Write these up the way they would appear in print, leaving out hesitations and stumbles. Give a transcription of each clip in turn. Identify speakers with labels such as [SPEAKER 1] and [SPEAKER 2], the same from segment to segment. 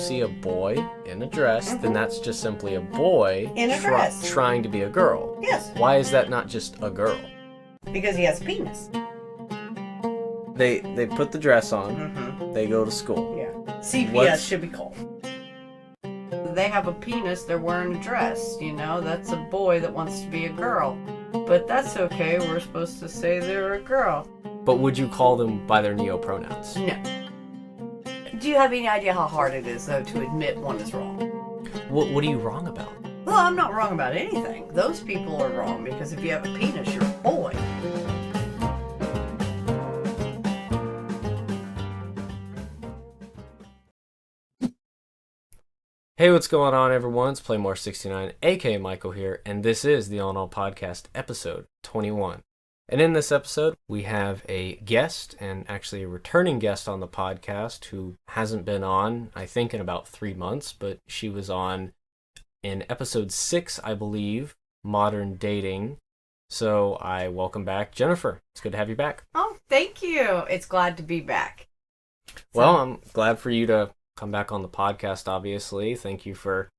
[SPEAKER 1] see a boy in a dress, then that's just simply a boy
[SPEAKER 2] in a dress
[SPEAKER 1] trying to be a girl.
[SPEAKER 2] Yes.
[SPEAKER 1] Why is that not just a girl?
[SPEAKER 2] Because he has a penis.
[SPEAKER 1] They put the dress on. They go to school.
[SPEAKER 2] Yeah. CPS should be called. They have a penis, they're wearing a dress, that's a boy that wants to be a girl. But that's okay, we're supposed to say they're a girl.
[SPEAKER 1] But would you call them by their neo-pronouns?
[SPEAKER 2] No. Do you have any idea how hard it is, though, to admit one is wrong?
[SPEAKER 1] What are you wrong about?
[SPEAKER 2] Well, I'm not wrong about anything. Those people are wrong, because if you have a penis, you're a boy.
[SPEAKER 1] Hey, what's going on, everyone? It's Playmore69, aka Michael here, and this is the All in All Podcast, episode 21. And in this episode, we have a guest, and actually a returning guest on the podcast, who hasn't been on, I think, in about 3 months, but she was on in episode 6, I believe, Modern Dating. So I welcome back Jennifer. It's good to have you back.
[SPEAKER 2] Oh, thank you. It's glad to be back.
[SPEAKER 1] Well, I'm glad for you to come back on the podcast, obviously. Thank you for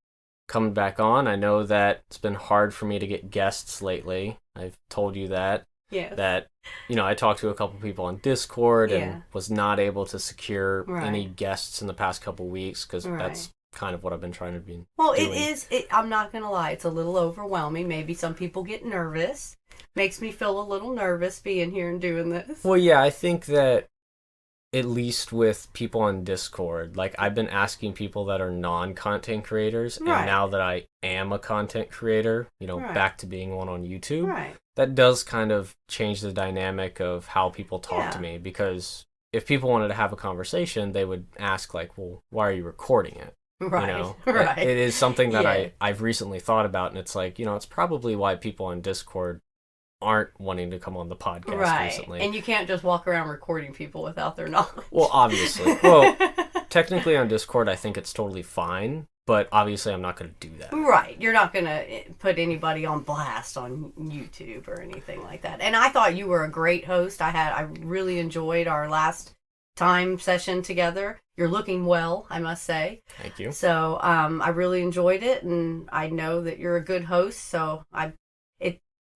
[SPEAKER 1] coming back on. I know that it's been hard for me to get guests lately. I've told you that.
[SPEAKER 2] Yes.
[SPEAKER 1] That, I talked to a couple people on Discord and was not able to secure any guests in the past couple weeks because that's kind of what I've been trying to be
[SPEAKER 2] Well,
[SPEAKER 1] doing.
[SPEAKER 2] I'm not going to lie, it's a little overwhelming. Maybe some people get nervous. Makes me feel a little nervous being here and doing this.
[SPEAKER 1] Well, yeah, I think that at least with people on Discord, like I've been asking people that are non-content creators, and now that I am a content creator, back to being one on YouTube, that does kind of change the dynamic of how people talk to me, because if people wanted to have a conversation, they would ask like, well, why are you recording it? It is something that I've recently thought about, and it's like, it's probably why people on Discord aren't wanting to come on the podcast recently.
[SPEAKER 2] And you can't just walk around recording people without their knowledge.
[SPEAKER 1] Well, obviously. Well, technically on Discord, I think it's totally fine, but obviously I'm not going to do that.
[SPEAKER 2] Right. You're not going to put anybody on blast on YouTube or anything like that. And I thought you were a great host. I really enjoyed our last time session together. You're looking well, I must say.
[SPEAKER 1] Thank you.
[SPEAKER 2] So I really enjoyed it, and I know that you're a good host, so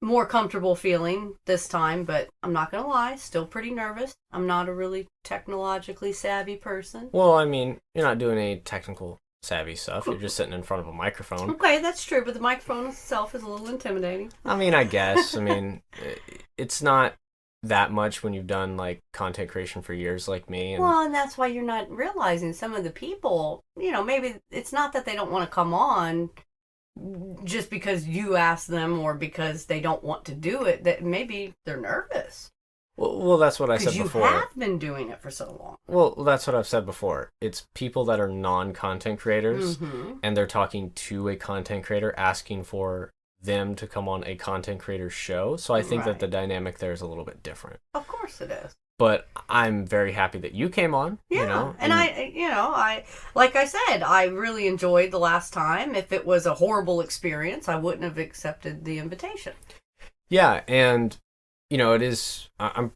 [SPEAKER 2] more comfortable feeling this time, but I'm not going to lie, still pretty nervous. I'm not a really technologically savvy person.
[SPEAKER 1] Well, I mean, you're not doing any technical savvy stuff. You're just sitting in front of a microphone.
[SPEAKER 2] Okay, that's true, but the microphone itself is a little intimidating.
[SPEAKER 1] I mean, I guess. I mean, it's not that much when you've done, like, content creation for years like me.
[SPEAKER 2] And that's why you're not realizing some of the people, maybe it's not that they don't want to come on just because you ask them or because they don't want to do it, that maybe they're nervous.
[SPEAKER 1] Well, that's what I said before.
[SPEAKER 2] Because you have been doing it for so long.
[SPEAKER 1] Well, that's what I've said before. It's people that are non-content creators, and they're talking to a content creator, asking for them to come on a content creator show. So I think that the dynamic there is a little bit different.
[SPEAKER 2] Of course it is.
[SPEAKER 1] But I'm very happy that you came on.
[SPEAKER 2] And I like I said, I really enjoyed the last time. If it was a horrible experience, I wouldn't have accepted the invitation.
[SPEAKER 1] Yeah, and it is. I'm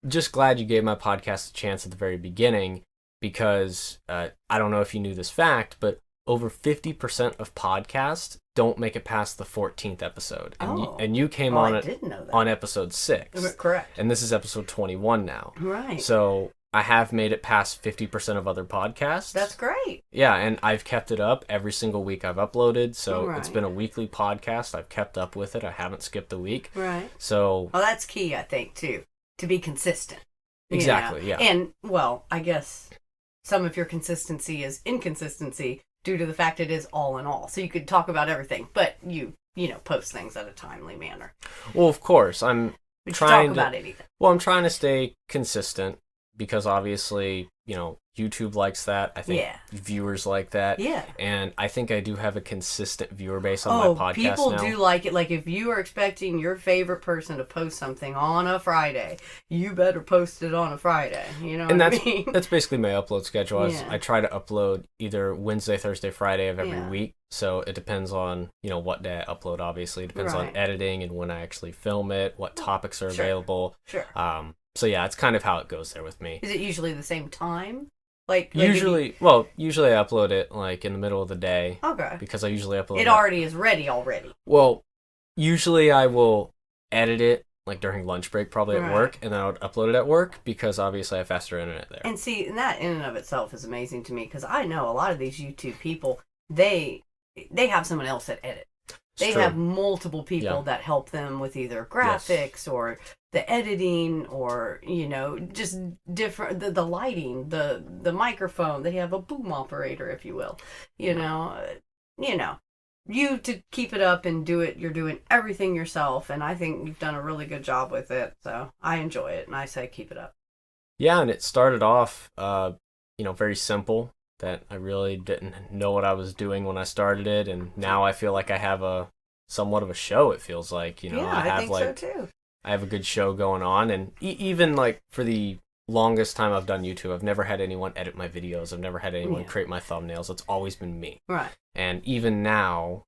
[SPEAKER 1] just glad you gave my podcast a chance at the very beginning, because I don't know if you knew this fact, but over 50% of podcasts don't make it past the 14th episode. And you came on it on episode 6.
[SPEAKER 2] Correct.
[SPEAKER 1] And this is episode 21 now.
[SPEAKER 2] Right.
[SPEAKER 1] So I have made it past 50% of other podcasts.
[SPEAKER 2] That's great.
[SPEAKER 1] Yeah, and I've kept it up every single week I've uploaded. So it's been a weekly podcast. I've kept up with it. I haven't skipped a week.
[SPEAKER 2] Right.
[SPEAKER 1] So
[SPEAKER 2] well, that's key, I think, too, to be consistent.
[SPEAKER 1] Exactly, yeah.
[SPEAKER 2] And, well, I guess some of your consistency is inconsistency due to the fact it is all in all. So you could talk about everything, but you post things at a timely manner.
[SPEAKER 1] Well, of course, I'm trying
[SPEAKER 2] to talk about anything.
[SPEAKER 1] Well, I'm trying to stay consistent, because obviously, YouTube likes that. I think viewers like that.
[SPEAKER 2] Yeah.
[SPEAKER 1] And I think I do have a consistent viewer base on my podcast
[SPEAKER 2] people
[SPEAKER 1] now.
[SPEAKER 2] Do like it. Like, if you are expecting your favorite person to post something on a Friday, you better post it on a Friday. You know what I mean?
[SPEAKER 1] That's basically my upload schedule. I try to upload either Wednesday, Thursday, Friday of every week. So it depends on, what day I upload, obviously. It depends on editing and when I actually film it, what topics are available.
[SPEAKER 2] Sure.
[SPEAKER 1] So yeah, it's kind of how it goes there with me.
[SPEAKER 2] Is it usually the same time?
[SPEAKER 1] Usually I upload it like in the middle of the day.
[SPEAKER 2] Okay.
[SPEAKER 1] Because I usually upload
[SPEAKER 2] it already is ready already.
[SPEAKER 1] Well, usually I will edit it like during lunch break, probably at work, and then I would upload it at work because obviously I have faster internet there.
[SPEAKER 2] And see, and that in and of itself is amazing to me because I know a lot of these YouTube people, they have someone else that edits. They have multiple people that help them with either graphics or the editing or, just different, the lighting, the microphone. They have a boom operator, if you will. You to keep it up and do it, you're doing everything yourself. And I think you've done a really good job with it. So I enjoy it. And I say keep it up.
[SPEAKER 1] Yeah, and it started off, very simple. That I really didn't know what I was doing when I started it, and now I feel like I have somewhat of a show. It feels like,
[SPEAKER 2] I think so too.
[SPEAKER 1] I have a good show going on, and even like for the longest time I've done YouTube, I've never had anyone edit my videos. I've never had anyone create my thumbnails. It's always been me.
[SPEAKER 2] Right.
[SPEAKER 1] And even now,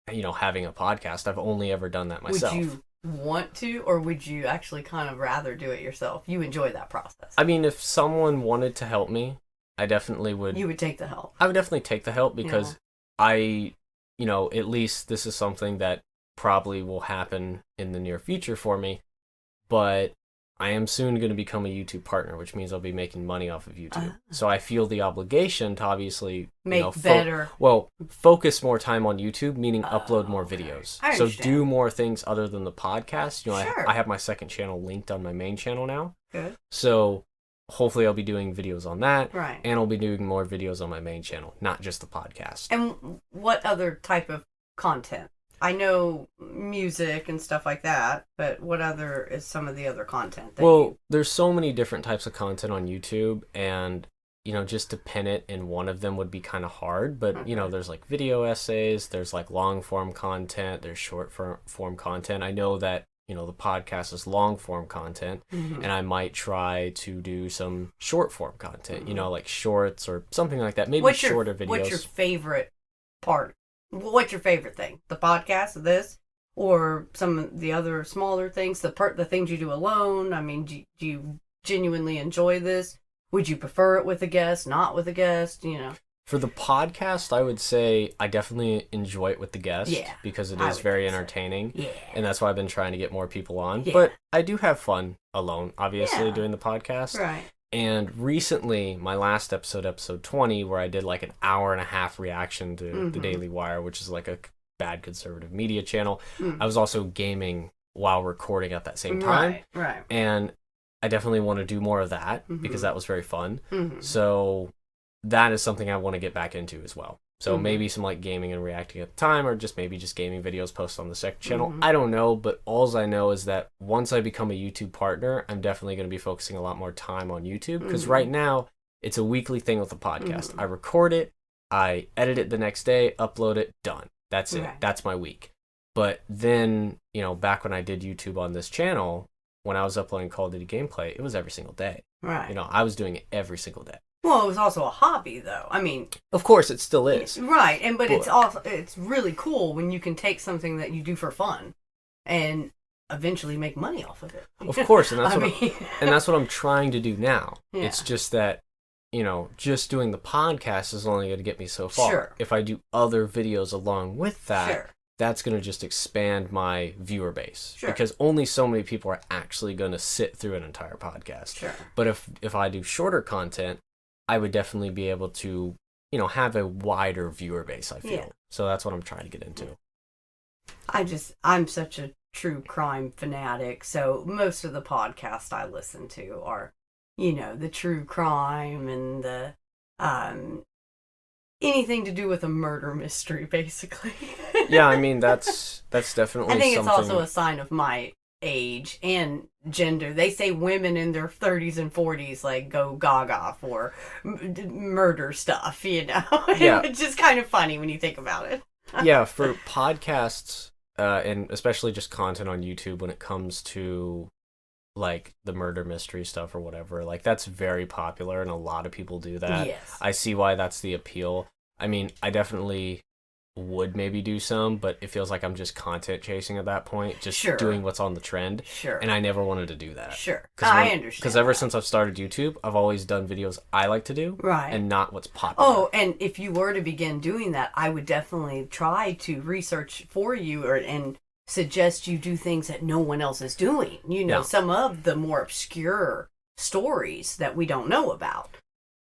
[SPEAKER 1] having a podcast, I've only ever done that myself.
[SPEAKER 2] Would you want to, or would you actually kind of rather do it yourself? You enjoy that process.
[SPEAKER 1] I mean, if someone wanted to help me, I definitely would.
[SPEAKER 2] You would take the help.
[SPEAKER 1] I would definitely take the help because at least this is something that probably will happen in the near future for me. But I am soon going to become a YouTube partner, which means I'll be making money off of YouTube. So I feel the obligation to obviously focus more time on YouTube, meaning upload more videos. So do more things other than the podcast. I have my second channel linked on my main channel now.
[SPEAKER 2] Good.
[SPEAKER 1] So hopefully I'll be doing videos on that.
[SPEAKER 2] Right.
[SPEAKER 1] And I'll be doing more videos on my main channel, not just the podcast.
[SPEAKER 2] And what other type of content? I know music and stuff like that, but what other is some of the other content?
[SPEAKER 1] There's so many different types of content on YouTube, and just to pin it in one of them would be kind of hard. But there's like video essays, there's like long form content, there's short form content. I know that the podcast is long form content, and I might try to do some short form content, like shorts or something like that. Maybe shorter videos.
[SPEAKER 2] What's your favorite part? What's your favorite thing? The podcast, this, or some of the other smaller things? The things you do alone? I mean, do you genuinely enjoy this? Would you prefer it with a guest, not with a guest?
[SPEAKER 1] For the podcast, I would say I definitely enjoy it with the guest because it is very entertaining.
[SPEAKER 2] Yeah.
[SPEAKER 1] And that's why I've been trying to get more people on. Yeah. But I do have fun alone, obviously, doing the podcast.
[SPEAKER 2] Right.
[SPEAKER 1] And recently, my last episode 20, where I did like an hour and a half reaction to the Daily Wire, which is like a bad conservative media channel. I was also gaming while recording at that same time.
[SPEAKER 2] Right.
[SPEAKER 1] And I definitely want to do more of that because that was very fun. So that is something I want to get back into as well. So maybe some like gaming and reacting at the time, or just gaming videos posted on the second channel. I don't know, but all I know is that once I become a YouTube partner, I'm definitely going to be focusing a lot more time on YouTube, because right now it's a weekly thing with the podcast. I record it, I edit it the next day, upload it, done. That's it. That's my week. But then, back when I did YouTube on this channel, when I was uploading Call of Duty gameplay, it was every single day.
[SPEAKER 2] Right.
[SPEAKER 1] I was doing it every single day.
[SPEAKER 2] Well, it was also a hobby, though. I mean,
[SPEAKER 1] of course, it still is.
[SPEAKER 2] Right, but it's really cool when you can take something that you do for fun and eventually make money off of it.
[SPEAKER 1] Of course, and that's what I'm trying to do now. Yeah. It's just that just doing the podcast is only going to get me so far.
[SPEAKER 2] Sure.
[SPEAKER 1] If I do other videos along with that, that's going to just expand my viewer base.
[SPEAKER 2] Sure.
[SPEAKER 1] Because only so many people are actually going to sit through an entire podcast.
[SPEAKER 2] Sure.
[SPEAKER 1] But if I do shorter content, I would definitely be able to, have a wider viewer base, I feel. Yeah. So that's what I'm trying to get into.
[SPEAKER 2] I'm such a true crime fanatic, so most of the podcasts I listen to are, the true crime and the, anything to do with a murder mystery, basically.
[SPEAKER 1] Yeah, I mean, that's definitely
[SPEAKER 2] I think it's also a sign of my age and gender. They say women in their 30s and 40s like go gaga for murder stuff, Yeah. It's just kind of funny when you think about it.
[SPEAKER 1] Yeah, for podcasts and especially just content on YouTube, when it comes to like the murder mystery stuff or whatever, like that's very popular and a lot of people do that.
[SPEAKER 2] Yes.
[SPEAKER 1] I see why that's the appeal. I mean, I definitely would maybe do some, but it feels like I'm just content chasing at that point, just doing what's on the trend.
[SPEAKER 2] Sure.
[SPEAKER 1] And I never wanted to do that.
[SPEAKER 2] Sure. I understand.
[SPEAKER 1] Because ever since I've started YouTube, I've always done videos I like to do.
[SPEAKER 2] Right.
[SPEAKER 1] And not what's popular.
[SPEAKER 2] Oh, and if you were to begin doing that, I would definitely try to research for you and suggest you do things that no one else is doing. Some of the more obscure stories that we don't know about.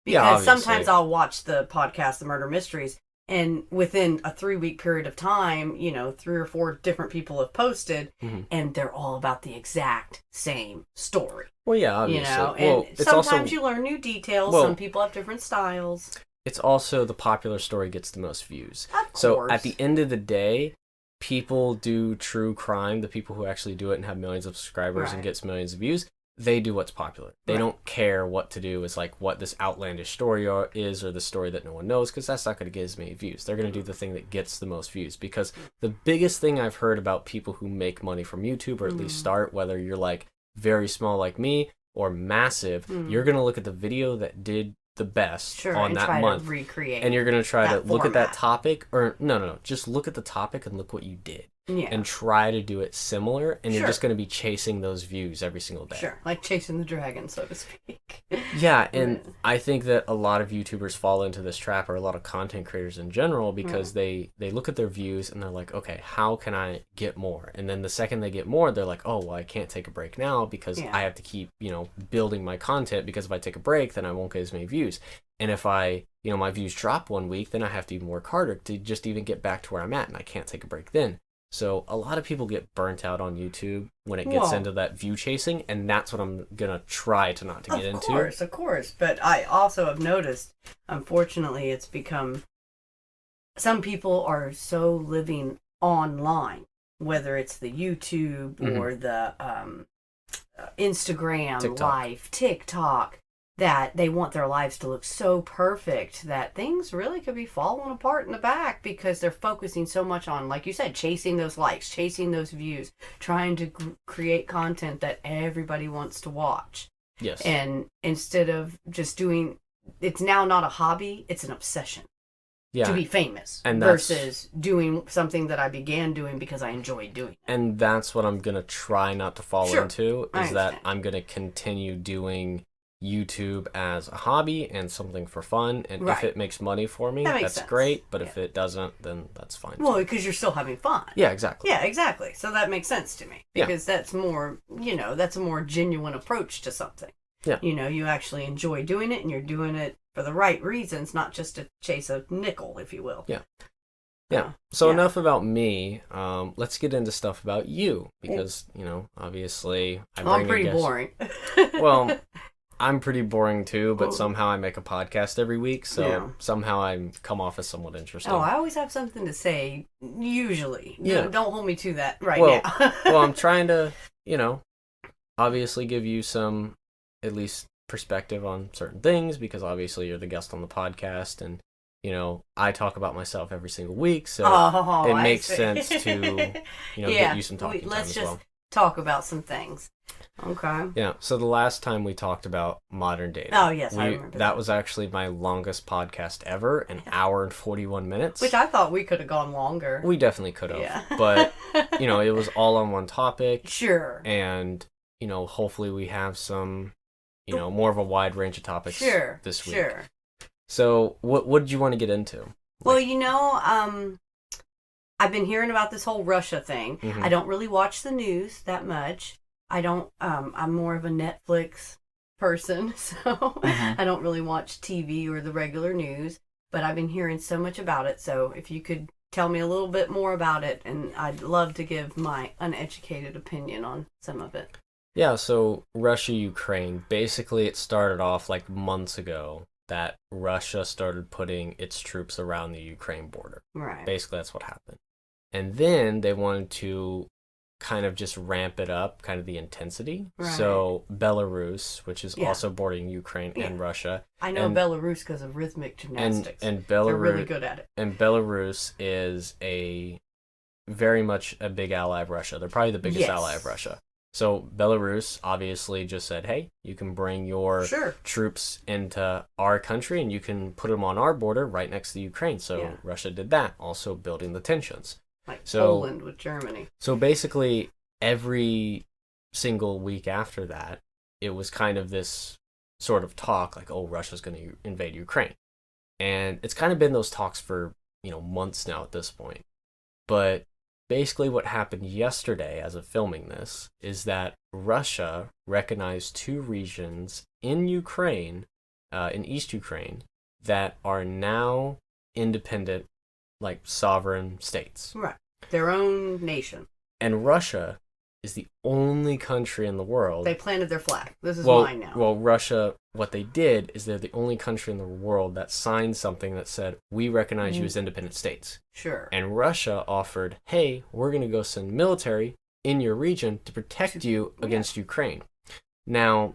[SPEAKER 2] Because sometimes I'll watch the podcast, The Murder Mysteries, and within a 3-week period of time, 3 or 4 different people have posted, and they're all about the exact same story.
[SPEAKER 1] Well, yeah, obviously.
[SPEAKER 2] And sometimes you learn new details. Some people have different styles.
[SPEAKER 1] It's also the popular story gets the most views.
[SPEAKER 2] Of course.
[SPEAKER 1] So at the end of the day, people do true crime, the people who actually do it and have millions of subscribers and gets millions of views, they do what's popular. They don't care what to do is like what this outlandish story is or the story that no one knows, because that's not going to get as many views. They're going to do the thing that gets the most views, because the biggest thing I've heard about people who make money from YouTube, or at least start, whether you're like very small like me or massive, you're going to look at the video that did the best on that month,
[SPEAKER 2] recreate,
[SPEAKER 1] and you're going to try to look at that topic, or no, just look at the topic and look what you did. And try to do it similar, and you're just going to be chasing those views every single day.
[SPEAKER 2] Sure, like chasing the dragon, so to speak.
[SPEAKER 1] Yeah, and I think that a lot of YouTubers fall into this trap, or a lot of content creators in general, because they look at their views and they're like, okay, how can I get more? And then the second they get more, they're like, oh, well, I can't take a break now because I have to keep, building my content, because if I take a break, then I won't get as many views. And if I, my views drop one week, then I have to even work harder to just even get back to where I'm at, and I can't take a break then. So a lot of people get burnt out on YouTube when it gets into that view chasing, and that's what I'm going to try to not to get into.
[SPEAKER 2] Of course. But I also have noticed, unfortunately, it's become, some people are so living online, whether it's the YouTube or the Instagram life, TikTok, that they want their lives to look so perfect that things really could be falling apart in the back, because they're focusing so much on, like you said, chasing those likes, chasing those views, trying to create content that everybody wants to watch.
[SPEAKER 1] Yes.
[SPEAKER 2] And instead of just doing, it's now not a hobby, it's an obsession. Yeah. To be famous, and versus doing something that I began doing because I enjoyed doing.
[SPEAKER 1] And that's what I'm going to try not to fall into, is that I'm going to continue doing YouTube as a hobby and something for fun, and if it makes money for me, that's great, but if it doesn't, then that's fine.
[SPEAKER 2] Well, because you're still having fun.
[SPEAKER 1] Yeah, exactly.
[SPEAKER 2] Yeah, exactly. So that makes sense to me, because that's more, that's a more genuine approach to something.
[SPEAKER 1] Yeah.
[SPEAKER 2] You actually enjoy doing it, and you're doing it for the right reasons, not just to chase a nickel, if you will.
[SPEAKER 1] Yeah. Yeah. So enough about me. Let's get into stuff about you, because, obviously
[SPEAKER 2] I'm pretty boring.
[SPEAKER 1] Well, I'm pretty boring too, but somehow I make a podcast every week, so somehow I come off as somewhat interesting.
[SPEAKER 2] Oh, I always have something to say, usually. Yeah. Don't hold me to that now.
[SPEAKER 1] Well, I'm trying to, obviously give you some, at least, perspective on certain things, because obviously you're the guest on the podcast, and, I talk about myself every single week, so it makes sense to, get you some talking time as well. Let's just
[SPEAKER 2] talk about some things. Okay.
[SPEAKER 1] Yeah, so the last time we talked about modern dating.
[SPEAKER 2] Oh, yes, I remember
[SPEAKER 1] that was actually my longest podcast ever, an hour and 41 minutes.
[SPEAKER 2] Which I thought we could have gone longer.
[SPEAKER 1] We definitely could have. Yeah. But, it was all on one topic.
[SPEAKER 2] Sure.
[SPEAKER 1] And, hopefully we have some, more of a wide range of topics this week.
[SPEAKER 2] Sure.
[SPEAKER 1] So, what did you want to get into?
[SPEAKER 2] Well, I've been hearing about this whole Russia thing. I don't really watch the news that much. I'm more of a Netflix person, so I don't really watch TV or the regular news, but I've been hearing so much about it, so if you could tell me a little bit more about it, and I'd love to give my uneducated opinion on some of it.
[SPEAKER 1] Yeah, so Russia, Ukraine, basically it started off like months ago that Russia started putting its troops around the Ukraine border.
[SPEAKER 2] Right.
[SPEAKER 1] Basically that's what happened. And then they wanted to kind of just ramp it up, kind of the intensity. Right. So Belarus, which is also bordering Ukraine and Russia.
[SPEAKER 2] I know Belarus because of rhythmic gymnastics.
[SPEAKER 1] And Belarus,
[SPEAKER 2] they're really good at it.
[SPEAKER 1] And Belarus is very much a big ally of Russia. They're probably the biggest ally of Russia. So Belarus obviously just said, hey, you can bring your troops into our country and you can put them on our border right next to Ukraine. So Russia did that, also building the tensions.
[SPEAKER 2] Like Poland with Germany.
[SPEAKER 1] So basically, every single week after that, it was kind of this sort of talk like, oh, Russia's going to invade Ukraine. And it's kind of been those talks for, months now at this point. But basically what happened yesterday as of filming this is that Russia recognized 2 regions in Ukraine, in East Ukraine, that are now independent, like sovereign states.
[SPEAKER 2] Right. Their own nation.
[SPEAKER 1] And Russia is the only country in the world.
[SPEAKER 2] They planted their flag. This is mine now.
[SPEAKER 1] Well, Russia, what they did is they're the only country in the world that signed something that said, we recognize you as independent states.
[SPEAKER 2] Sure.
[SPEAKER 1] And Russia offered, hey, we're going to go send military in your region to protect you against Ukraine. Now,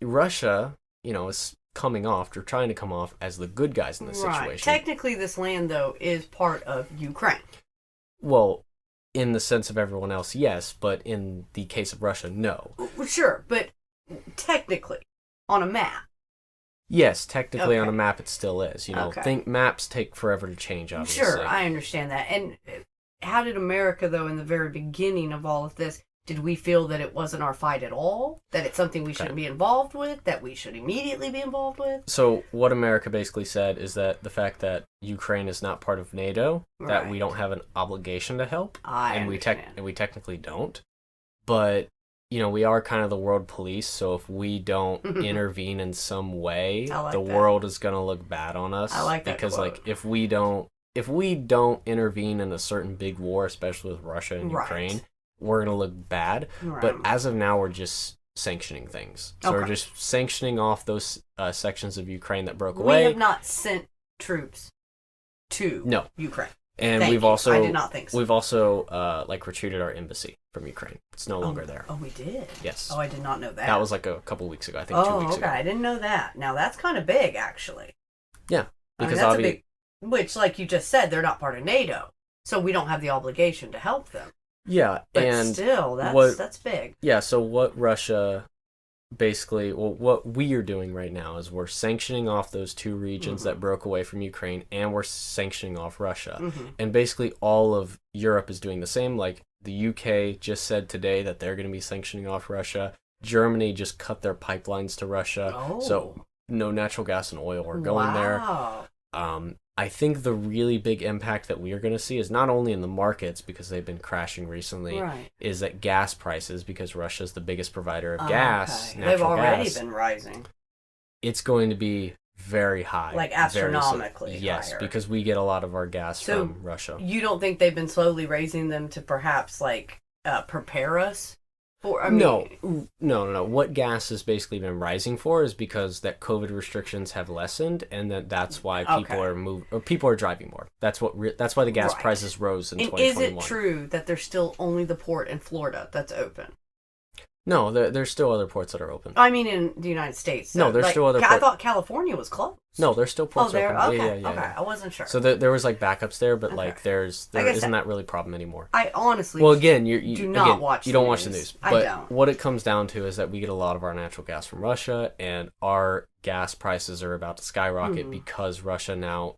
[SPEAKER 1] Russia, is coming off, or trying to come off as the good guys in this situation.
[SPEAKER 2] Technically, this land, though, is part of Ukraine.
[SPEAKER 1] Well, in the sense of everyone else, yes, but in the case of Russia, no.
[SPEAKER 2] Sure, but technically, on a map.
[SPEAKER 1] Yes, technically on a map it still is. Think maps take forever to change, obviously.
[SPEAKER 2] Sure, I understand that. And how did America, though, in the very beginning of all of this, did we feel that it wasn't our fight at all? That it's something we shouldn't be involved with? That we should immediately be involved with?
[SPEAKER 1] So what America basically said is that the fact that Ukraine is not part of NATO, that we don't have an obligation to help. And we technically don't. But, we are kind of the world police, so if we don't intervene in some way, world is going to look bad on us.
[SPEAKER 2] I like that
[SPEAKER 1] because
[SPEAKER 2] quote.
[SPEAKER 1] if we don't intervene in a certain big war, especially with Russia and Ukraine, we're going to look bad. But as of now, we're just sanctioning things. So we're just sanctioning off those sections of Ukraine that broke away.
[SPEAKER 2] We have not sent troops to Ukraine.
[SPEAKER 1] And
[SPEAKER 2] I did not think so.
[SPEAKER 1] We've also retreated our embassy from Ukraine. It's no longer there.
[SPEAKER 2] Oh, we did?
[SPEAKER 1] Yes.
[SPEAKER 2] Oh, I did not know that.
[SPEAKER 1] That was like a couple weeks ago. I think 2 weeks ago.
[SPEAKER 2] I didn't know that. Now, that's kind of big, actually.
[SPEAKER 1] Yeah. Because
[SPEAKER 2] that's a big... Which, like you just said, they're not part of NATO. So we don't have the obligation to help them.
[SPEAKER 1] Yeah,
[SPEAKER 2] but
[SPEAKER 1] and
[SPEAKER 2] still, that's big.
[SPEAKER 1] Yeah, so what Russia basically, what we are doing right now is we're sanctioning off those 2 regions that broke away from Ukraine, and we're sanctioning off Russia. And basically all of Europe is doing the same. Like the UK just said today that they're going to be sanctioning off Russia. Germany just cut their pipelines to Russia, so no natural gas and oil are going there. I think the really big impact that we are going to see is not only in the markets, because they've been crashing recently, is that gas prices, because Russia's the biggest provider of gas, natural
[SPEAKER 2] they've already
[SPEAKER 1] gas,
[SPEAKER 2] been rising.
[SPEAKER 1] It's going to be very high.
[SPEAKER 2] Like astronomically
[SPEAKER 1] yes,
[SPEAKER 2] higher.
[SPEAKER 1] Because we get a lot of our gas from Russia.
[SPEAKER 2] You don't think they've been slowly raising them to perhaps prepare us?
[SPEAKER 1] No. What gas has basically been rising for is because that COVID restrictions have lessened, and that's why people are driving more. That's why the gas prices rose in 2021.
[SPEAKER 2] Is it true that there's still only the port in Florida that's open?
[SPEAKER 1] No, there's still other ports that are open.
[SPEAKER 2] I mean, in the United States.
[SPEAKER 1] No, there's still other ports.
[SPEAKER 2] I thought California was closed.
[SPEAKER 1] No, there's still ports open.
[SPEAKER 2] Okay,
[SPEAKER 1] yeah.
[SPEAKER 2] I wasn't sure.
[SPEAKER 1] So there was backups there, but there isn't that really a problem anymore.
[SPEAKER 2] I honestly
[SPEAKER 1] you
[SPEAKER 2] do not watch
[SPEAKER 1] you don't watch the news. But
[SPEAKER 2] I don't.
[SPEAKER 1] What it comes down to is that we get a lot of our natural gas from Russia, and our gas prices are about to skyrocket because Russia now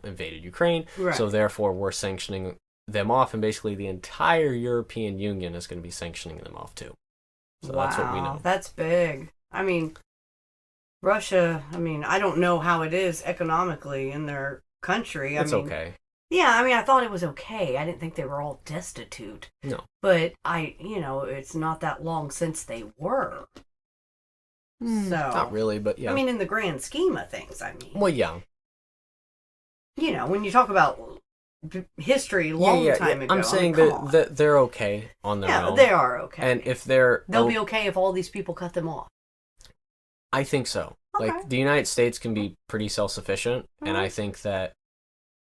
[SPEAKER 1] invaded Ukraine.
[SPEAKER 2] Right.
[SPEAKER 1] So therefore we're sanctioning them off, and basically the entire European Union is going to be sanctioning them off too. So that's what we know.
[SPEAKER 2] That's big. I mean, Russia, I don't know how it is economically in their country.
[SPEAKER 1] It's okay.
[SPEAKER 2] Yeah, I thought it was okay. I didn't think they were all destitute.
[SPEAKER 1] No.
[SPEAKER 2] But it's not that long since they were. So.
[SPEAKER 1] Not really, but yeah.
[SPEAKER 2] In the grand scheme of things,
[SPEAKER 1] Well, yeah.
[SPEAKER 2] When you talk about history time ago.
[SPEAKER 1] I'm saying that they're okay on their own.
[SPEAKER 2] Yeah, they are okay.
[SPEAKER 1] And if
[SPEAKER 2] they'll be okay if all these people cut them off.
[SPEAKER 1] I think so. Okay. The United States can be pretty self-sufficient, and I think that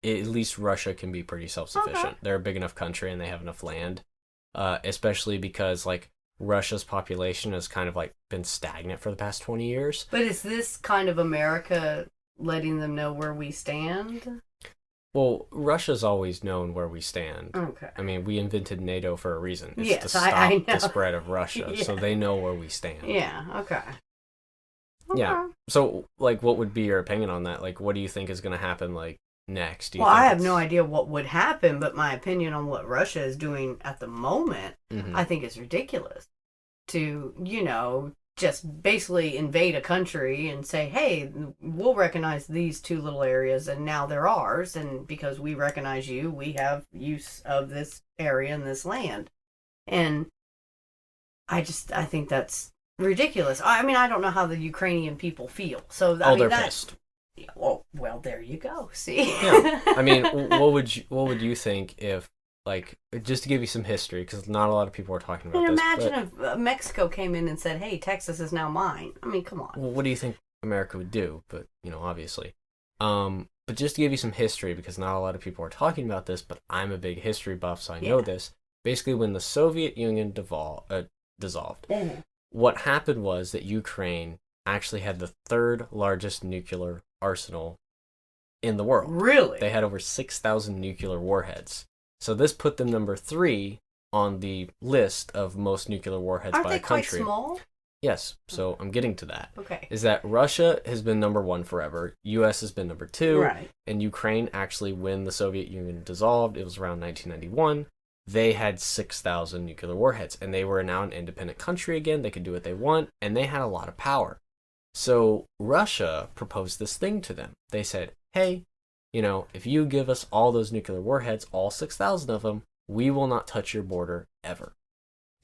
[SPEAKER 1] at least Russia can be pretty self-sufficient. Okay. They're a big enough country and they have enough land, especially because Russia's population has kind of been stagnant for the past 20 years.
[SPEAKER 2] But is this kind of America letting them know where we stand?
[SPEAKER 1] Well, Russia's always known where we stand.
[SPEAKER 2] Okay.
[SPEAKER 1] I mean, we invented NATO for a reason. It's
[SPEAKER 2] yes,
[SPEAKER 1] to stop
[SPEAKER 2] I know.
[SPEAKER 1] the spread of Russia,
[SPEAKER 2] yeah.
[SPEAKER 1] so they know where we stand.
[SPEAKER 2] Yeah, okay.
[SPEAKER 1] Yeah. So, like, what would be your opinion on that? Like, what do you think is going to happen, like, next?
[SPEAKER 2] Well, I have no idea what would happen, but my opinion on what Russia is doing at the moment, I think is ridiculous. To, just basically invade a country and say, hey, we'll recognize these two little areas and now they're ours, and because we recognize you, we have use of this area and this land. And I think that's ridiculous. I mean, I don't know how the Ukrainian people feel. So
[SPEAKER 1] they're pissed.
[SPEAKER 2] Well, there you go. See?
[SPEAKER 1] Yeah. I mean, what would you think if, like, just to give you some history, because not a lot of people are talking about this.
[SPEAKER 2] Imagine if Mexico came in and said, hey, Texas is now mine. I mean, come on.
[SPEAKER 1] Well, what do you think America would do? But, obviously. But just to give you some history, because not a lot of people are talking about this, but I'm a big history buff, so I know this. Basically, when the Soviet Union dissolved, what happened was that Ukraine actually had the third largest nuclear arsenal in the world.
[SPEAKER 2] Really?
[SPEAKER 1] They had over 6,000 nuclear warheads. So this put them number 3 on the list of most nuclear warheads by a country.
[SPEAKER 2] Aren't they quite small?
[SPEAKER 1] Yes, so I'm getting to that.
[SPEAKER 2] Okay.
[SPEAKER 1] Is that Russia has been number 1 forever, US has been number 2,
[SPEAKER 2] right.
[SPEAKER 1] And Ukraine actually, when the Soviet Union dissolved, it was around 1991, they had 6,000 nuclear warheads, and they were now an independent country again, they could do what they want, and they had a lot of power. So Russia proposed this thing to them. They said, hey, if you give us all those nuclear warheads, all 6,000 of them, we will not touch your border ever.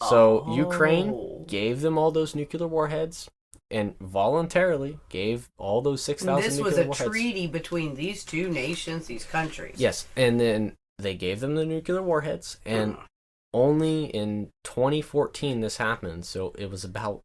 [SPEAKER 1] So Ukraine gave them all those nuclear warheads and voluntarily gave all those 6,000 nuclear warheads.
[SPEAKER 2] This was a treaty between these two nations, these countries.
[SPEAKER 1] Yes, and then they gave them the nuclear warheads, and only in 2014 this happened, so it was about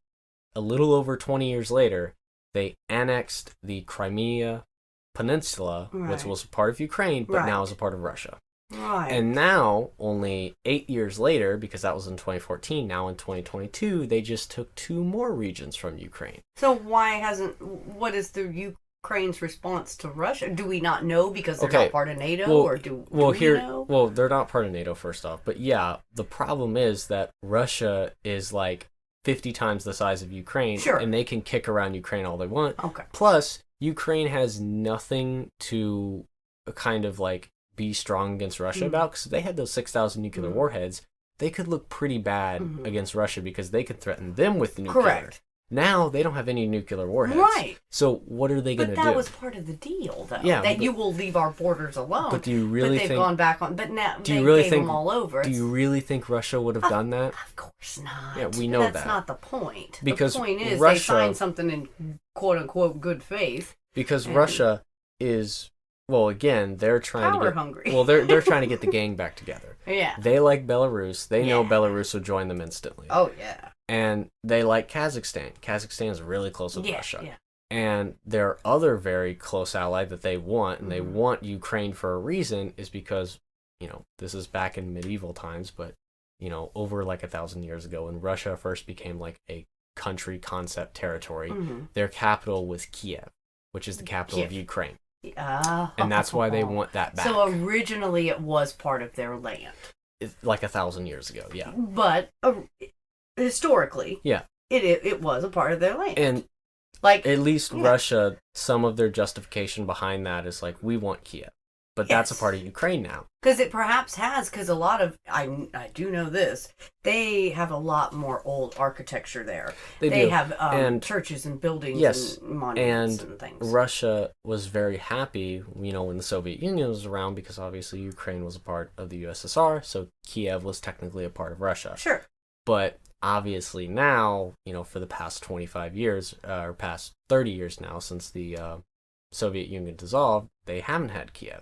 [SPEAKER 1] a little over 20 years later, they annexed the Crimea Peninsula, which was a part of Ukraine, but now is a part of Russia.
[SPEAKER 2] Right.
[SPEAKER 1] And now, only 8 years later, because that was in 2014, now in 2022, they just took 2 more regions from Ukraine.
[SPEAKER 2] So what is the Ukraine's response to Russia? Do we not know because they're not part of NATO, or do we know?
[SPEAKER 1] Well, they're not part of NATO, first off, but yeah, the problem is that Russia is like 50 times the size of Ukraine, and they can kick around Ukraine all they want.
[SPEAKER 2] Okay.
[SPEAKER 1] Plus, Ukraine has nothing to kind of like be strong against Russia about, because if they had those 6,000 nuclear warheads, they could look pretty bad against Russia because they could threaten them with nuclear.
[SPEAKER 2] Correct.
[SPEAKER 1] Now they don't have any nuclear warheads.
[SPEAKER 2] Right.
[SPEAKER 1] So what are they going to do?
[SPEAKER 2] But that was part of the deal, though.
[SPEAKER 1] Yeah.
[SPEAKER 2] That you will leave our borders alone.
[SPEAKER 1] But do you really think...
[SPEAKER 2] they've gone back on... But now
[SPEAKER 1] they gave
[SPEAKER 2] them all over.
[SPEAKER 1] Do you really think Russia would have done that?
[SPEAKER 2] Of course not.
[SPEAKER 1] Yeah, we know that.
[SPEAKER 2] That's not the point.
[SPEAKER 1] Because
[SPEAKER 2] the point is
[SPEAKER 1] Russia,
[SPEAKER 2] they signed something in quote-unquote good faith.
[SPEAKER 1] Because Russia is... Well, again, they're trying
[SPEAKER 2] Power
[SPEAKER 1] to get
[SPEAKER 2] hungry.
[SPEAKER 1] Well, they're trying to get the gang back together.
[SPEAKER 2] Yeah.
[SPEAKER 1] They like Belarus. They know Belarus would join them instantly.
[SPEAKER 2] Oh yeah.
[SPEAKER 1] And they like Kazakhstan. Kazakhstan is really close with Russia.
[SPEAKER 2] Yeah.
[SPEAKER 1] And their other very close ally that they want, and they want Ukraine for a reason, is because, this is back in medieval times, but, over like 1,000 years ago, when Russia first became like a country concept territory, their capital was Kiev, which is the capital of Ukraine. And that's why they want that back.
[SPEAKER 2] So originally it was part of their land.
[SPEAKER 1] Like 1,000 years ago, yeah.
[SPEAKER 2] But historically, it was a part of their land.
[SPEAKER 1] And
[SPEAKER 2] like
[SPEAKER 1] at least Russia, some of their justification behind that is like, we want Kiev. But that's a part of Ukraine now.
[SPEAKER 2] Because it perhaps has, because a lot of, I do know this, they have a lot more old architecture there. They have churches and buildings and monuments and things.
[SPEAKER 1] Russia was very happy, when the Soviet Union was around, because obviously Ukraine was a part of the USSR, so Kiev was technically a part of Russia.
[SPEAKER 2] Sure.
[SPEAKER 1] But obviously now, for the past 25 years, or past 30 years now, since the Soviet Union dissolved, they haven't had Kiev.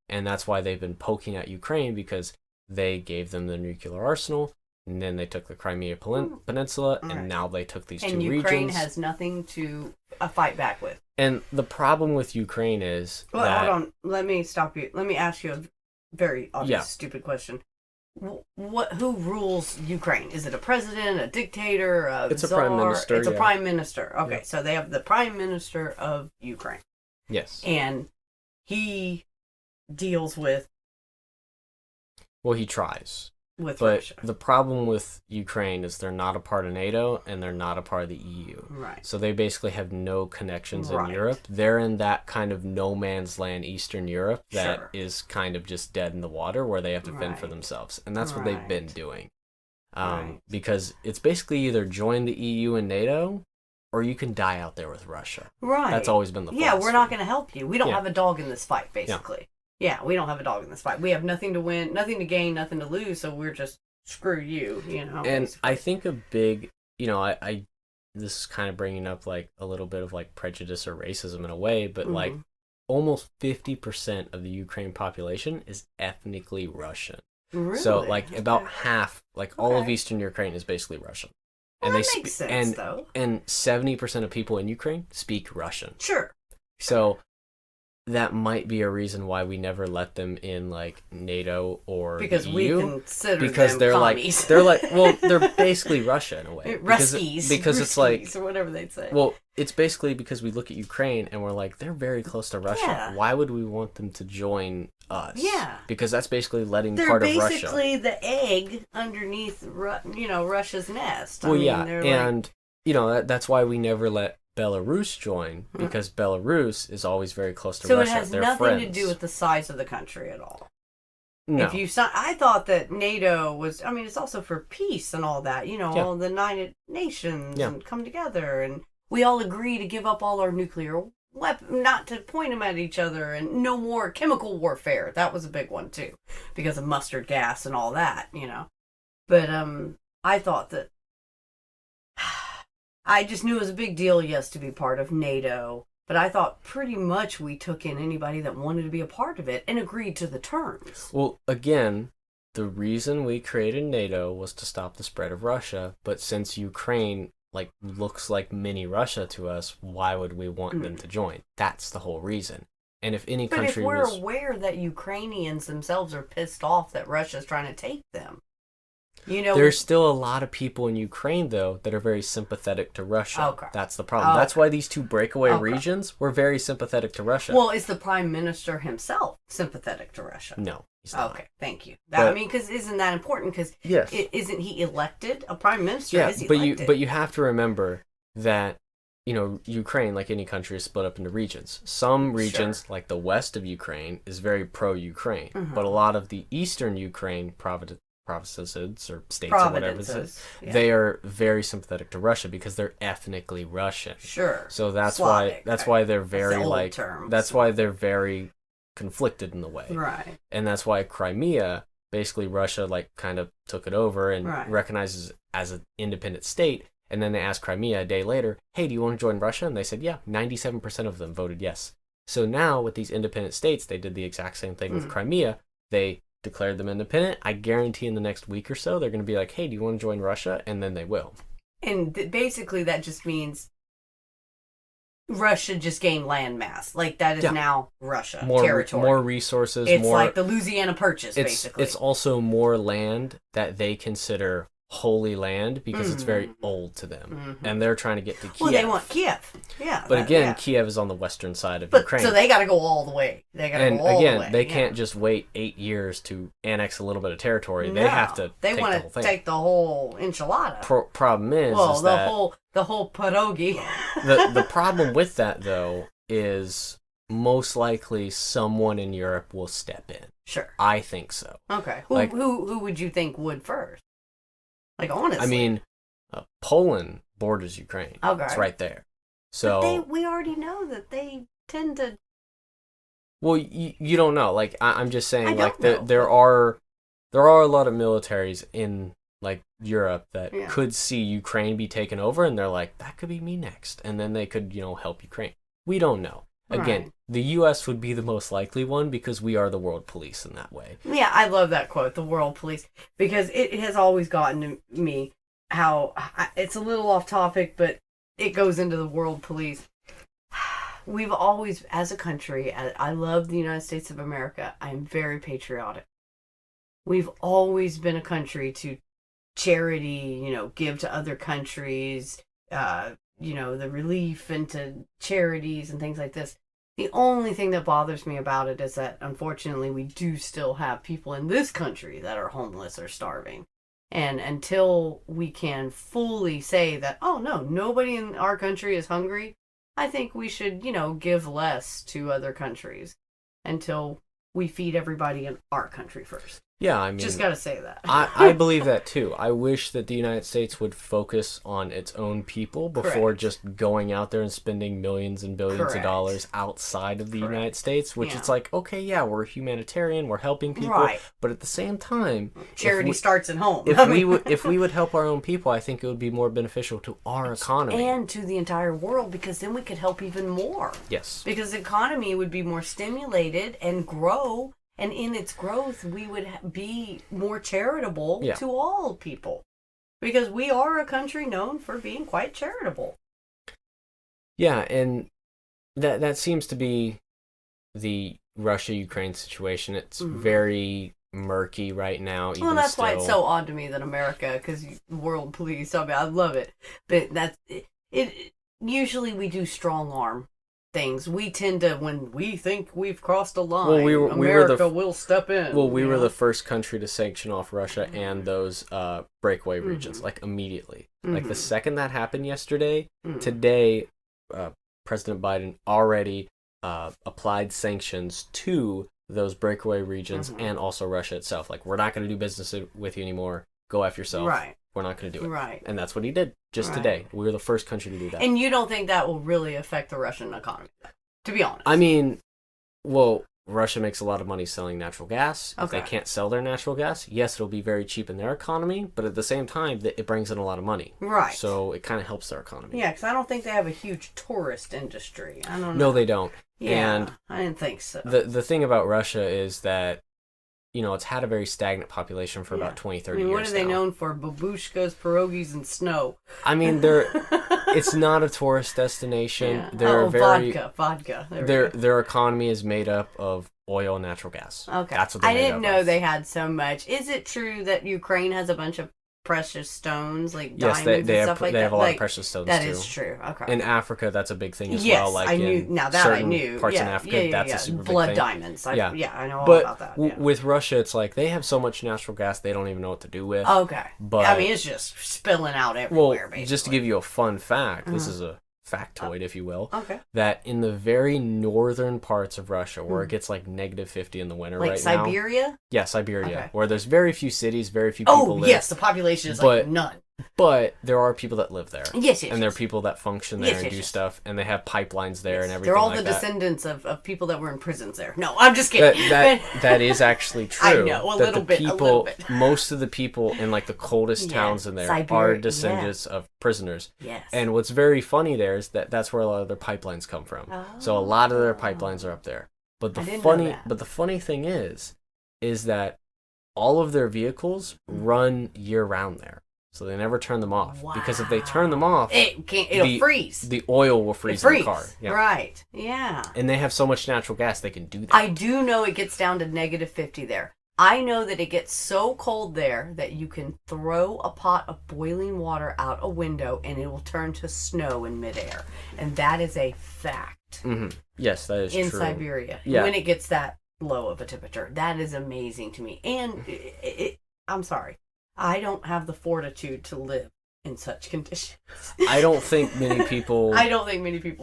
[SPEAKER 1] And that's why they've been poking at Ukraine, because they gave them the nuclear arsenal, and then they took the Crimea Peninsula, and now they took these 2 regions.
[SPEAKER 2] And Ukraine has nothing to fight back with.
[SPEAKER 1] And the problem with Ukraine is that...
[SPEAKER 2] Hold on. Let me stop you. Let me ask you a very obvious, stupid question. Who rules Ukraine? Is it a president, a dictator,
[SPEAKER 1] It's
[SPEAKER 2] czar?
[SPEAKER 1] a prime minister.
[SPEAKER 2] It's a prime minister. Okay, so they have the prime minister of Ukraine.
[SPEAKER 1] Yes.
[SPEAKER 2] And he deals with.
[SPEAKER 1] Well, he tries.
[SPEAKER 2] But
[SPEAKER 1] Russia. The problem with Ukraine is they're not a part of NATO and they're not a part of the EU.
[SPEAKER 2] Right.
[SPEAKER 1] So they basically have no connections in Europe. They're in that kind of no man's land Eastern Europe that is kind of just dead in the water where they have to fend for themselves. And that's what they've been doing. Because it's basically either join the EU and NATO or you can die out there with Russia.
[SPEAKER 2] Right.
[SPEAKER 1] That's always been the philosophy.
[SPEAKER 2] We're not going to help you. We don't have a dog in this fight, basically. Yeah, we don't have a dog in this fight. We have nothing to win, nothing to gain, nothing to lose, so we're just, screw you, And
[SPEAKER 1] basically. I think a big, I this is kind of bringing up, like, a little bit of, like, prejudice or racism in a way, but, like, almost 50% of the Ukraine population is ethnically Russian.
[SPEAKER 2] Really?
[SPEAKER 1] So, like, about half, like, all of Eastern Ukraine is basically Russian.
[SPEAKER 2] Well, and that makes sense, though.
[SPEAKER 1] And 70% of people in Ukraine speak Russian.
[SPEAKER 2] Sure.
[SPEAKER 1] So that might be a reason why we never let them in, like, NATO or
[SPEAKER 2] because
[SPEAKER 1] the EU.
[SPEAKER 2] We consider
[SPEAKER 1] because
[SPEAKER 2] them
[SPEAKER 1] they're
[SPEAKER 2] commies.
[SPEAKER 1] They're basically Russia in a way. Because it's like,
[SPEAKER 2] or whatever they'd say.
[SPEAKER 1] Well, it's basically because we look at Ukraine and we're like, they're very close to Russia. Yeah. Why would we want them to join us?
[SPEAKER 2] Yeah.
[SPEAKER 1] Because that's basically letting part of Russia.
[SPEAKER 2] They're basically the egg underneath, Russia's nest.
[SPEAKER 1] Well, and that's why we never let Belarus join, because Belarus is always very close to Russia.
[SPEAKER 2] So it has nothing to do with the size of the country at all.
[SPEAKER 1] No.
[SPEAKER 2] I thought that NATO was, it's also for peace and all that, all the United Nations and come together, and we all agree to give up all our nuclear weapons, not to point them at each other, and no more chemical warfare. That was a big one too, because of mustard gas and all that, But I thought that I just knew it was a big deal, yes, to be part of NATO, but I thought pretty much we took in anybody that wanted to be a part of it and agreed to the terms.
[SPEAKER 1] Well, again, the reason we created NATO was to stop the spread of Russia, but since Ukraine, like, looks like mini Russia to us, why would we want them to join? That's the whole reason. And if any country
[SPEAKER 2] But if we're aware that Ukrainians themselves are pissed off that Russia's trying to take them,
[SPEAKER 1] there's still a lot of people in Ukraine, though, that are very sympathetic to Russia.
[SPEAKER 2] Okay.
[SPEAKER 1] That's the problem. That's why these two breakaway regions were very sympathetic to Russia.
[SPEAKER 2] Well, is the Prime Minister himself sympathetic to Russia?
[SPEAKER 1] No, he's not.
[SPEAKER 2] Okay, thank you. Because isn't that important? Because isn't he elected? A Prime Minister is elected.
[SPEAKER 1] But you have to remember that, Ukraine, like any country, is split up into regions. Some regions, like the west of Ukraine, is very pro-Ukraine. But a lot of the eastern Ukraine provinces or states or whatever it is, they are very sympathetic to Russia because they're ethnically Russian.
[SPEAKER 2] Sure.
[SPEAKER 1] So that's why they're very why they're very conflicted in the way.
[SPEAKER 2] Right.
[SPEAKER 1] And that's why Crimea, basically Russia kind of took it over and recognizes it as an independent state, and then they asked Crimea a day later, "Hey, do you want to join Russia?" And they said, "Yeah." 97% of them voted yes. So now with these independent states, they did the exact same thing with Crimea. They declared them independent. I guarantee in the next week or so, they're going to be like, "Hey, do you want to join Russia?" And then they will.
[SPEAKER 2] And basically that just means Russia just gained landmass. Like, that is now Russia territory.
[SPEAKER 1] More resources.
[SPEAKER 2] It's like the Louisiana Purchase, basically.
[SPEAKER 1] It's also more land that they consider holy land because it's very old to them. And they're trying to get to Kiev.
[SPEAKER 2] Well, they want Kiev. Yeah.
[SPEAKER 1] But Kiev is on the western side of Ukraine.
[SPEAKER 2] So they got to go all the way. They
[SPEAKER 1] can't just wait 8 years to annex a little bit of territory. No, they have to
[SPEAKER 2] They want to take the whole enchilada.
[SPEAKER 1] Problem is
[SPEAKER 2] the whole pierogi.
[SPEAKER 1] the problem with that, though, is most likely someone in Europe will step in.
[SPEAKER 2] Sure.
[SPEAKER 1] I think so.
[SPEAKER 2] Okay. Who would you think would first? Like, honestly.
[SPEAKER 1] I mean, Poland borders Ukraine.
[SPEAKER 2] Okay.
[SPEAKER 1] It's right there. So
[SPEAKER 2] but we already know that they tend to.
[SPEAKER 1] Well, you don't know. Like, I'm just saying, there are a lot of militaries in, like, Europe that could see Ukraine be taken over, and they're like, that could be me next, and then they could, help Ukraine. We don't know. Again, the U.S. would be the most likely one because we are the world police in that way.
[SPEAKER 2] Yeah, I love that quote, the world police, because it has always gotten to me how it's a little off topic, but it goes into the world police. We've always, as a country, I love the United States of America. I'm very patriotic. We've always been a country to charity, give to other countries, the relief into charities and things like this. The only thing that bothers me about it is that, unfortunately, we do still have people in this country that are homeless or starving. And until we can fully say that, oh, no, nobody in our country is hungry, I think we should, give less to other countries until we feed everybody in our country first.
[SPEAKER 1] Yeah, I mean...
[SPEAKER 2] Just gotta say that.
[SPEAKER 1] I believe that, too. I wish that the United States would focus on its own people before just going out there and spending millions and billions of dollars outside of the United States, which it's like, okay, yeah, we're humanitarian, we're helping people, but at the same time...
[SPEAKER 2] Charity starts at home.
[SPEAKER 1] If we would help our own people, I think it would be more beneficial to our economy.
[SPEAKER 2] And to the entire world, because then we could help even more.
[SPEAKER 1] Yes.
[SPEAKER 2] Because the economy would be more stimulated and grow. And in its growth, we would be more charitable to all people. Because we are a country known for being quite charitable.
[SPEAKER 1] Yeah, and that seems to be the Russia-Ukraine situation. It's very murky right now.
[SPEAKER 2] Well, that's why it's so odd to me that America, because world police, I mean, I love it. But that's it. Usually we do strong arm things. We tend to, when we think we've crossed a line, America will step in.
[SPEAKER 1] Well, we were the first country to sanction off Russia and those breakaway regions, like immediately. Like the second that happened yesterday, today, President Biden already applied sanctions to those breakaway regions and also Russia itself. Like, we're not going to do business with you anymore. Go F yourself.
[SPEAKER 2] Right.
[SPEAKER 1] We're not going to do it.
[SPEAKER 2] Right.
[SPEAKER 1] And that's what he did just today. We were the first country to do that.
[SPEAKER 2] And you don't think that will really affect the Russian economy, to be honest?
[SPEAKER 1] I mean, well, Russia makes a lot of money selling natural gas.
[SPEAKER 2] Okay.
[SPEAKER 1] If they can't sell their natural gas, yes, it'll be very cheap in their economy, but at the same time, it brings in a lot of money.
[SPEAKER 2] Right.
[SPEAKER 1] So it kind of helps their economy.
[SPEAKER 2] Yeah, because I don't think they have a huge tourist industry. I don't know.
[SPEAKER 1] No, they don't.
[SPEAKER 2] Yeah,
[SPEAKER 1] and
[SPEAKER 2] I didn't think so.
[SPEAKER 1] The thing about Russia is that, it's had a very stagnant population for about 20, 30 years now.
[SPEAKER 2] What are they known for? Babushkas, pierogies, and snow.
[SPEAKER 1] I mean, it's not a tourist destination.
[SPEAKER 2] Yeah.
[SPEAKER 1] They're
[SPEAKER 2] vodka.
[SPEAKER 1] Their economy is made up of oil and natural gas.
[SPEAKER 2] Okay.
[SPEAKER 1] That's what
[SPEAKER 2] I didn't know they had so much. Is it true that Ukraine has a bunch of precious stones, like diamonds and stuff like that?
[SPEAKER 1] They have a lot of precious stones,
[SPEAKER 2] that
[SPEAKER 1] too.
[SPEAKER 2] is true. Okay.
[SPEAKER 1] In Africa, that's a big thing as
[SPEAKER 2] yes,
[SPEAKER 1] well. Like
[SPEAKER 2] I knew.
[SPEAKER 1] In
[SPEAKER 2] now that I knew.
[SPEAKER 1] Parts in Africa, that's a super
[SPEAKER 2] blood
[SPEAKER 1] big thing.
[SPEAKER 2] diamonds. I know all
[SPEAKER 1] but
[SPEAKER 2] about that. Yeah.
[SPEAKER 1] With Russia, it's like they have so much natural gas they don't even know what to do with.
[SPEAKER 2] Okay.
[SPEAKER 1] But
[SPEAKER 2] I mean, it's just spilling out everywhere. Basically.
[SPEAKER 1] Just to give you a fun fact, this is a factoid, if you will.
[SPEAKER 2] Okay.
[SPEAKER 1] That in the very northern parts of Russia, where it gets like -50 in the winter
[SPEAKER 2] like
[SPEAKER 1] right
[SPEAKER 2] Siberia?
[SPEAKER 1] now. Yeah, Siberia.
[SPEAKER 2] Okay.
[SPEAKER 1] Where there's very few cities, very few people live.
[SPEAKER 2] Oh, yes, the population is like none.
[SPEAKER 1] But there are people that live there.
[SPEAKER 2] Yes.
[SPEAKER 1] And there are people that function there and do stuff, and they have pipelines there and everything.
[SPEAKER 2] They're all
[SPEAKER 1] like
[SPEAKER 2] the
[SPEAKER 1] that.
[SPEAKER 2] descendants of people that were in prisons there. No, I'm just kidding.
[SPEAKER 1] That is actually true.
[SPEAKER 2] I know, a little bit.
[SPEAKER 1] Most of the people in like the coldest towns in there are descendants of prisoners.
[SPEAKER 2] Yes.
[SPEAKER 1] And what's very funny there is that's where a lot of their pipelines come from. Oh. So a lot of their pipelines are up there. But the funny thing is that all of their vehicles run year round there. So they never turn them off. Wow. Because if they turn them off,
[SPEAKER 2] it'll freeze.
[SPEAKER 1] The oil will freeze in the car.
[SPEAKER 2] Yeah. Right. Yeah.
[SPEAKER 1] And they have so much natural gas they can do that.
[SPEAKER 2] I do know it gets down to -50 there. I know that it gets so cold there that you can throw a pot of boiling water out a window and it will turn to snow in midair. And that is a fact.
[SPEAKER 1] Mm-hmm. Yes, that is true.
[SPEAKER 2] In Siberia.
[SPEAKER 1] Yeah.
[SPEAKER 2] When it gets that low of a temperature. That is amazing to me. And I'm sorry. I don't have the fortitude to live in such conditions.
[SPEAKER 1] I don't think many people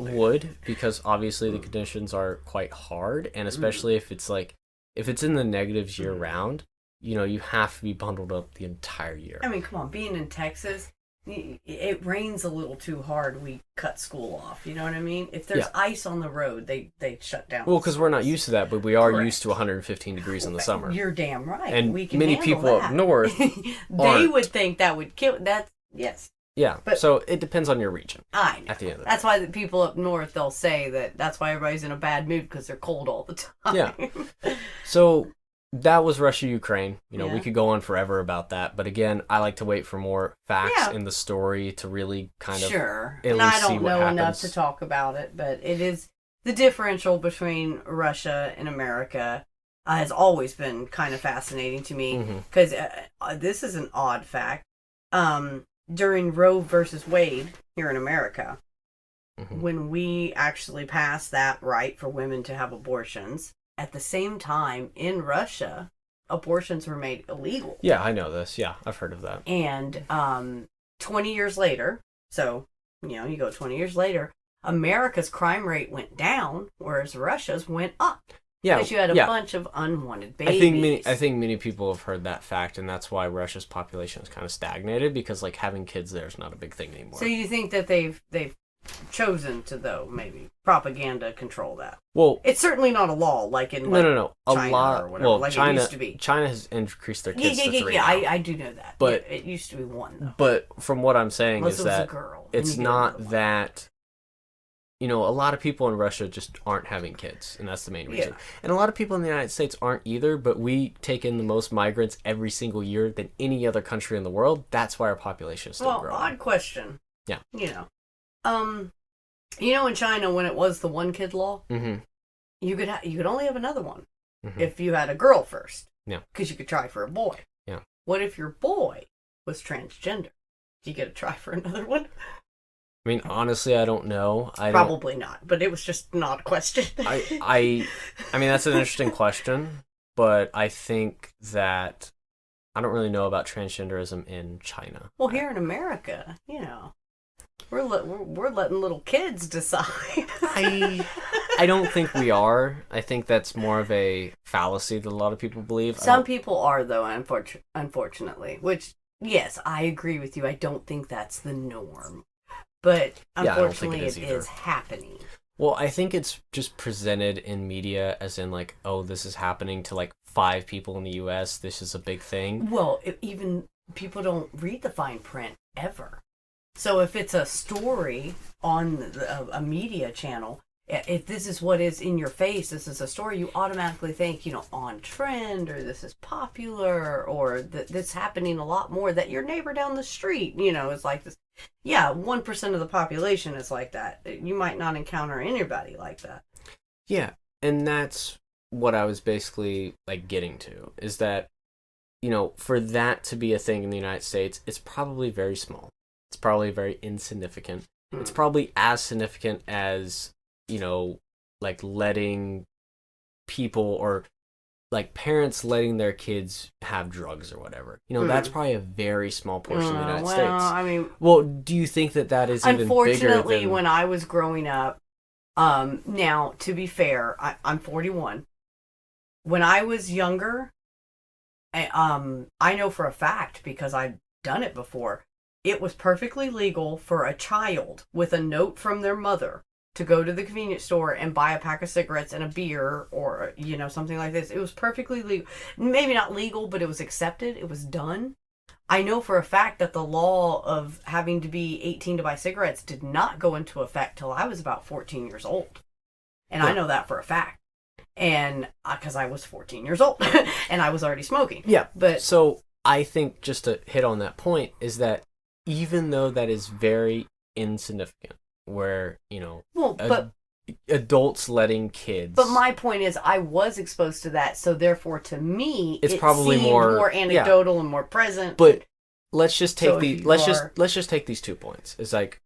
[SPEAKER 2] would,
[SPEAKER 1] because obviously the conditions are quite hard, and especially if it's in the negatives year round, you have to be bundled up the entire year.
[SPEAKER 2] I mean, come on, being in Texas, it rains a little too hard, we cut school off. You know what I mean? If there's ice on the road, they shut down.
[SPEAKER 1] Well, because we're not used to that, but we are used to 115 degrees in the summer.
[SPEAKER 2] You're damn right.
[SPEAKER 1] And
[SPEAKER 2] we can
[SPEAKER 1] many people up north
[SPEAKER 2] they would think that would kill. That's yes.
[SPEAKER 1] Yeah, but so it depends on your region.
[SPEAKER 2] I know.
[SPEAKER 1] At the end of
[SPEAKER 2] that's why the people up north, they'll say that's why everybody's in a bad mood because they're cold all the time.
[SPEAKER 1] Yeah. So that was Russia-Ukraine. We could go on forever about that. But again, I like to wait for more facts in the story to really kind of
[SPEAKER 2] at
[SPEAKER 1] least
[SPEAKER 2] I
[SPEAKER 1] see
[SPEAKER 2] don't
[SPEAKER 1] what
[SPEAKER 2] know
[SPEAKER 1] happens.
[SPEAKER 2] enough to talk about it, but it is the differential between Russia and America has always been kind of fascinating to me because this is an odd fact. During Roe versus Wade here in America, when we actually passed that right for women to have abortions, at the same time in Russia, abortions were made illegal.
[SPEAKER 1] Yeah, I know this. Yeah, I've heard of that.
[SPEAKER 2] And 20 years later, so, you go 20 years later, America's crime rate went down, whereas Russia's went up. Yeah, because you had a bunch of unwanted babies.
[SPEAKER 1] I think many people have heard that fact, and that's why Russia's population is kind of stagnated, because like having kids there is not a big thing anymore.
[SPEAKER 2] So you think that they've chosen to, though, maybe propaganda control that?
[SPEAKER 1] Well,
[SPEAKER 2] it's certainly not a law like in
[SPEAKER 1] no.
[SPEAKER 2] China or whatever, like
[SPEAKER 1] China,
[SPEAKER 2] it used to be.
[SPEAKER 1] China has increased their kids to 3 now.
[SPEAKER 2] I do know that. But it used to be 1 though.
[SPEAKER 1] But from what I'm saying
[SPEAKER 2] Unless
[SPEAKER 1] is
[SPEAKER 2] it was
[SPEAKER 1] that
[SPEAKER 2] a girl,
[SPEAKER 1] it's not that. A lot of people in Russia just aren't having kids, and that's the main reason. Yeah. And a lot of people in the United States aren't either, but we take in the most migrants every single year than any other country in the world. That's why our population is still growing.
[SPEAKER 2] Odd question.
[SPEAKER 1] Yeah.
[SPEAKER 2] In China, when it was the 1-kid law, you could only have another one if you had a girl first.
[SPEAKER 1] Yeah.
[SPEAKER 2] Because you could try for a boy.
[SPEAKER 1] Yeah.
[SPEAKER 2] What if your boy was transgender? Do you get to try for another one?
[SPEAKER 1] I mean, honestly, I don't know.
[SPEAKER 2] Probably not, but it was just not a question.
[SPEAKER 1] I mean, that's an interesting question, but I think that I don't really know about transgenderism in China.
[SPEAKER 2] Well, here in America, we're letting little kids decide.
[SPEAKER 1] I don't think we are. I think that's more of a fallacy that a lot of people believe.
[SPEAKER 2] Some people are, though, unfortunately, which, yes, I agree with you. I don't think that's the norm. But unfortunately, it is happening.
[SPEAKER 1] Well, I think it's just presented in media as in like, oh, this is happening to like 5 people in the U.S. This is a big thing.
[SPEAKER 2] Well, even people don't read the fine print ever. So if it's a story on a media channel, if this is what is in your face, this is a story, you automatically think, on trend, or this is popular, or that's happening a lot more, that your neighbor down the street, is like this. Yeah, 1% of the population is like that. You might not encounter anybody like that.
[SPEAKER 1] Yeah, and that's what I was basically like getting to, is that, for that to be a thing in the United States, it's probably very small. It's probably very insignificant. It's probably as significant as, like letting people or like parents letting their kids have drugs or whatever. That's probably a very small portion of the United States.
[SPEAKER 2] I mean,
[SPEAKER 1] do you think that is even bigger?
[SPEAKER 2] Unfortunately, when I was growing up, now to be fair, I'm 41. When I was younger, I know for a fact because I've done it before. It was perfectly legal for a child with a note from their mother to go to the convenience store and buy a pack of cigarettes and a beer or, something like this. It was perfectly legal. Maybe not legal, but it was accepted. It was done. I know for a fact that the law of having to be 18 to buy cigarettes did not go into effect till I was about 14 years old. And I know that for a fact. And because I was 14 years old and I was already smoking.
[SPEAKER 1] Yeah. But so I think just to hit on that point is that even though that is very insignificant, where, adults letting kids.
[SPEAKER 2] But my point is, I was exposed to that, so therefore, to me,
[SPEAKER 1] it's probably more
[SPEAKER 2] anecdotal and more present.
[SPEAKER 1] But let's just take let's just take these 2 points. It's like,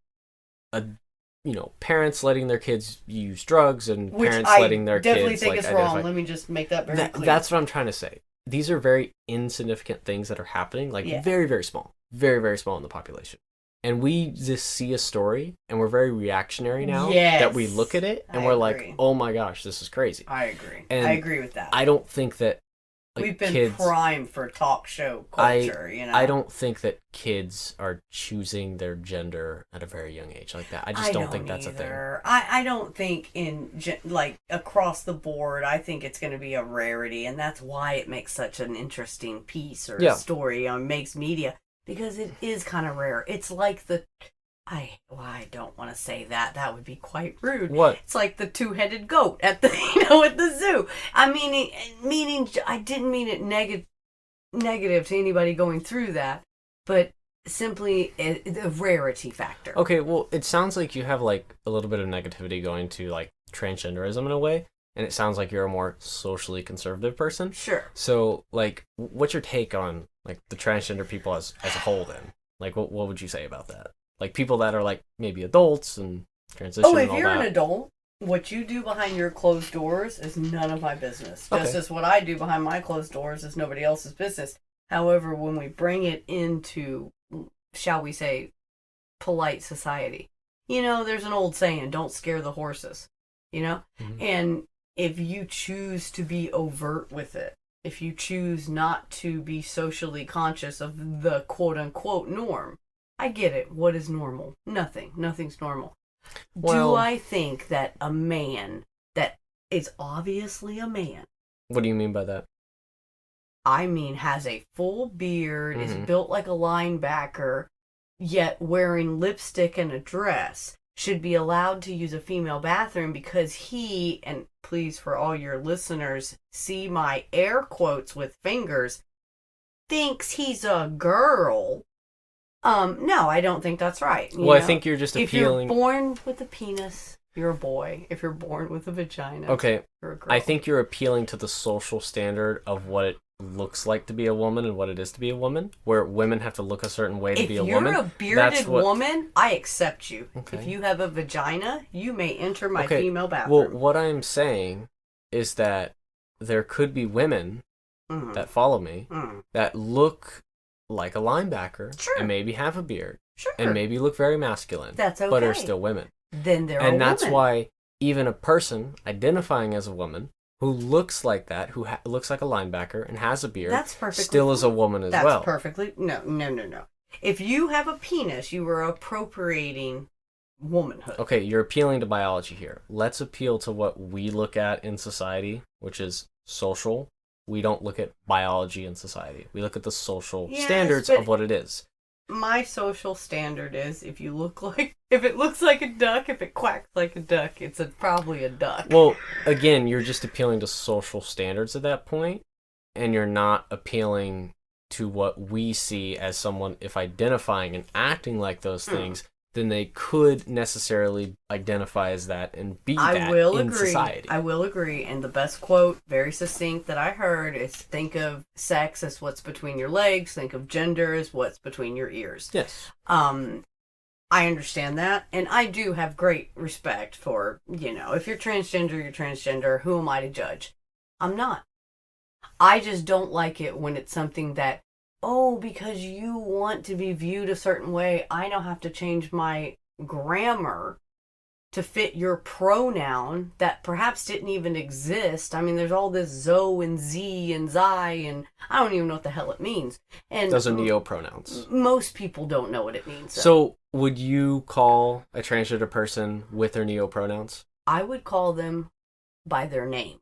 [SPEAKER 1] parents letting their kids use drugs and parents letting their kids.
[SPEAKER 2] I definitely think it's wrong. Let me just make that very clear.
[SPEAKER 1] That's what I'm trying to say. These are very insignificant things that are happening, very, very small, very, very small in the population. And we just see a story, and we're very reactionary now that we look at it, and we're like, oh my gosh, this is crazy.
[SPEAKER 2] I agree. And I agree with that.
[SPEAKER 1] I don't think that
[SPEAKER 2] we've been primed for talk show culture,
[SPEAKER 1] I don't think that kids are choosing their gender at a very young age like that. I just don't think that's a thing.
[SPEAKER 2] I don't think across the board, I think it's going to be a rarity, and that's why it makes such an interesting piece or story on makes media. Because it is kind of rare. It's like I don't want to say that. That would be quite rude.
[SPEAKER 1] What?
[SPEAKER 2] It's like the 2-headed goat at the at the zoo. I mean, I didn't mean it negative to anybody going through that, but simply the rarity factor.
[SPEAKER 1] Okay, well, it sounds like you have like a little bit of negativity going to like transgenderism in a way. And it sounds like you're a more socially conservative person.
[SPEAKER 2] Sure.
[SPEAKER 1] So, like, what's your take on, like, the transgender people as a whole, then? Like, what would you say about that? Like, people that are, like, maybe adults and transition.
[SPEAKER 2] Oh, if you're an adult, what you do behind your closed doors is none of my business.
[SPEAKER 1] Okay.
[SPEAKER 2] Just as what I do behind my closed doors is nobody else's business. However, when we bring it into, shall we say, polite society, there's an old saying, don't scare the horses, Mm-hmm. And if you choose to be overt with it, if you choose not to be socially conscious of the quote-unquote norm, I get it. What is normal? Nothing's normal. Well, do I think that a man that is obviously a man...
[SPEAKER 1] What do you mean by that?
[SPEAKER 2] I mean, has a full beard, is built like a linebacker, yet wearing lipstick and a dress, should be allowed to use a female bathroom because he, and please for all your listeners, see my air quotes with fingers, thinks he's a girl. No, I don't think that's right.
[SPEAKER 1] I think you're just
[SPEAKER 2] If
[SPEAKER 1] appealing...
[SPEAKER 2] you're born with a penis, you're a boy. If you're born with a vagina, you're a girl.
[SPEAKER 1] I think you're appealing to the social standard of what it looks like to be a woman and what it is to be a woman, where women have to look a certain way to be a woman.
[SPEAKER 2] If you're a bearded woman, I accept you. Okay. If you have a vagina, you may enter my female bathroom.
[SPEAKER 1] Well, what I'm saying is that there could be women that follow me that look like a linebacker and maybe have a beard and maybe look very masculine.
[SPEAKER 2] That's okay.
[SPEAKER 1] But are still women.
[SPEAKER 2] Then they're a woman.
[SPEAKER 1] And that's why even a person identifying as a woman who looks like that, who looks like a linebacker and has a beard, still is a woman as well.
[SPEAKER 2] That's perfectly... No. If you have a penis, you are appropriating womanhood.
[SPEAKER 1] Okay, you're appealing to biology here. Let's appeal to what we look at in society, which is social. We don't look at biology in society. We look at the social standards of what it is.
[SPEAKER 2] My social standard is if it looks like a duck, if it quacks like a duck, it's probably a duck.
[SPEAKER 1] Well, again, you're just appealing to social standards at that point, and you're not appealing to what we see as someone, if identifying and acting like those things, then they could necessarily identify as that and be that in society.
[SPEAKER 2] I will agree. And the best quote, very succinct, that I heard is think of sex as what's between your legs. Think of gender as what's between your ears.
[SPEAKER 1] Yes.
[SPEAKER 2] I understand that. And I do have great respect for, if you're transgender, you're transgender. Who am I to judge? I'm not. I just don't like it when it's something that, because you want to be viewed a certain way, I now have to change my grammar to fit your pronoun that perhaps didn't even exist. I mean, there's all this zo and z and zi, and I don't even know what the hell it means. And
[SPEAKER 1] those are neo-pronouns.
[SPEAKER 2] Most people don't know what it means.
[SPEAKER 1] So would you call a transgender person with their neo-pronouns?
[SPEAKER 2] I would call them by their name.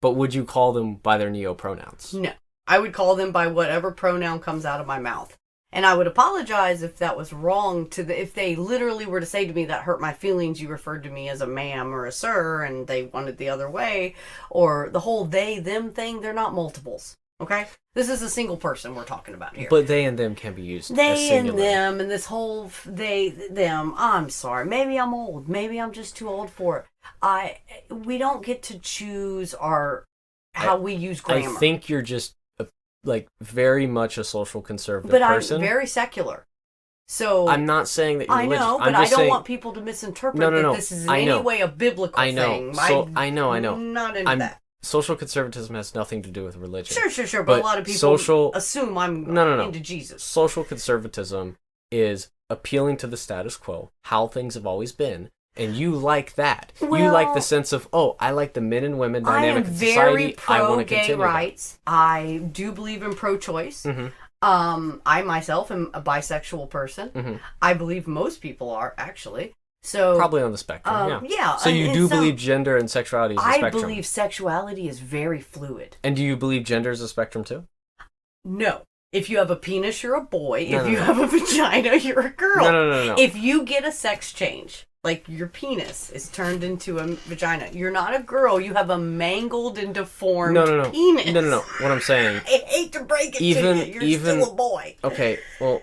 [SPEAKER 1] But would you call them by their neo-pronouns?
[SPEAKER 2] No. I would call them by whatever pronoun comes out of my mouth. And I would apologize if that was wrong if they literally were to say to me, that hurt my feelings, you referred to me as a ma'am or a sir, and they wanted the other way, or the whole they, them thing, they're not multiples. Okay? This is a single person we're talking about here.
[SPEAKER 1] But they and them can be used
[SPEAKER 2] they
[SPEAKER 1] as singular.
[SPEAKER 2] And them, and this whole they, them, I'm sorry. Maybe I'm old. Maybe I'm just too old for it. We don't get to choose how we use grammar.
[SPEAKER 1] I think you're just very much a social conservative
[SPEAKER 2] person.
[SPEAKER 1] But
[SPEAKER 2] I'm very secular. So
[SPEAKER 1] I'm not saying that you're religious.
[SPEAKER 2] I know, but I don't want people to misinterpret that this is in any way a biblical thing.
[SPEAKER 1] I know.
[SPEAKER 2] I'm not into that.
[SPEAKER 1] Social conservatism has nothing to do with religion.
[SPEAKER 2] Sure. But a lot of people assume I'm into Jesus.
[SPEAKER 1] Social conservatism is appealing to the status quo, how things have always been. And you like that.
[SPEAKER 2] Well,
[SPEAKER 1] you like the sense of, I like the men and women dynamic in society. I want to continue
[SPEAKER 2] gay rights.
[SPEAKER 1] That.
[SPEAKER 2] I do believe in pro-choice. Mm-hmm. I myself am a bisexual person. Mm-hmm. I believe most people are, actually. So
[SPEAKER 1] probably on the spectrum,
[SPEAKER 2] yeah.
[SPEAKER 1] So you do believe gender and sexuality is a spectrum?
[SPEAKER 2] I believe sexuality is very fluid.
[SPEAKER 1] And do you believe gender is a spectrum too?
[SPEAKER 2] No. If you have a penis, you're a boy. If you have a vagina, you're a girl.
[SPEAKER 1] No.
[SPEAKER 2] If you get a sex change, like your penis is turned into a vagina, you're not a girl. You have a mangled and deformed penis.
[SPEAKER 1] No. What I'm saying...
[SPEAKER 2] I hate to break it to you. You're still a boy.
[SPEAKER 1] Okay, well,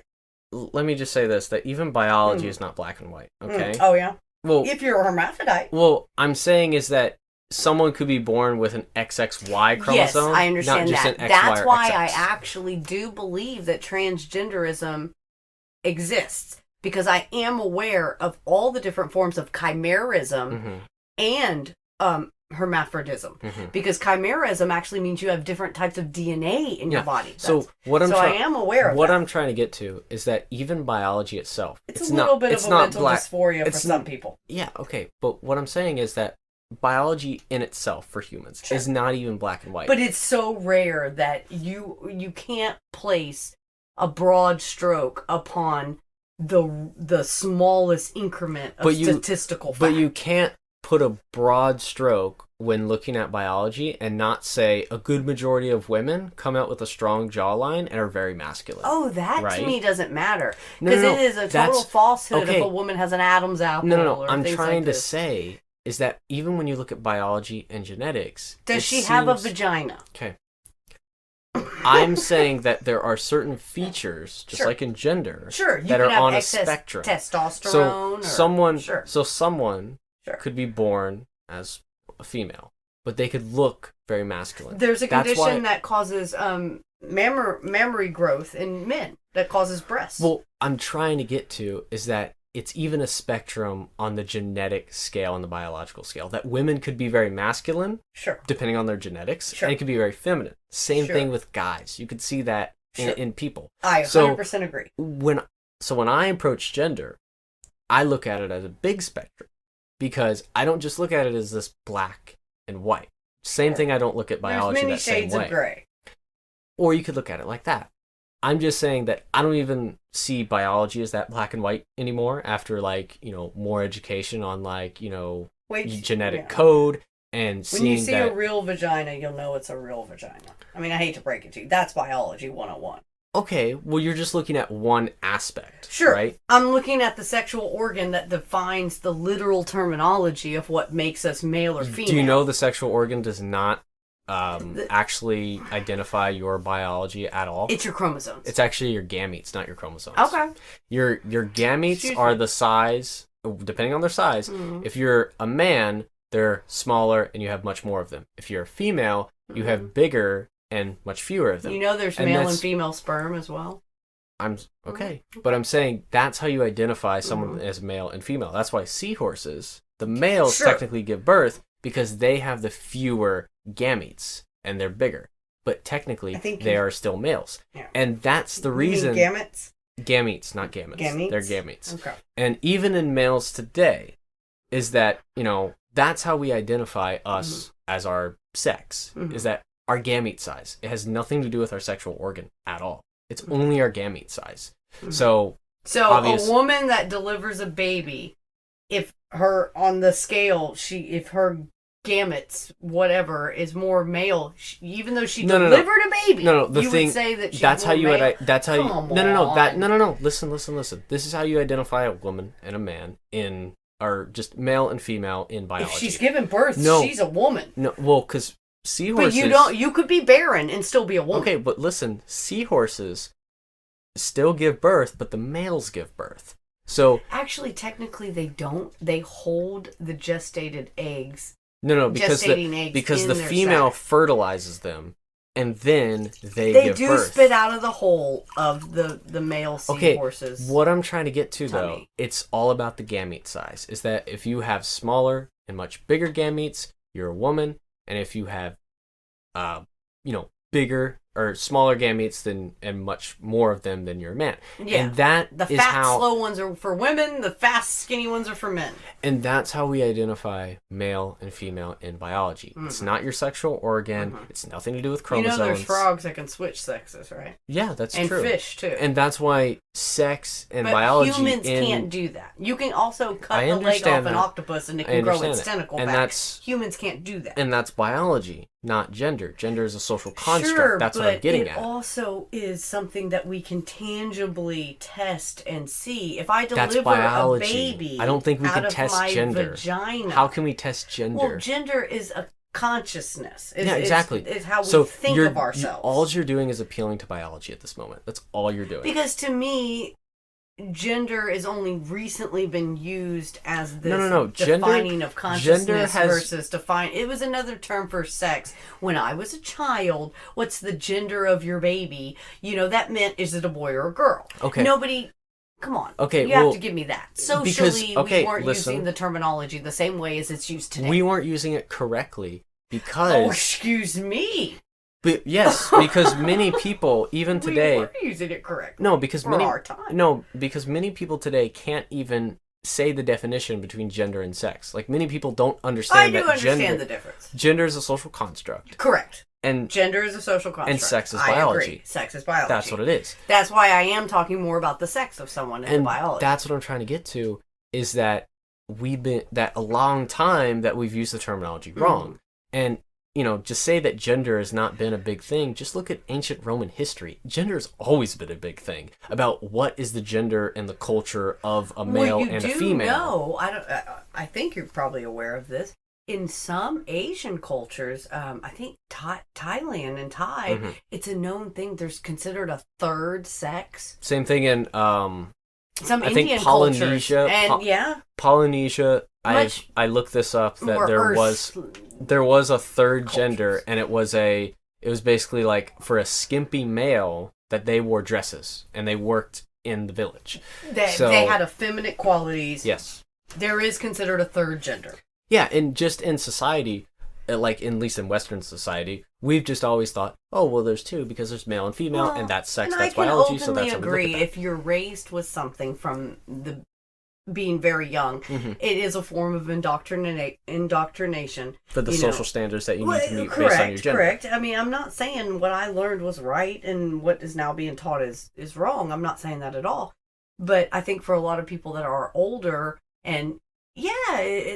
[SPEAKER 1] let me just say this, that even biology is not black and white, okay?
[SPEAKER 2] Oh, yeah?
[SPEAKER 1] Well,
[SPEAKER 2] if you're a hermaphrodite.
[SPEAKER 1] Well, I'm saying is that someone could be born with an XXY chromosome.
[SPEAKER 2] Yes, I understand
[SPEAKER 1] not just
[SPEAKER 2] that.
[SPEAKER 1] An XY
[SPEAKER 2] That's why
[SPEAKER 1] XX.
[SPEAKER 2] I actually do believe that transgenderism exists. because I am aware of all the different forms of chimerism and hermaphrodism. Because chimerism actually means you have different types of DNA in your body. I am aware of
[SPEAKER 1] what
[SPEAKER 2] that.
[SPEAKER 1] I'm trying to get to is that even biology itself,
[SPEAKER 2] it's a little bit of a mental dysphoria for some people.
[SPEAKER 1] Yeah, okay. But what I'm saying is that biology in itself for humans is not even black and white.
[SPEAKER 2] But it's so rare that you can't place a broad stroke upon the smallest increment of statistical fact.
[SPEAKER 1] But you can't put a broad stroke when looking at biology and not say a good majority of women come out with a strong jawline and are very masculine.
[SPEAKER 2] Oh, that to me doesn't matter. Because it is a total falsehood if a woman has an Adam's apple.
[SPEAKER 1] No. I'm trying to say is that even when you look at biology and genetics...
[SPEAKER 2] Does she have a vagina?
[SPEAKER 1] Okay. I'm saying that there are certain features, just like in gender, that are on a spectrum.
[SPEAKER 2] Testosterone.
[SPEAKER 1] Someone could be born as a female, but they could look very masculine.
[SPEAKER 2] There's a condition that causes mammary growth in men that causes breasts.
[SPEAKER 1] Well, I'm trying to get to is that it's even a spectrum on the genetic scale and the biological scale. That women could be very masculine, depending on their genetics, and it could be very feminine. Same thing with guys. You could see that in people.
[SPEAKER 2] I 100% agree.
[SPEAKER 1] When I approach gender, I look at it as a big spectrum because I don't just look at it as this black and white. Same thing. I don't look at biology that same way.
[SPEAKER 2] There's many shades of gray.
[SPEAKER 1] Or you could look at it like that. I'm just saying that I don't even see biology as that black and white anymore after more education on genetic code and
[SPEAKER 2] when you see a real vagina, you'll know it's a real vagina. I mean, I hate to break it to you. That's biology 101.
[SPEAKER 1] Okay, well, you're just looking at one aspect, right?
[SPEAKER 2] I'm looking at the sexual organ that defines the literal terminology of what makes us male or female.
[SPEAKER 1] Do you know the sexual organ does not actually identify your biology at all?
[SPEAKER 2] It's your chromosomes.
[SPEAKER 1] It's actually your gametes, not your chromosomes.
[SPEAKER 2] Okay.
[SPEAKER 1] Your gametes are the size, depending on their size. If you're a man, they're smaller and you have much more of them. If you're a female, you have bigger and much fewer of them.
[SPEAKER 2] You know there's male and female sperm as well?
[SPEAKER 1] But I'm saying that's how you identify someone as male and female. That's why seahorses, the males technically give birth because they have the fewer gametes and they're bigger. But technically, they are still males. Yeah. And that's the reason...
[SPEAKER 2] You mean gametes?
[SPEAKER 1] Gametes, not gametes.
[SPEAKER 2] Gametes?
[SPEAKER 1] They're gametes.
[SPEAKER 2] Okay.
[SPEAKER 1] And even in males today, is that, that's how we identify us as our sex, is that our gamete size. It has nothing to do with our sexual organ at all. It's only our gamete size. So
[SPEAKER 2] a woman that delivers a baby, if her on the scale, if her gametes, whatever, is more male, even though she delivered a baby, would say that she's male?
[SPEAKER 1] Listen. This is how you identify a woman and a man or just male and female in biology.
[SPEAKER 2] If she's given birth, she's a woman.
[SPEAKER 1] No, well, because seahorses...
[SPEAKER 2] But you could be barren and still be a woman.
[SPEAKER 1] Okay, but listen, seahorses still give birth, but the males give birth. So
[SPEAKER 2] actually, technically, they don't. They hold the gestated eggs.
[SPEAKER 1] No, because the female fertilizes them, and then they give birth. They do
[SPEAKER 2] spit out of the hole of the male seahorses.
[SPEAKER 1] Okay, what I'm trying to get to, though, it's all about the gamete size. Is that if you have smaller and much bigger gametes, you're a woman, and if you have, bigger or smaller gametes and much more of them than you're a man.
[SPEAKER 2] Yeah.
[SPEAKER 1] And that
[SPEAKER 2] the
[SPEAKER 1] is
[SPEAKER 2] fat, slow ones are for women, the fast, skinny ones are for men.
[SPEAKER 1] And that's how we identify male and female in biology. It's not your sexual organ. It's nothing to do with chromosomes.
[SPEAKER 2] There's frogs that can switch sexes, right?
[SPEAKER 1] Yeah, that's true.
[SPEAKER 2] And fish, too.
[SPEAKER 1] And that's why sex and biology...
[SPEAKER 2] humans can't do that. You can also cut the leg off an octopus and it can grow its tentacle back. Humans can't do that.
[SPEAKER 1] And that's biology, not gender. Gender is a social construct. That's what I'm getting at.
[SPEAKER 2] It also is something that we can tangibly test and see. If I deliver a baby,
[SPEAKER 1] I don't think we can test gender.
[SPEAKER 2] Vagina,
[SPEAKER 1] how can we test gender?
[SPEAKER 2] Well, gender is a consciousness.
[SPEAKER 1] Exactly.
[SPEAKER 2] It's how we think of ourselves.
[SPEAKER 1] All you're doing is appealing to biology at this moment. That's all you're doing.
[SPEAKER 2] Because to me, gender has only recently been used as this defining of consciousness versus define. It was another term for sex. When I was a child, what's the gender of your baby? That meant, is it a boy or a girl?
[SPEAKER 1] Okay.
[SPEAKER 2] Nobody Come on.
[SPEAKER 1] Okay,
[SPEAKER 2] you have to give me that. Socially, we weren't using the terminology the same way as it's used today.
[SPEAKER 1] We weren't using it correctly because...
[SPEAKER 2] Oh, excuse me.
[SPEAKER 1] But yes, because many people, even today...
[SPEAKER 2] We were using it correctly.
[SPEAKER 1] No, because
[SPEAKER 2] for our time.
[SPEAKER 1] No, because many people today can't even say the definition between gender and sex. Like, many people don't understand that
[SPEAKER 2] understand the difference.
[SPEAKER 1] Gender is a social construct.
[SPEAKER 2] Correct.
[SPEAKER 1] And
[SPEAKER 2] gender is a social construct.
[SPEAKER 1] And sex is biology.
[SPEAKER 2] I agree. Sex is biology.
[SPEAKER 1] That's what it is.
[SPEAKER 2] That's why I am talking more about the sex of someone and the biology.
[SPEAKER 1] That's what I'm trying to get to, is that a long time that we've used the terminology wrong. And, just say that gender has not been a big thing. Just look at ancient Roman history. Gender has always been a big thing about what is the gender and the culture of a male and a female.
[SPEAKER 2] No, I think you're probably aware of this. In some Asian cultures, I think Thailand and Thai, it's a known thing. There's considered a third sex.
[SPEAKER 1] Same thing in
[SPEAKER 2] some
[SPEAKER 1] I
[SPEAKER 2] Indian
[SPEAKER 1] think Polynesia.
[SPEAKER 2] Cultures. And
[SPEAKER 1] Polynesia. I looked this up that there was a third cultures. Gender, and it was basically like for a skimpy male that they wore dresses and they worked in the village.
[SPEAKER 2] They had effeminate qualities.
[SPEAKER 1] Yes.
[SPEAKER 2] There is considered a third gender.
[SPEAKER 1] Yeah, and just in society, like at least in Western society, we've just always thought, oh, well, there's two because there's male and female, and that's sex, that's biology, so that's how we look at that. I agree.
[SPEAKER 2] If you're raised with something from the being very young, it is a form of indoctrination.
[SPEAKER 1] For the social standards that you need to meet based on your gender.
[SPEAKER 2] Correct. I mean, I'm not saying what I learned was right and what is now being taught is wrong. I'm not saying that at all. But I think for a lot of people that are older and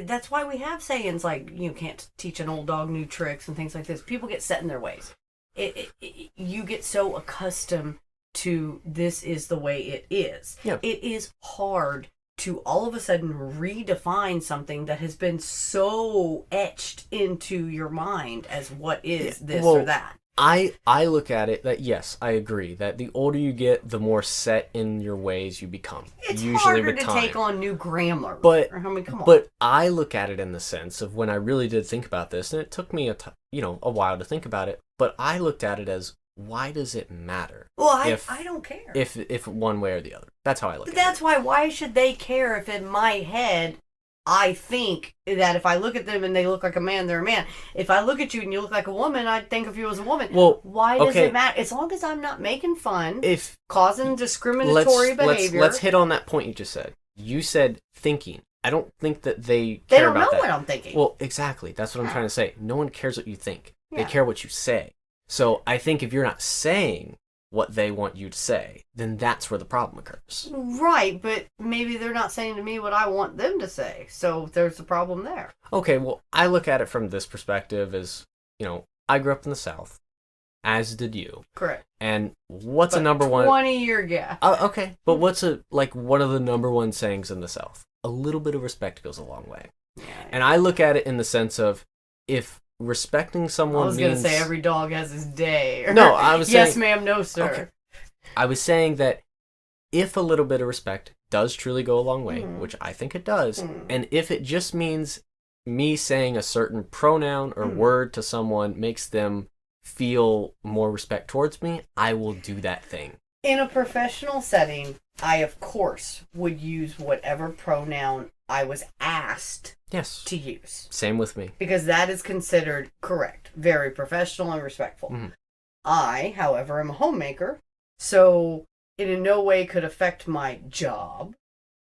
[SPEAKER 2] that's why we have sayings like, you can't teach an old dog new tricks and things like this. People get set in their ways. You get so accustomed to this is the way it is.
[SPEAKER 1] Yeah.
[SPEAKER 2] It is hard to all of a sudden redefine something that has been so etched into your mind as what is this or that.
[SPEAKER 1] I look at it that, yes, I agree that the older you get, the more set in your ways you become.
[SPEAKER 2] It's
[SPEAKER 1] usually
[SPEAKER 2] harder
[SPEAKER 1] with
[SPEAKER 2] to
[SPEAKER 1] time.
[SPEAKER 2] take on new grammar.
[SPEAKER 1] But
[SPEAKER 2] come on.
[SPEAKER 1] But I look at it in the sense of when I really did think about this, and it took me a while to think about it. But I looked at it as, why does it matter?
[SPEAKER 2] Well, I don't care
[SPEAKER 1] if one way or the other. That's how I look at it.
[SPEAKER 2] That's why. Why should they care if in my head I think that if I look at them and they look like a man, they're a man. If I look at you and you look like a woman, I'd think of you as a woman.
[SPEAKER 1] Well,
[SPEAKER 2] why does it matter? As long as I'm not making fun, causing discriminatory behavior.
[SPEAKER 1] Let's hit on that point you just said. You said thinking. I don't think that they
[SPEAKER 2] care
[SPEAKER 1] about that.
[SPEAKER 2] They don't know what I'm thinking.
[SPEAKER 1] Well, exactly. That's what I'm trying to say. No one cares what you think. Yeah. They care what you say. So I think if you're not saying what they want you to say, then that's where the problem occurs.
[SPEAKER 2] Right, but maybe they're not saying to me what I want them to say, so there's a problem there.
[SPEAKER 1] Okay, well, I look at it from this perspective as, I grew up in the South, as did you.
[SPEAKER 2] Correct.
[SPEAKER 1] And what's a number one...
[SPEAKER 2] 20-year gap.
[SPEAKER 1] Okay, but what's one of the number one sayings in the South? A little bit of respect goes a long way. Yeah. And I look at it in the sense of, if respecting someone means... I was going
[SPEAKER 2] to say every dog has his day.
[SPEAKER 1] No, I was saying...
[SPEAKER 2] Yes, ma'am, no, sir.
[SPEAKER 1] Okay. I was saying that if a little bit of respect does truly go a long way, which I think it does, and if it just means me saying a certain pronoun or word to someone makes them feel more respect towards me, I will do that thing.
[SPEAKER 2] In a professional setting, I, of course, would use whatever pronoun I was asked to use.
[SPEAKER 1] Same with me.
[SPEAKER 2] Because that is considered correct. Very professional and respectful. I, however, am a homemaker, so it in no way could affect my job.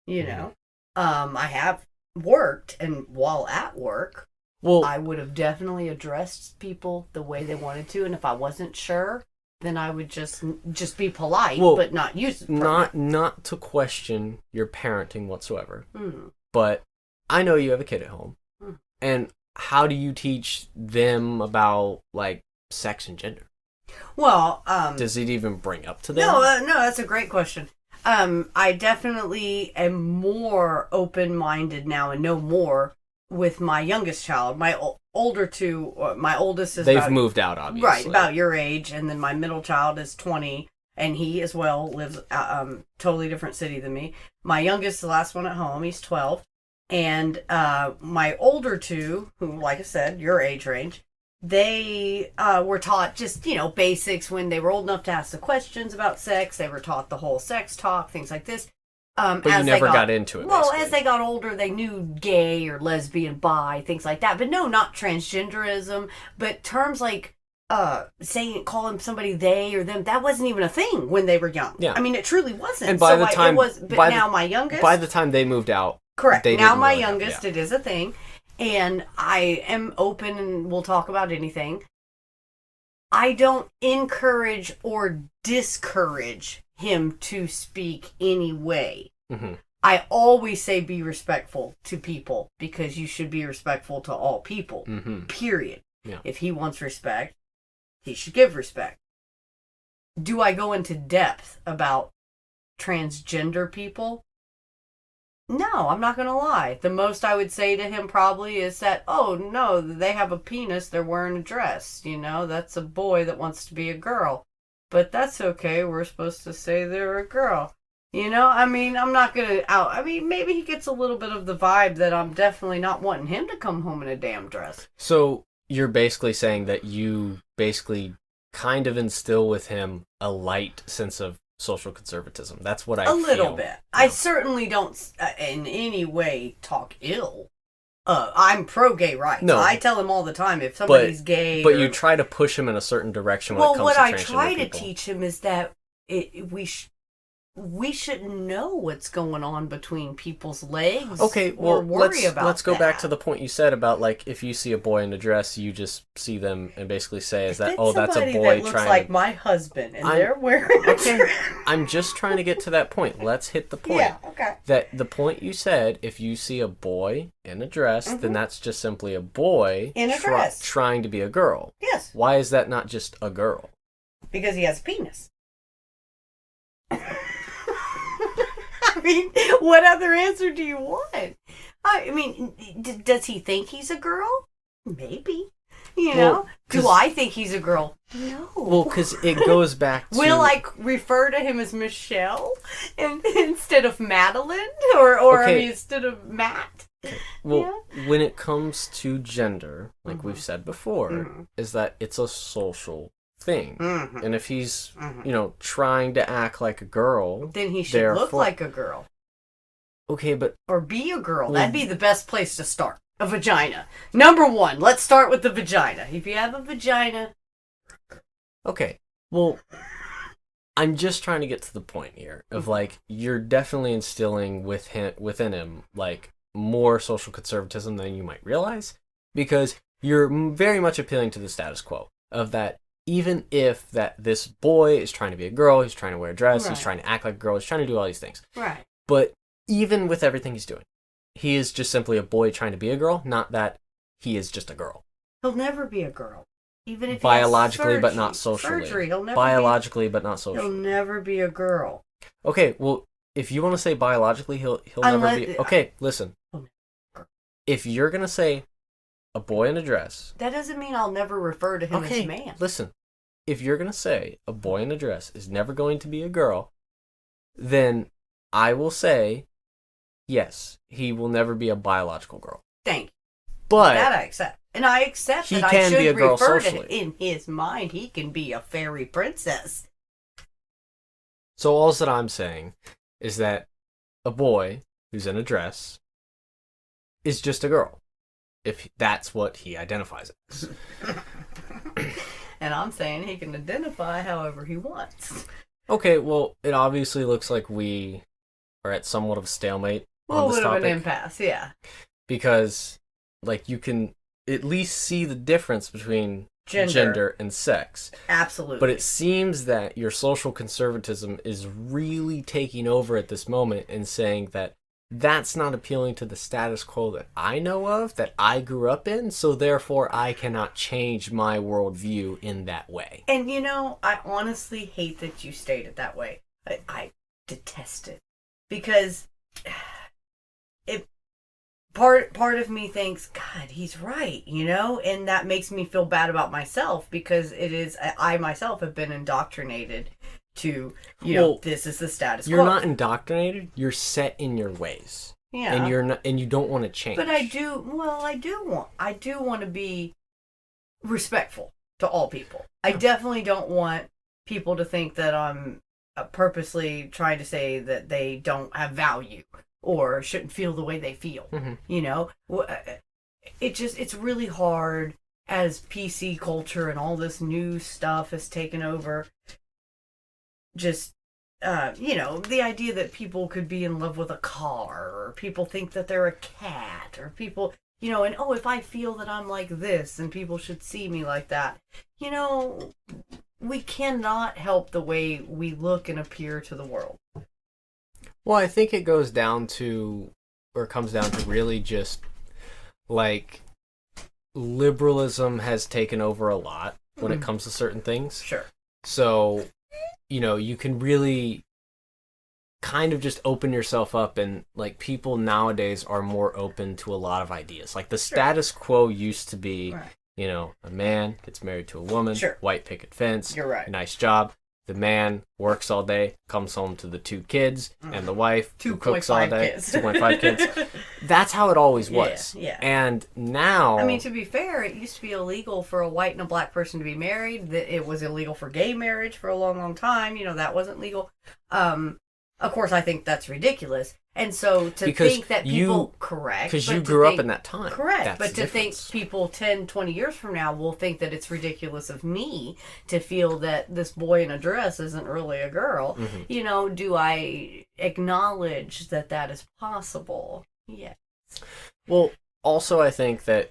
[SPEAKER 2] I have worked, and while at work, I would have definitely addressed people the way they wanted to, and if I wasn't sure, then I would just be polite, but not use it.
[SPEAKER 1] Not to question your parenting whatsoever, but I know you have a kid at home, and how do you teach them about sex and gender?
[SPEAKER 2] Well,
[SPEAKER 1] does it even bring up to them?
[SPEAKER 2] No, that's a great question. I definitely am more open-minded now and know more with my youngest child. My older two, my oldest is
[SPEAKER 1] moved out, obviously.
[SPEAKER 2] Right, about your age, and then my middle child is 20, and he as well lives totally different city than me. My youngest, the last one at home, he's 12, and my older two, who, like I said, your age range, they were taught just, basics when they were old enough to ask the questions about sex. They were taught the whole sex talk, things like this.
[SPEAKER 1] But you never got into it.
[SPEAKER 2] Well,
[SPEAKER 1] basically.
[SPEAKER 2] as they got older, they knew gay or lesbian, bi, things like that. But no, not transgenderism. But terms like calling somebody they or them, that wasn't even a thing when they were young.
[SPEAKER 1] Yeah.
[SPEAKER 2] I mean, it truly wasn't.
[SPEAKER 1] And by the time
[SPEAKER 2] it was, but now my youngest,
[SPEAKER 1] by the time they moved out,
[SPEAKER 2] correct.
[SPEAKER 1] They
[SPEAKER 2] now my
[SPEAKER 1] really
[SPEAKER 2] youngest, it is a thing, and I am open and we'll talk about anything. I don't encourage or discourage him to speak any way.
[SPEAKER 1] Mm-hmm.
[SPEAKER 2] I always say be respectful to people because you should be respectful to all people. Mm-hmm. Period.
[SPEAKER 1] Yeah.
[SPEAKER 2] If he wants respect, he should give respect. Do I go into depth about transgender people? No, I'm not going to lie. The most I would say to him probably is that, oh, no, they have a penis, they're wearing a dress. You know, that's a boy that wants to be a girl. But that's okay, we're supposed to say they're a girl. You know, I mean, I'm not going to I mean, maybe he gets a little bit of the vibe that I'm definitely not wanting him to come home in a damn dress.
[SPEAKER 1] So you're basically saying that you basically kind of instill with him a light sense of social conservatism. That's what I feel.
[SPEAKER 2] A little bit. Yeah. I certainly don't in any way talk ill. I'm pro-gay rights. No. I tell him all the time if somebody's gay.
[SPEAKER 1] But you try to push him in a certain direction when it comes to transgender people.
[SPEAKER 2] Well, what I try to teach him is that we shouldn't know what's going on between people's legs.
[SPEAKER 1] Okay, well, let's go back to the point you said about, like, if you see a boy in a dress, you just see them and basically say, "Is that that's a boy
[SPEAKER 2] that looks
[SPEAKER 1] trying?"
[SPEAKER 2] Like my husband, and they're wearing.
[SPEAKER 1] Okay, I'm just trying to get to that point. Let's hit the point.
[SPEAKER 2] Yeah. Okay.
[SPEAKER 1] That the point you said, if you see a boy in a dress, then that's just simply a boy
[SPEAKER 2] in a dress
[SPEAKER 1] trying to be a girl.
[SPEAKER 2] Yes.
[SPEAKER 1] Why is that not just a girl?
[SPEAKER 2] Because he has a penis. I mean, what other answer do you want? I mean, does he think he's a girl? Maybe. You know? Do I think he's a girl? No.
[SPEAKER 1] Well, because it goes back to...
[SPEAKER 2] Will I refer to him as Michelle instead of Madeline? Or I mean, instead of Matt?
[SPEAKER 1] Well, when it comes to gender, like we've said before, is that it's a social thing. And if he's, you know, trying to act like a girl,
[SPEAKER 2] then he should look like a girl.
[SPEAKER 1] Okay, but...
[SPEAKER 2] Or be a girl. That'd be the best place to start. A vagina. Number one, let's start with the vagina. If you have a vagina...
[SPEAKER 1] Okay, well, I'm just trying to get to the point here of, like, you're definitely instilling within him, like, more social conservatism than you might realize, because you're very much appealing to the status quo of that. Even if that this boy is trying to be a girl, he's trying to wear a dress, he's trying to act like a girl, he's trying to do all these things.
[SPEAKER 2] Right.
[SPEAKER 1] But even with everything he's doing, he is just simply a boy trying to be a girl, not that he is just a girl.
[SPEAKER 2] He'll never be a girl. Even if
[SPEAKER 1] biologically,
[SPEAKER 2] he has
[SPEAKER 1] but not socially.
[SPEAKER 2] Surgery, he'll never
[SPEAKER 1] biologically, but not socially.
[SPEAKER 2] He'll never be a girl.
[SPEAKER 1] Okay, well, if you want to say biologically, he'll never be... Okay, listen. If you're going to say a boy in a dress...
[SPEAKER 2] That doesn't mean I'll never refer to him as man.
[SPEAKER 1] Listen. If you're going to say a boy in a dress is never going to be a girl, then I will say, yes, he will never be a biological girl.
[SPEAKER 2] Thank you.
[SPEAKER 1] But
[SPEAKER 2] that I accept. And I accept that I should refer to him. In his mind, he can be a fairy princess.
[SPEAKER 1] So all that I'm saying is that a boy who's in a dress is just a girl, if that's what he identifies as.
[SPEAKER 2] And I'm saying he can identify however he wants.
[SPEAKER 1] Okay, well, it obviously looks like we are at somewhat of a stalemate on this topic. A little bit of
[SPEAKER 2] an impasse, yeah.
[SPEAKER 1] Because, like, you can at least see the difference between gender and sex.
[SPEAKER 2] Absolutely.
[SPEAKER 1] But it seems that your social conservatism is really taking over at this moment and saying that that's not appealing to the status quo that I know of, that I grew up in, so therefore I cannot change my worldview in that way.
[SPEAKER 2] And, you know, I honestly hate that you state it that way. I detest it. Because part of me thinks, God, he's right, you know? And that makes me feel bad about myself because I myself have been indoctrinated to, this is the status quo.
[SPEAKER 1] You're not indoctrinated, you're set in your ways.
[SPEAKER 2] Yeah.
[SPEAKER 1] And you don't want to change.
[SPEAKER 2] But I do want to be respectful to all people. I definitely don't want people to think that I'm purposely trying to say that they don't have value or shouldn't feel the way they feel. You know, it's really hard as PC culture and all this new stuff has taken over. Just, you know, the idea that people could be in love with a car, or people think that they're a cat, or people, you know, and oh, if I feel that I'm like this, then people should see me like that. You know, we cannot help the way we look and appear to the world.
[SPEAKER 1] Well, I think it goes down to, or comes down to really just, like, liberalism has taken over a lot when it comes to certain things.
[SPEAKER 2] Sure.
[SPEAKER 1] So, you know, you can really kind of just open yourself up, and like people nowadays are more open to a lot of ideas. Like the status quo used to be, you know, a man gets married to a woman, white picket fence,
[SPEAKER 2] you're right,
[SPEAKER 1] nice job. The man works all day, comes home to the 2 kids, and the wife who cooks all day. 2.5 kids. That's how it always was.
[SPEAKER 2] Yeah.
[SPEAKER 1] And now,
[SPEAKER 2] I mean, to be fair, it used to be illegal for a white and a black person to be married. It was illegal for gay marriage for a long, long time. You know, that wasn't legal. Of course, I think that's ridiculous. And so to think that people, correct.
[SPEAKER 1] Because you grew up in that time.
[SPEAKER 2] Correct. But to think people 10, 20 years from now will think that it's ridiculous of me to feel that this boy in a dress isn't really a girl. You know, do I acknowledge that that is possible? Yes.
[SPEAKER 1] Well, also I think that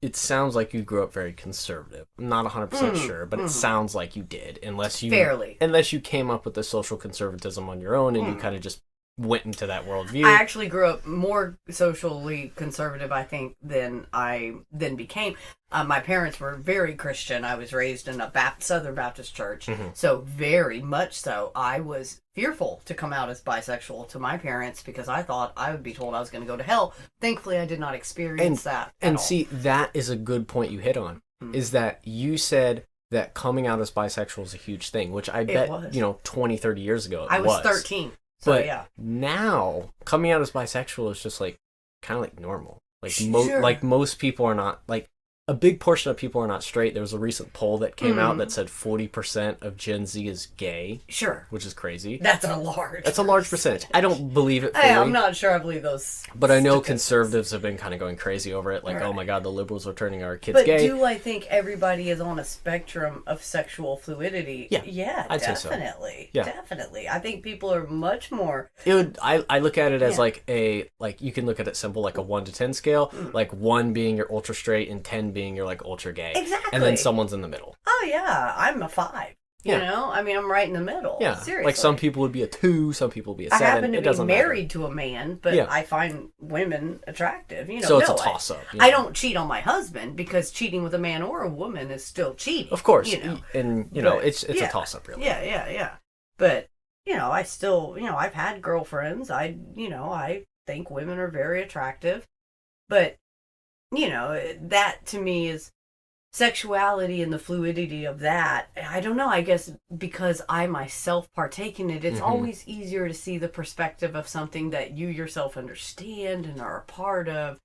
[SPEAKER 1] it sounds like you grew up very conservative. I'm not 100% sure, but it sounds like you did. Unless you came up with the social conservatism on your own and you kind of just went into that worldview.
[SPEAKER 2] I actually grew up more socially conservative, I think, than I then became. My parents were very Christian. I was raised in a Southern Baptist church, so very much so. I was fearful to come out as bisexual to my parents because I thought I would be told I was going to go to hell. Thankfully, I did not experience that at all.
[SPEAKER 1] See, that is a good point you hit on, is that you said that coming out as bisexual is a huge thing, which I bet, you know, 20, 30 years ago
[SPEAKER 2] I was 13. So,
[SPEAKER 1] but now, coming out as bisexual is just like kind of like normal. Like like most people are not, like a big portion of people are not straight. There was a recent poll that came out that said 40% of Gen Z is gay.
[SPEAKER 2] Sure.
[SPEAKER 1] Which is crazy.
[SPEAKER 2] That's a large
[SPEAKER 1] percentage. I don't believe it fully.
[SPEAKER 2] I'm not sure I believe those.
[SPEAKER 1] But I know conservatives have been kind of going crazy over it. Like, oh my God, the liberals are turning our kids gay.
[SPEAKER 2] But do I think everybody is on a spectrum of sexual fluidity? Yeah,
[SPEAKER 1] I'd
[SPEAKER 2] definitely.
[SPEAKER 1] Say so. Yeah.
[SPEAKER 2] Definitely. I think people are much more.
[SPEAKER 1] I look at it as like you can look at it simple, like a 1 to 10 scale, like 1 being your ultra straight and 10 being your like ultra gay.
[SPEAKER 2] Exactly.
[SPEAKER 1] And then someone's in the middle.
[SPEAKER 2] Oh yeah, I'm a 5. You know, I mean, I'm right in the middle.
[SPEAKER 1] Yeah,
[SPEAKER 2] seriously.
[SPEAKER 1] Like some people would be a 2, some people would be a 7.
[SPEAKER 2] I happen to be married to a man, but I find women attractive. You know,
[SPEAKER 1] so it's a toss up.
[SPEAKER 2] I don't cheat on my husband because cheating with a man or a woman is still cheating.
[SPEAKER 1] Of course,
[SPEAKER 2] you know,
[SPEAKER 1] and you know, it's a toss up, really.
[SPEAKER 2] Yeah. But you know, I still, you know, I've had girlfriends. I think women are very attractive, but you know, that to me is sexuality and the fluidity of that. I don't know, I guess because I myself partake in it, it's always easier to see the perspective of something that you yourself understand and are a part of.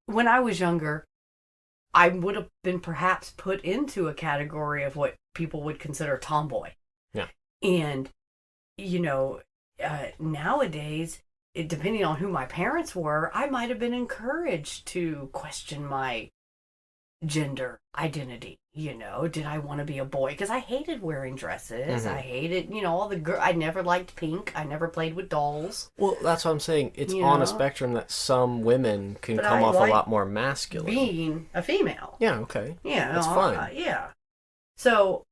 [SPEAKER 2] When I was younger, I would have been perhaps put into a category of what people would consider tomboy.
[SPEAKER 1] Yeah.
[SPEAKER 2] And, you know, nowadays, depending on who my parents were, I might have been encouraged to question my gender identity. You know, did I want to be a boy? Because I hated wearing dresses. I hated, you know, all the I never liked pink. I never played with dolls.
[SPEAKER 1] Well, that's what I'm saying. It's on a spectrum that some women can come off a lot more masculine.
[SPEAKER 2] Being a female.
[SPEAKER 1] Yeah, okay.
[SPEAKER 2] Yeah.
[SPEAKER 1] That's fine.
[SPEAKER 2] Yeah. So,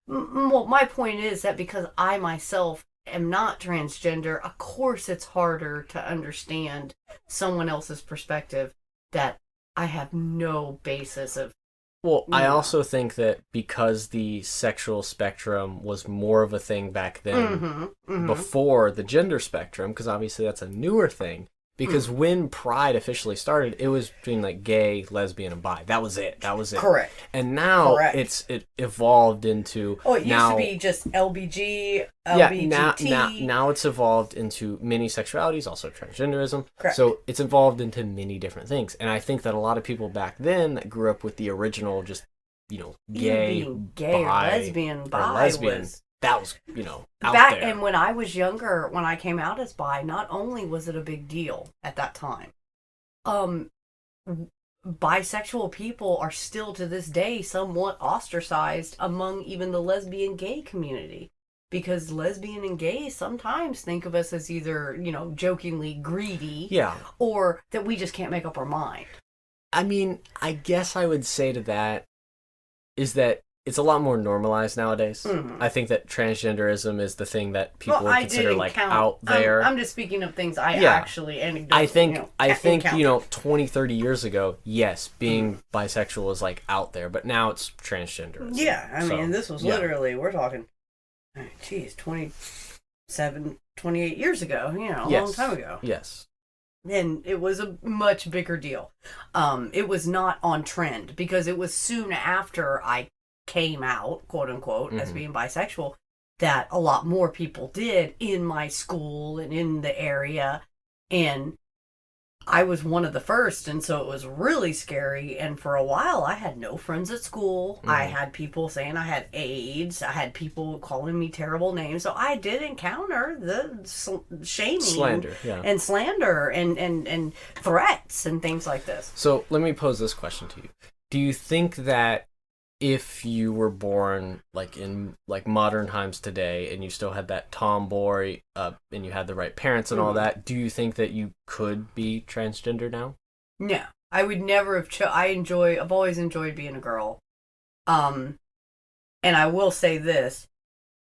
[SPEAKER 2] well, my point is that because I myself am not transgender, of course it's harder to understand someone else's perspective that I have no basis of.
[SPEAKER 1] Well, I also think that because the sexual spectrum was more of a thing back then, before the gender spectrum, because obviously that's a newer thing, because when Pride officially started, it was between like gay, lesbian, and bi. That was it.
[SPEAKER 2] Correct.
[SPEAKER 1] And now it evolved into.
[SPEAKER 2] Oh, it used to be just LBG, LBGT.
[SPEAKER 1] Yeah, now it's evolved into many sexualities, also transgenderism.
[SPEAKER 2] Correct.
[SPEAKER 1] So it's evolved into many different things. And I think that a lot of people back then that grew up with the original just gay,
[SPEAKER 2] being gay
[SPEAKER 1] bi,
[SPEAKER 2] or lesbian, was
[SPEAKER 1] that was out
[SPEAKER 2] back.
[SPEAKER 1] there.
[SPEAKER 2] And when I was younger, when I came out as bi, not only was it a big deal at that time, bisexual people are still to this day somewhat ostracized among even the lesbian gay community, because lesbian and gay sometimes think of us as either jokingly greedy, or that we just can't make up our mind.
[SPEAKER 1] I mean, I guess I would say to that is that it's a lot more normalized nowadays. Mm-hmm. I think that transgenderism is the thing that people would consider out there.
[SPEAKER 2] I'm just speaking of things I actually anecdotally.
[SPEAKER 1] I think 20, 30 years ago, yes, being bisexual was out there, but now it's transgenderism.
[SPEAKER 2] Yeah, I mean, this was literally, we're talking, 27, 28 years ago, a long time ago.
[SPEAKER 1] Yes.
[SPEAKER 2] And it was a much bigger deal. It was not on trend, because it was soon after I came out, quote unquote, as being bisexual, that a lot more people did in my school and in the area. And I was one of the first, and so it was really scary. And for a while, I had no friends at school. I had people saying I had AIDS. I had people calling me terrible names. So I did encounter the shaming,
[SPEAKER 1] slander,
[SPEAKER 2] and slander, and threats and things like this.
[SPEAKER 1] So let me pose this question to you: do you think that if you were born in modern times today, and you still had that tomboy, and you had the right parents and all that, do you think that you could be transgender now?
[SPEAKER 2] No, I would never have. I've always enjoyed being a girl. And I will say this: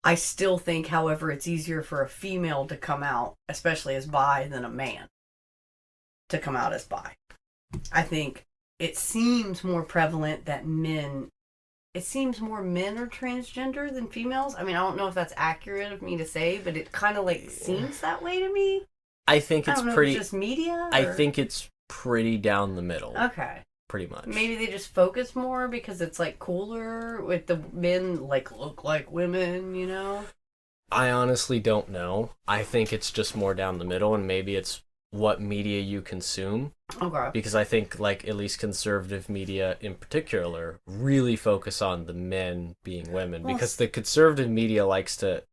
[SPEAKER 2] I still think, however, it's easier for a female to come out, especially as bi, than a man to come out as bi. I think it seems more prevalent that men. It seems more men are transgender than females. I mean, I don't know if that's accurate of me to say, but it kind of seems that way to me.
[SPEAKER 1] I think it's pretty.
[SPEAKER 2] If it's just media.
[SPEAKER 1] I think it's pretty down the middle.
[SPEAKER 2] Okay.
[SPEAKER 1] Pretty much.
[SPEAKER 2] Maybe they just focus more because it's cooler with the men look like women,
[SPEAKER 1] I honestly don't know. I think it's just more down the middle, and maybe it's what media you consume.
[SPEAKER 2] Okay.
[SPEAKER 1] Because I think at least conservative media in particular really focus on the men being women, because the conservative media likes to,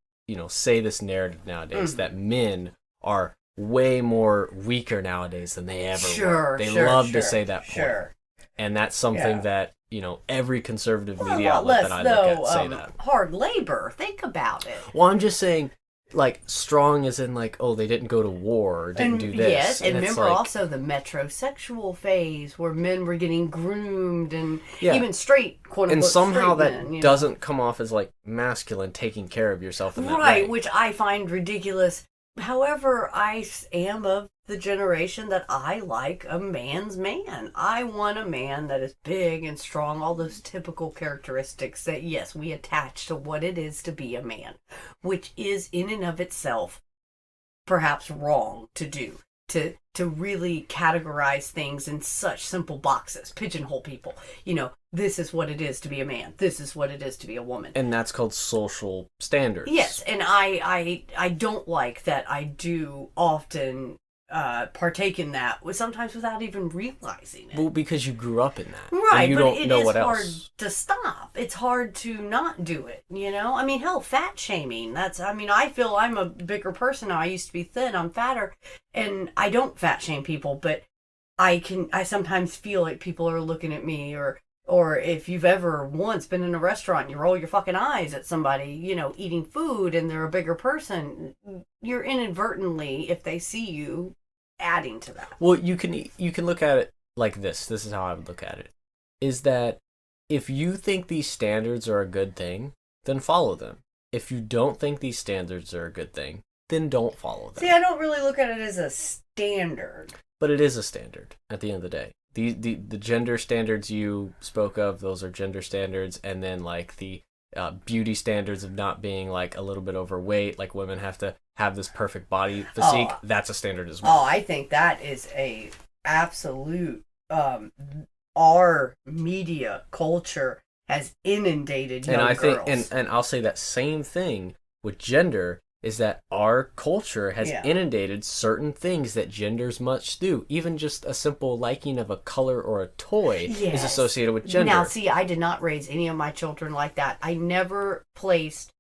[SPEAKER 1] say this narrative nowadays that men are way more weaker nowadays than they ever were. They love to say that point. Sure. And that's something that, every conservative media outlet that I look at say that.
[SPEAKER 2] Hard labor. Think about it.
[SPEAKER 1] Well, I'm just saying, strong as in they didn't go to war or didn't do this.
[SPEAKER 2] Yes, and remember also the metrosexual phase where men were getting groomed and even straight, quote unquote,
[SPEAKER 1] and somehow that
[SPEAKER 2] men,
[SPEAKER 1] doesn't come off as masculine, taking care of yourself in that way.
[SPEAKER 2] Right, which I find ridiculous. However, I am of the generation that I like a man's man. I want a man that is big and strong, all those typical characteristics that, yes, we attach to what it is to be a man, which is in and of itself perhaps wrong to do, to really categorize things in such simple boxes, pigeonhole people. This is what it is to be a man. This is what it is to be a woman.
[SPEAKER 1] And that's called social standards.
[SPEAKER 2] Yes, and I don't like that. I do often partake in that, sometimes without even realizing it.
[SPEAKER 1] Well, because you grew up in that.
[SPEAKER 2] Right,
[SPEAKER 1] and you
[SPEAKER 2] but
[SPEAKER 1] don't
[SPEAKER 2] it
[SPEAKER 1] know
[SPEAKER 2] is
[SPEAKER 1] what
[SPEAKER 2] hard
[SPEAKER 1] else.
[SPEAKER 2] to stop. It's hard to not do it, I mean, hell, fat shaming. I feel I'm a bigger person now. I used to be thin. I'm fatter. And I don't fat shame people, but I sometimes feel like people are looking at me, or if you've ever once been in a restaurant and you roll your fucking eyes at somebody, eating food and they're a bigger person, you're inadvertently, if they see you, adding to that.
[SPEAKER 1] Well, you can look at it like this. This is how I would look at it. Is that if you think these standards are a good thing, then follow them. If you don't think these standards are a good thing, then don't follow them.
[SPEAKER 2] See, I don't really look at it as a standard.
[SPEAKER 1] But it is a standard at the end of the day. The gender standards you spoke of, those are gender standards, and then the beauty standards of not being a little bit overweight, women have to have this perfect body physique, that's a standard as well.
[SPEAKER 2] Oh, I think that is a absolute our media culture has inundated young girls.
[SPEAKER 1] And I'll say that same thing with gender is that our culture has inundated certain things that genders must do. Even just a simple liking of a color or a toy is associated with gender.
[SPEAKER 2] Now, see, I did not raise any of my children like that. I never placed,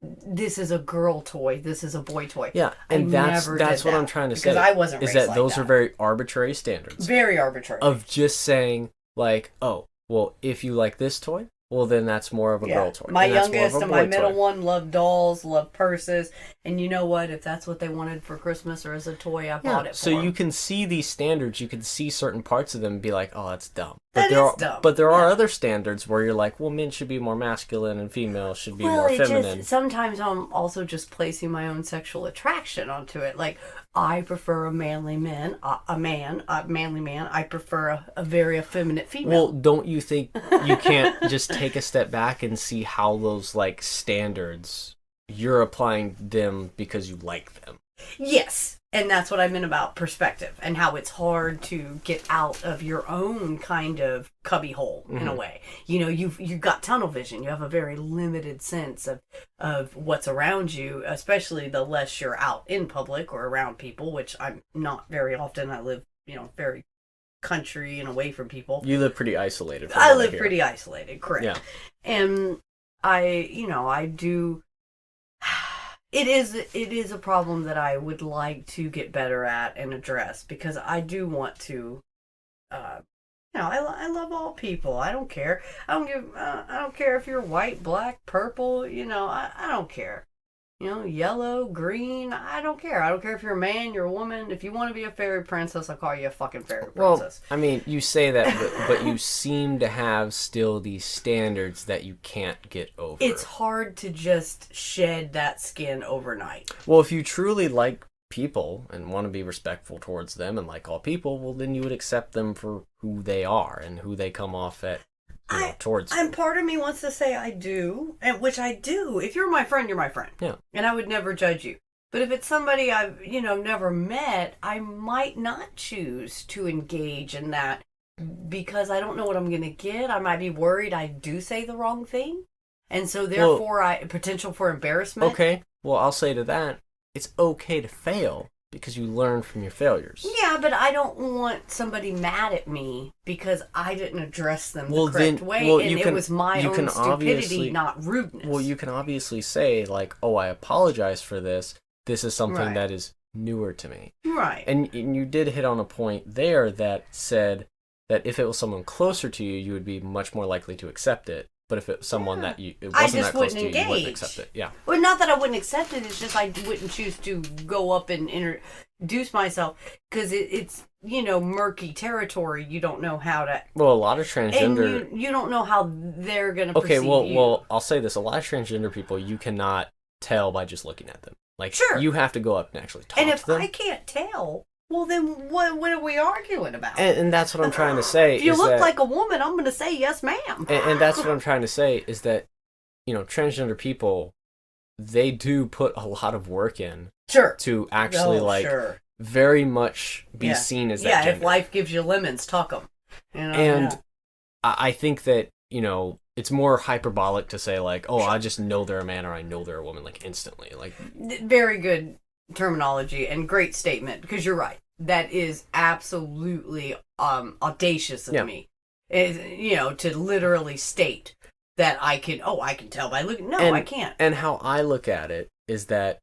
[SPEAKER 2] this is a girl toy, this is a boy toy.
[SPEAKER 1] Yeah, and that's what I'm trying to say.
[SPEAKER 2] Because I wasn't raised
[SPEAKER 1] is that
[SPEAKER 2] like
[SPEAKER 1] those
[SPEAKER 2] that.
[SPEAKER 1] are very arbitrary standards.
[SPEAKER 2] Very arbitrary.
[SPEAKER 1] Of just saying, like, oh, well, if you like this toy, well, then that's more of a girl toy.
[SPEAKER 2] My youngest and my middle one love dolls, love purses. And you know what? If that's what they wanted for Christmas or as a toy, I bought it for
[SPEAKER 1] them. So you can see these standards. You can see certain parts of them and be like, oh, that's dumb. But there are other standards where you're like, well, men should be more masculine and females should be more feminine.
[SPEAKER 2] Sometimes I'm also just placing my own sexual attraction onto it. Like, I prefer a manly man, a manly man. I prefer a very effeminate female.
[SPEAKER 1] Well, don't you think you can't just take a step back and see how those, like, standards, you're applying them because you like them?
[SPEAKER 2] Yes. And that's what I meant about perspective and how it's hard to get out of your own kind of cubbyhole in a way. You know, you've got tunnel vision. You have a very limited sense of what's around you, especially the less you're out in public or around people, which I'm not very often. I live, very country and away from people.
[SPEAKER 1] You live pretty isolated.
[SPEAKER 2] I live pretty isolated, correct.
[SPEAKER 1] Yeah.
[SPEAKER 2] And I do... It is a problem that I would like to get better at and address, because I do want to, I love all people. I don't care. I don't care if you're white, black, purple. I don't care. Yellow, green. I don't care. I don't care if you're a man, you're a woman. If you want to be a fairy princess, I'll call you a fucking fairy princess.
[SPEAKER 1] Well, I mean, you say that, but you seem to have still these standards that you can't get over.
[SPEAKER 2] It's hard to just shed that skin overnight.
[SPEAKER 1] Well, if you truly like people and want to be respectful towards them and like all people, well, then you would accept them for who they are and who they come off at. Towards
[SPEAKER 2] and part of me wants to say I do, and which I do. If you're my friend, you're my friend.
[SPEAKER 1] Yeah.
[SPEAKER 2] And I would never judge you. But if it's somebody I've, never met, I might not choose to engage in that because I don't know what I'm going to get. I might be worried I do say the wrong thing. And so therefore potential for embarrassment.
[SPEAKER 1] Okay. Well, I'll say to that, it's okay to fail. Because you learn from your failures.
[SPEAKER 2] Yeah, but I don't want somebody mad at me because I didn't address them the correct way, and it was my own stupidity, not rudeness.
[SPEAKER 1] Well, you can obviously say, like, oh, I apologize for this. This is something that is newer to me.
[SPEAKER 2] Right.
[SPEAKER 1] And you did hit on a point there that said that if it was someone closer to you, you would be much more likely to accept it. But if it was someone that it wasn't that close to you, you wouldn't accept it. Yeah.
[SPEAKER 2] Well, not that I wouldn't accept it. It's just I wouldn't choose to go up and introduce myself because it's murky territory. You don't know how to.
[SPEAKER 1] Well, a lot of transgender.
[SPEAKER 2] And you don't know how they're going to perceive you.
[SPEAKER 1] Well, I'll say this: a lot of transgender people you cannot tell by just looking at them. Like, you have to go up and actually talk to them.
[SPEAKER 2] And if I can't tell. Well, then what are we arguing about?
[SPEAKER 1] And that's what I'm trying to say.
[SPEAKER 2] If you look like a woman, I'm going to say yes, ma'am.
[SPEAKER 1] And that's what I'm trying to say is that, transgender people, they do put a lot of work in to actually, very much be seen as that gender.
[SPEAKER 2] Yeah, if life gives you lemons, tuck them.
[SPEAKER 1] I think that, it's more hyperbolic to say, like, oh, I just know they're a man or I know they're a woman, like, instantly. Like,
[SPEAKER 2] very good terminology and great statement, because you're right. That is absolutely audacious of me. To literally state that I can tell by looking. No, I can't.
[SPEAKER 1] And how I look at it is that,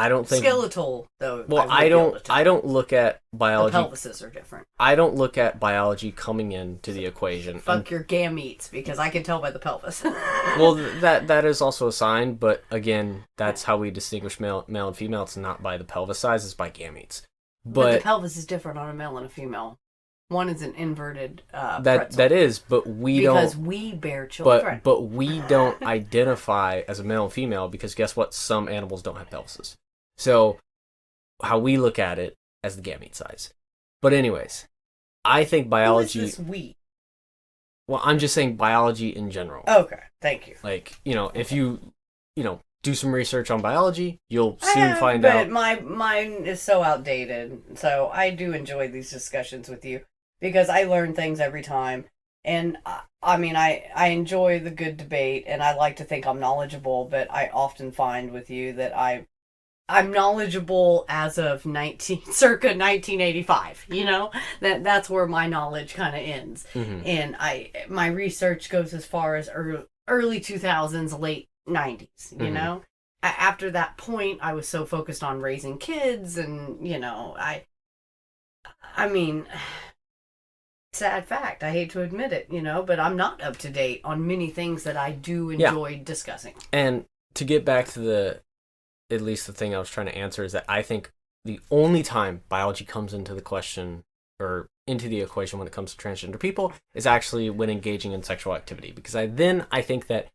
[SPEAKER 1] I don't think
[SPEAKER 2] skeletal though.
[SPEAKER 1] Well, I don't look at biology.
[SPEAKER 2] The pelvises are different.
[SPEAKER 1] I don't look at biology coming into the equation.
[SPEAKER 2] Fuck your gametes, because I can tell by the pelvis.
[SPEAKER 1] Well, that is also a sign, but again, that's how we distinguish male and female. It's not by the pelvis size; it's by gametes.
[SPEAKER 2] But the pelvis is different on a male and a female. One is an inverted pretzel.
[SPEAKER 1] That is, but
[SPEAKER 2] because we bear children.
[SPEAKER 1] But we don't identify as a male and female because guess what? Some animals don't have pelvises. So, how we look at it as the gamete size. But anyways, I think biology...
[SPEAKER 2] Who is this we?
[SPEAKER 1] Well, I'm just saying biology in general.
[SPEAKER 2] Okay, thank you.
[SPEAKER 1] Like, if you, do some research on biology, you'll soon find out...
[SPEAKER 2] But mine is so outdated. So, I do enjoy these discussions with you because I learn things every time. And I mean, I enjoy the good debate, and I like to think I'm knowledgeable, but I often find with you that I'm knowledgeable as of circa 1985. You know, that's where my knowledge kind of ends. Mm-hmm. And my research goes as far as early 2000s, late 90s. You mm-hmm. know, after that point, I was so focused on raising kids, and you know, I mean. Sad fact. I hate to admit it, you know, but I'm not up to date on many things that I do enjoy discussing.
[SPEAKER 1] And to get back to at least the thing I was trying to answer is that I think the only time biology comes into the question or into the equation when it comes to transgender people is actually when engaging in sexual activity. Because I think that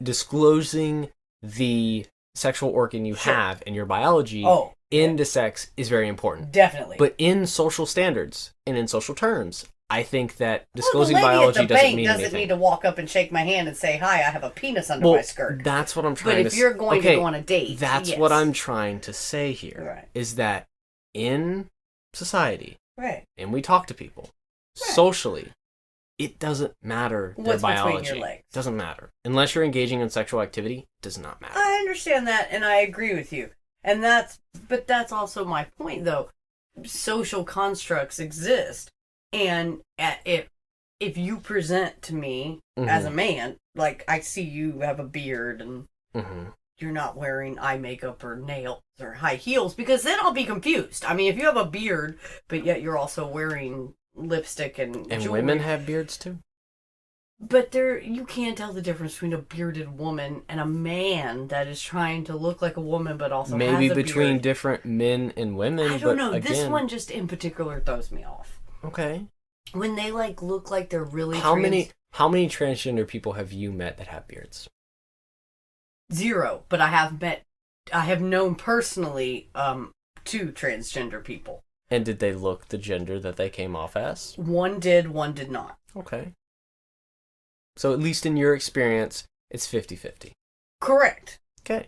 [SPEAKER 1] disclosing the sexual organ you have in your biology into sex is very important.
[SPEAKER 2] Definitely.
[SPEAKER 1] But in social standards and in social terms, I think that disclosing biology doesn't mean anything.
[SPEAKER 2] Doesn't need to walk up and shake my hand and say, "Hi, I have a penis under my skirt."
[SPEAKER 1] That's what I'm trying to say.
[SPEAKER 2] But if you're going to go on a date,
[SPEAKER 1] that's what I'm trying to say here. Is that in society, and we talk to people socially, it doesn't matter their biology. Between your legs? Doesn't matter unless you're engaging in sexual activity. It does not matter.
[SPEAKER 2] I understand that, and I agree with you. And that's also my point, though. Social constructs exist. And if you present to me mm-hmm. as a man, like I see you have a beard and mm-hmm. you're not wearing eye makeup or nails or high heels, because then I'll be confused. I mean, if you have a beard, but yet you're also wearing lipstick and jewelry.
[SPEAKER 1] Women have beards too.
[SPEAKER 2] But you can't tell the difference between a bearded woman and a man that is trying to look like a woman but also
[SPEAKER 1] maybe
[SPEAKER 2] has a
[SPEAKER 1] between
[SPEAKER 2] beard.
[SPEAKER 1] Different men and women.
[SPEAKER 2] I don't know. Again, this one just in particular throws me off.
[SPEAKER 1] Okay.
[SPEAKER 2] When they look like they're really
[SPEAKER 1] how many transgender people have you met that have beards?
[SPEAKER 2] 0, but I have known personally 2 transgender people.
[SPEAKER 1] And did they look the gender that they came off as?
[SPEAKER 2] One did, one did not.
[SPEAKER 1] Okay. So at least in your experience, it's 50-50.
[SPEAKER 2] Correct.
[SPEAKER 1] Okay.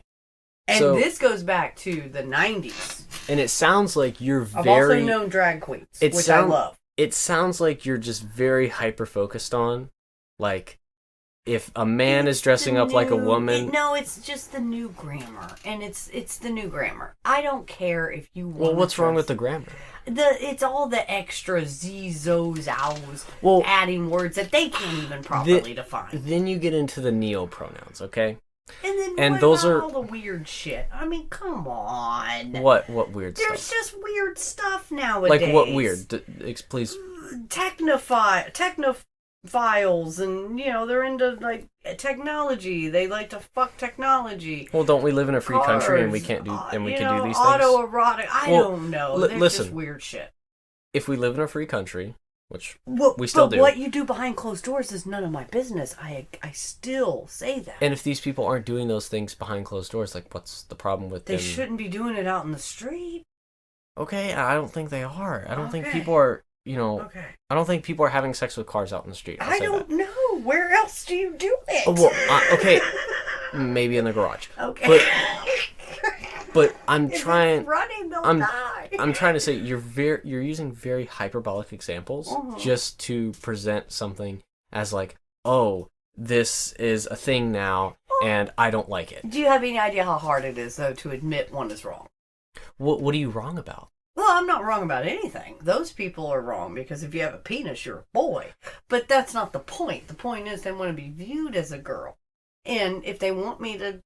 [SPEAKER 2] And this goes back to the 90s.
[SPEAKER 1] And it sounds like you're
[SPEAKER 2] I've also known drag queens, which I love.
[SPEAKER 1] It sounds like you're just very hyper-focused on, like, if a man is dressing up like a woman...
[SPEAKER 2] No, it's just the new grammar. And it's the new grammar. I don't care if you want...
[SPEAKER 1] Well, what's wrong with the grammar?
[SPEAKER 2] It's all the extra z's, zo's, owls, adding words that they can't even properly define.
[SPEAKER 1] Then you get into the neo-pronouns, okay?
[SPEAKER 2] And then what about all the weird shit? I mean, come on.
[SPEAKER 1] What weird stuff?
[SPEAKER 2] There's just weird stuff nowadays.
[SPEAKER 1] Like what weird? Please.
[SPEAKER 2] Technophiles, and, you know, they're into, like, technology. They like to fuck technology.
[SPEAKER 1] Well, don't we live in a free country and we can't do, and we can do these things?
[SPEAKER 2] Autoerotic. I don't know. There's just weird shit.
[SPEAKER 1] If we live in a free country... Which we still do.
[SPEAKER 2] But what you do behind closed doors is none of my business. I still say that.
[SPEAKER 1] And if these people aren't doing those things behind closed doors, like, what's the problem with them?
[SPEAKER 2] They shouldn't be doing it out in the street.
[SPEAKER 1] Okay, I don't think they are. I don't think people are, you know... Okay. I don't think people are having sex with cars out in the street.
[SPEAKER 2] I don't know. Where else do you do it?
[SPEAKER 1] Okay. Maybe in the garage.
[SPEAKER 2] Okay.
[SPEAKER 1] But I'm trying...
[SPEAKER 2] running, they'll die.
[SPEAKER 1] I'm trying to say you're using very hyperbolic examples just to present something as like, oh, this is a thing now, and I don't like it.
[SPEAKER 2] Do you have any idea how hard it is, though, to admit one is wrong?
[SPEAKER 1] What are you wrong about?
[SPEAKER 2] Well, I'm not wrong about anything. Those people are wrong, because if you have a penis, you're a boy. But that's not the point. The point is they want to be viewed as a girl. And if they want me to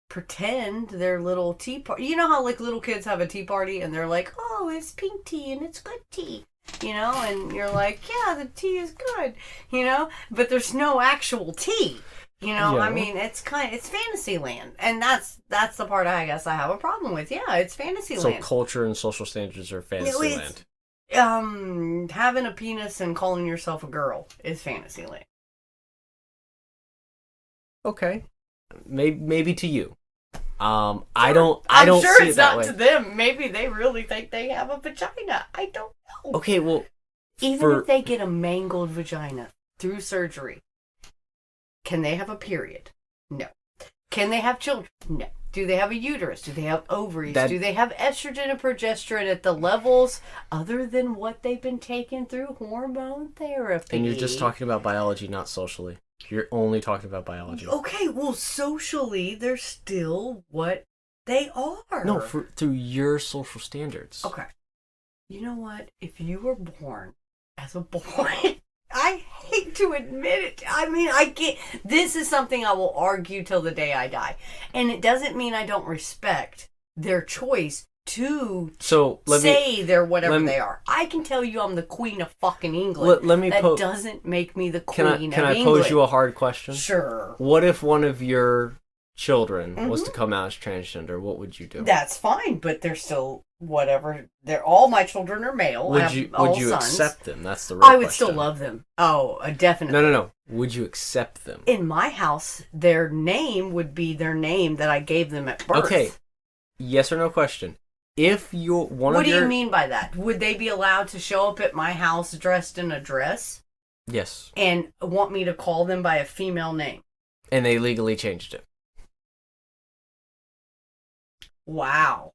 [SPEAKER 2] pretend their little tea party. You know how, like, little kids have a tea party and they're like, oh, it's pink tea and it's good tea, you know, and you're like, yeah, the tea is good, you know, but there's no actual tea, you know. I mean, it's fantasy land, and that's the part I guess I have a problem with. Yeah, it's fantasy land.
[SPEAKER 1] So culture and social standards are fantasy land.
[SPEAKER 2] Having a penis and calling yourself a girl is fantasy land.
[SPEAKER 1] Okay. Maybe to you. I don't
[SPEAKER 2] sure
[SPEAKER 1] see
[SPEAKER 2] it's
[SPEAKER 1] it that
[SPEAKER 2] not
[SPEAKER 1] way.
[SPEAKER 2] To them. Maybe they really think they have a vagina. I don't know.
[SPEAKER 1] Okay, well,
[SPEAKER 2] even if they get a mangled vagina through surgery, can they have a period? No. Can they have children? No. Do they have a uterus? Do they have ovaries? Do they have estrogen and progesterone at the levels other than what they've been taking through hormone therapy?
[SPEAKER 1] And you're just talking about biology, not socially. You're only talking about biology.
[SPEAKER 2] Okay, well, socially, they're still what they are.
[SPEAKER 1] No, through your social standards.
[SPEAKER 2] Okay. You know what? If you were born as a boy, I hate to admit it. I mean, I can't. This is something I will argue till the day I die. And it doesn't mean I don't respect their choice to say they're whatever they are. I can tell you I'm the queen of fucking England. That doesn't make me the queen of England. Can I pose
[SPEAKER 1] you a hard question?
[SPEAKER 2] Sure.
[SPEAKER 1] What if one of your children was to come out as transgender? What would you do?
[SPEAKER 2] That's fine, but they're still whatever. All my children are male.
[SPEAKER 1] Would you
[SPEAKER 2] sons.
[SPEAKER 1] accept them? That's the real question.
[SPEAKER 2] I would still love them. Oh, definitely.
[SPEAKER 1] No. Would you accept them?
[SPEAKER 2] In my house, their name would be their name that I gave them at birth.
[SPEAKER 1] Okay. Yes or no question. If you're
[SPEAKER 2] What do you mean by that? Would they be allowed to show up at my house dressed in a dress?
[SPEAKER 1] Yes.
[SPEAKER 2] And want me to call them by a female name?
[SPEAKER 1] And they legally changed it.
[SPEAKER 2] Wow.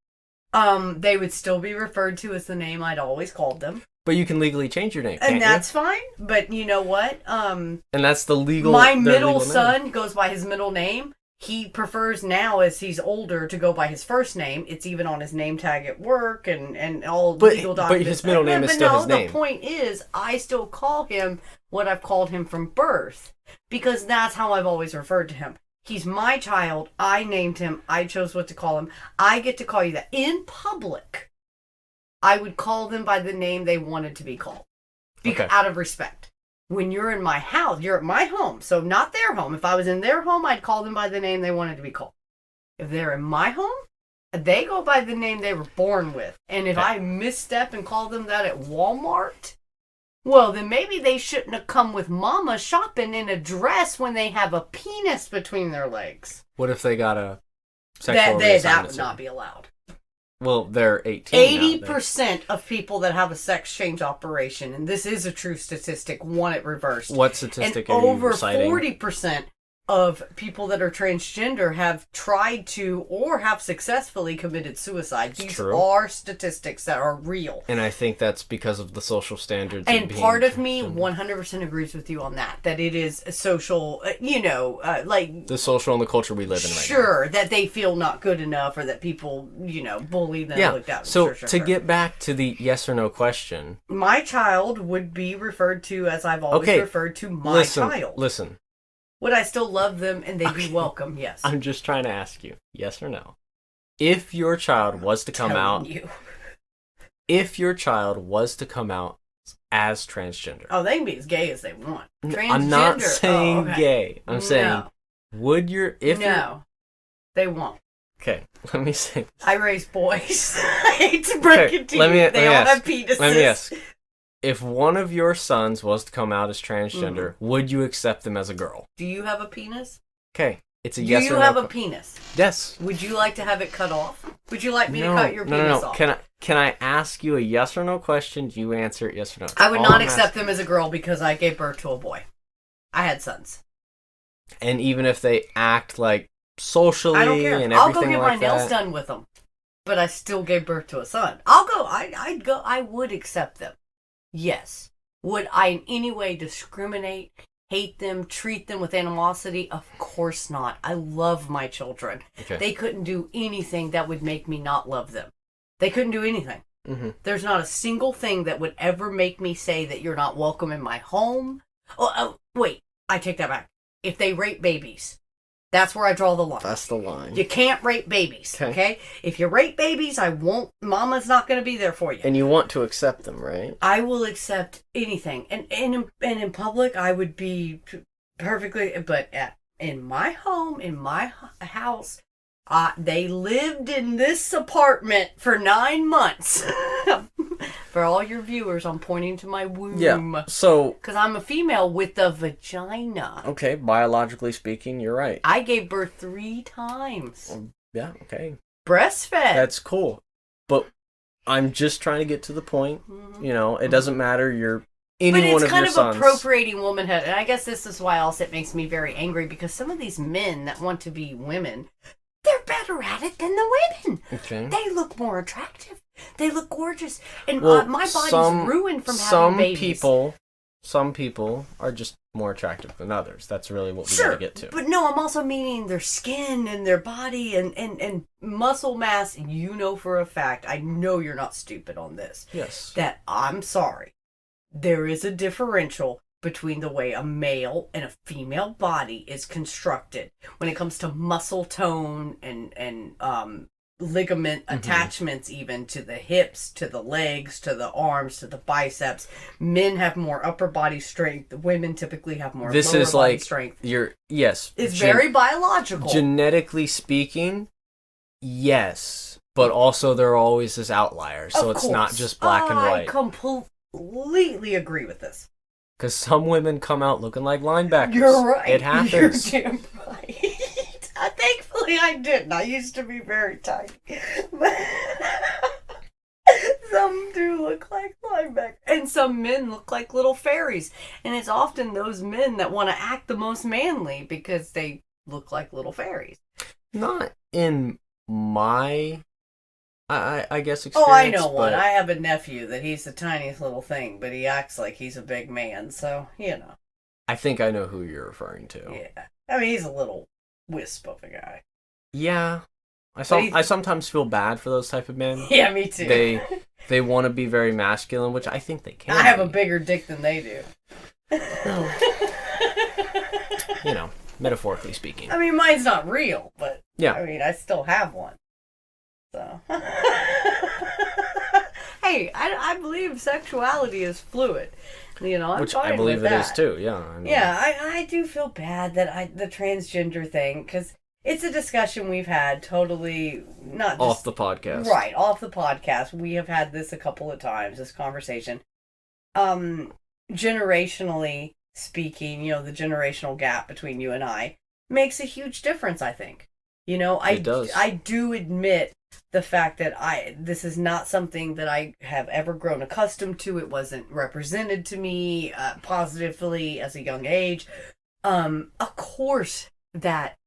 [SPEAKER 2] They would still be referred to as the name I'd always called them.
[SPEAKER 1] But you can legally change your name, can't
[SPEAKER 2] and that's fine. But you know what?
[SPEAKER 1] And that's the legal.
[SPEAKER 2] My middle son goes by his middle name. He prefers now, as he's older, to go by his first name. It's even on his name tag at work and all legal documents.
[SPEAKER 1] But his middle name is still his name.
[SPEAKER 2] The point is, I still call him what I've called him from birth. Because that's how I've always referred to him. He's my child. I named him. I chose what to call him. I get to call you that. In public, I would call them by the name they wanted to be called. Out of respect. When you're in my house, you're at my home, so not their home. If I was in their home, I'd call them by the name they wanted to be called. If they're in my home, they go by the name they were born with. And if I misstep and call them that at Walmart, well, then maybe they shouldn't have come with mama shopping in a dress when they have a penis between their legs.
[SPEAKER 1] What if they got a sexual reassignment?
[SPEAKER 2] That would not be allowed.
[SPEAKER 1] Well, they're 18
[SPEAKER 2] 80% of people that have a sex change operation, and this is a true statistic, want it reversed.
[SPEAKER 1] What statistic
[SPEAKER 2] and
[SPEAKER 1] are you
[SPEAKER 2] over
[SPEAKER 1] reciting?
[SPEAKER 2] 40% of people that are transgender have tried to or have successfully committed suicide. These are statistics that are real.
[SPEAKER 1] And I think that's because of the social standards.
[SPEAKER 2] And part of me 100% agrees with you on that. That it is a social, like...
[SPEAKER 1] the social and the culture we live in right now.
[SPEAKER 2] Sure, that they feel not good enough or that people, bully them.
[SPEAKER 1] Yeah,
[SPEAKER 2] like that.
[SPEAKER 1] so to get back to the yes or no question.
[SPEAKER 2] My child would be referred to as I've always referred to my child.
[SPEAKER 1] Listen.
[SPEAKER 2] Would I still love them and they'd be welcome? Yes.
[SPEAKER 1] I'm just trying to ask you, yes or no. If your child was to come out... If your child was to come out as transgender...
[SPEAKER 2] Oh, they can be as gay as they want. Transgender.
[SPEAKER 1] I'm not saying gay. I'm saying, would your...
[SPEAKER 2] they won't.
[SPEAKER 1] Okay, let me say this.
[SPEAKER 2] I raise boys. I hate to break it to you. They all have penises.
[SPEAKER 1] Let me ask. If one of your sons was to come out as transgender, would you accept them as a girl?
[SPEAKER 2] Do you have a penis?
[SPEAKER 1] Okay, it's a yes or no.
[SPEAKER 2] Do you have a penis?
[SPEAKER 1] Yes.
[SPEAKER 2] Would you like to have it cut off? Would you like me to cut your penis off?
[SPEAKER 1] Can I ask you a yes or no question? Do you answer it yes or no?
[SPEAKER 2] I would not accept them as a girl because I gave birth to a boy. I had sons.
[SPEAKER 1] And even if they act like socially
[SPEAKER 2] I don't care.
[SPEAKER 1] and
[SPEAKER 2] I'll
[SPEAKER 1] everything
[SPEAKER 2] go get
[SPEAKER 1] like
[SPEAKER 2] my nails done with them. But I still gave birth to a son. I would accept them. Yes. Would I in any way discriminate, hate them, treat them with animosity? Of course not. I love my children. Okay. They couldn't do anything that would make me not love them. They couldn't do anything. Mm-hmm. There's not a single thing that would ever make me say that you're not welcome in my home. Oh, wait. I take that back. If they rape babies, that's where I draw the line.
[SPEAKER 1] That's the line.
[SPEAKER 2] You can't rape babies, okay? If you rape babies, Mama's not going to be there for you.
[SPEAKER 1] And you want to accept them, right?
[SPEAKER 2] I will accept anything. And in public, I would be perfectly... But in my home, in my house, they lived in this apartment for 9 months. For all your viewers, I'm pointing to my womb.
[SPEAKER 1] Yeah, so...
[SPEAKER 2] Because I'm a female with a vagina.
[SPEAKER 1] Okay, biologically speaking, you're right.
[SPEAKER 2] I gave birth 3 times.
[SPEAKER 1] Yeah, okay.
[SPEAKER 2] Breastfed.
[SPEAKER 1] That's cool. But I'm just trying to get to the point. Mm-hmm. It doesn't matter. You're any one of your sons. But it's kind of
[SPEAKER 2] appropriating womanhood. And I guess this is why also it makes me very angry. Because some of these men that want to be women... They're better at it than the women.
[SPEAKER 1] Okay.
[SPEAKER 2] They look more attractive. They look gorgeous. And my body's ruined from having babies.
[SPEAKER 1] Some people are just more attractive than others. That's really what we gotta get to.
[SPEAKER 2] But no, I'm also meaning their skin and their body and muscle mass. You know for a fact, I know you're not stupid on this.
[SPEAKER 1] Yes.
[SPEAKER 2] That, I'm sorry, there is a differential between the way a male and a female body is constructed when it comes to muscle tone and ligament attachments, even to the hips, to the legs, to the arms, to the biceps. Men have more upper body strength. Women typically have more lower body strength.
[SPEAKER 1] It's
[SPEAKER 2] very biological.
[SPEAKER 1] Genetically speaking, yes. But also there are always this outlier, so it's not just black and white.
[SPEAKER 2] I completely agree with this.
[SPEAKER 1] Because some women come out looking like linebackers.
[SPEAKER 2] You're right.
[SPEAKER 1] It happens.
[SPEAKER 2] You're damn right. Thankfully, I didn't. I used to be very tiny. But some do look like linebackers. And some men look like little fairies. And it's often those men that want to act the most manly because they look like little fairies.
[SPEAKER 1] Not in my... I guess experience.
[SPEAKER 2] Oh, I know one. I have a nephew that he's the tiniest little thing, but he acts like he's a big man, so, you know.
[SPEAKER 1] I think I know who you're referring to.
[SPEAKER 2] Yeah. I mean, he's a little wisp of a guy.
[SPEAKER 1] Yeah. I sometimes feel bad for those type of men.
[SPEAKER 2] Yeah, me too.
[SPEAKER 1] They want to be very masculine, which I think they can.
[SPEAKER 2] I have a bigger dick than they do.
[SPEAKER 1] You know, metaphorically speaking.
[SPEAKER 2] I mean, mine's not real, but
[SPEAKER 1] yeah.
[SPEAKER 2] I mean, I still have one. So, hey, I believe sexuality is fluid. You know, I'm
[SPEAKER 1] which
[SPEAKER 2] fine
[SPEAKER 1] I believe
[SPEAKER 2] with
[SPEAKER 1] it
[SPEAKER 2] that.
[SPEAKER 1] is too. Yeah. I mean,
[SPEAKER 2] yeah, I do feel bad that the transgender thing, because it's a discussion we've had totally not just,
[SPEAKER 1] off the podcast.
[SPEAKER 2] Right, off the podcast. We have had this a couple of times. This conversation, generationally speaking, you know, the generational gap between you and I makes a huge difference. I think. You know,
[SPEAKER 1] it does.
[SPEAKER 2] I do admit the fact that this is not something that I have ever grown accustomed to. It wasn't represented to me positively as a young age. Of course, that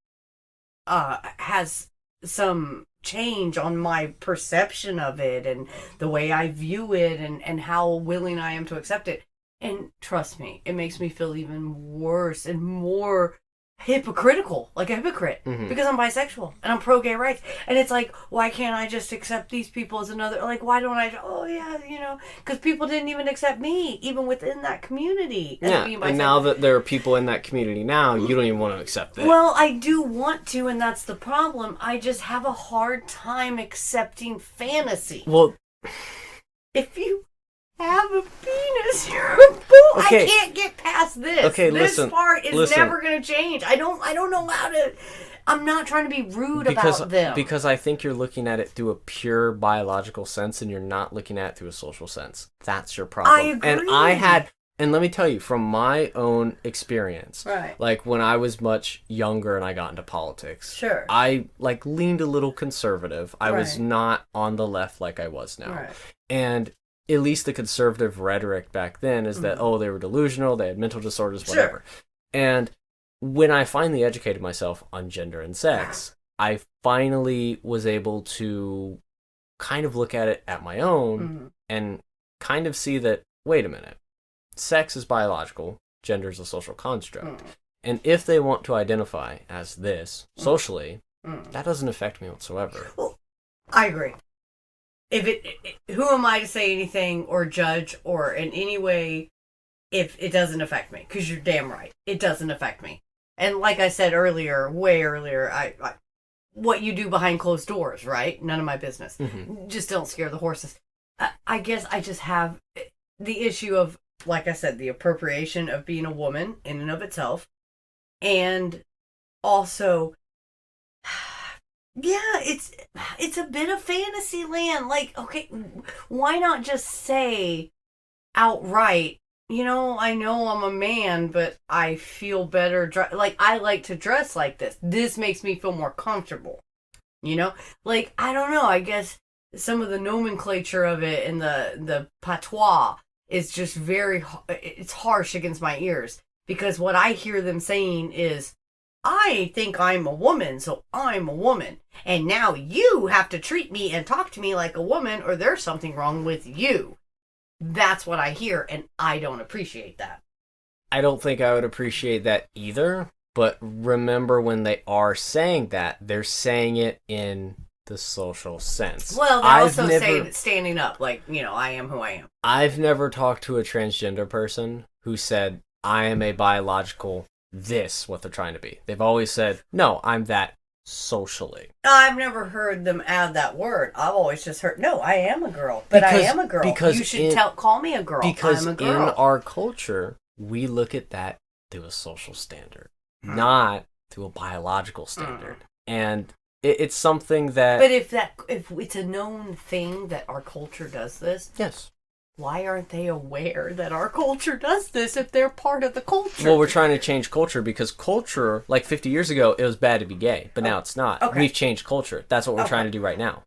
[SPEAKER 2] has some change on my perception of it and the way I view it and how willing I am to accept it. And trust me, it makes me feel even worse and more hypocritical, like a hypocrite, because I'm bisexual and I'm pro-gay rights. And it's like, why can't I just accept these people as another, like, why don't I, oh yeah, you know, because people didn't even accept me, even within that community.
[SPEAKER 1] Yeah, and now that there are people in that community now, you don't even want to accept it.
[SPEAKER 2] Well, I do want to, and that's the problem. I just have a hard time accepting fantasy.
[SPEAKER 1] Well,
[SPEAKER 2] if you have a penis, you're a boo. Okay. I can't get past this.
[SPEAKER 1] Okay,
[SPEAKER 2] this part is never going to change. I don't know how to. I'm not trying to be rude about them.
[SPEAKER 1] Because I think you're looking at it through a pure biological sense and you're not looking at it through a social sense. That's your problem.
[SPEAKER 2] I agree.
[SPEAKER 1] And let me tell you, from my own experience,
[SPEAKER 2] right,
[SPEAKER 1] like when I was much younger and I got into politics,
[SPEAKER 2] sure,
[SPEAKER 1] I leaned a little conservative. I was not on the left like I was now.
[SPEAKER 2] Right.
[SPEAKER 1] And at least the conservative rhetoric back then is that, they were delusional, they had mental disorders, whatever. Sure. And when I finally educated myself on gender and sex, I finally was able to kind of look at it at my own and kind of see that, wait a minute, sex is biological, gender is a social construct. And if they want to identify as this socially, that doesn't affect me whatsoever.
[SPEAKER 2] Well, I agree. Who am I to say anything or judge or in any way if it doesn't affect me? Because you're damn right, it doesn't affect me. And like I said earlier, way earlier, I what you do behind closed doors, right? None of my business. Just don't scare the horses. I guess I just have the issue of, like I said, the appropriation of being a woman in and of itself, and also. Yeah, it's a bit of fantasy land. Like, okay, why not just say outright, you know I'm a man, but I feel better. Like, I like to dress like this. This makes me feel more comfortable. You know? Like, I don't know. I guess some of the nomenclature of it and the patois is just it's harsh against my ears. Because what I hear them saying is, I think I'm a woman, so I'm a woman. And now you have to treat me and talk to me like a woman, or there's something wrong with you. That's what I hear, and I don't appreciate that.
[SPEAKER 1] I don't think I would appreciate that either, but remember when they are saying that, they're saying it in the social sense.
[SPEAKER 2] Well, they're also saying standing up, like, I am who I am.
[SPEAKER 1] I've never talked to a transgender person who said, I am a biological this, what they're trying to be. They've always said, no, I'm that socially.
[SPEAKER 2] I've never heard them add that word. I've always just heard, no, I am a girl, but I am a girl. Because you should call me a girl.
[SPEAKER 1] Because
[SPEAKER 2] I'm a girl.
[SPEAKER 1] In our culture, we look at that through a social standard, not through a biological standard. And it's something that...
[SPEAKER 2] But if it's a known thing that our culture does this...
[SPEAKER 1] Yes.
[SPEAKER 2] Why aren't they aware that our culture does this if they're part of the culture?
[SPEAKER 1] Well, we're trying to change culture because culture, like 50 years ago, it was bad to be gay, but now it's not. Okay. We've changed culture. That's what we're trying to do right now.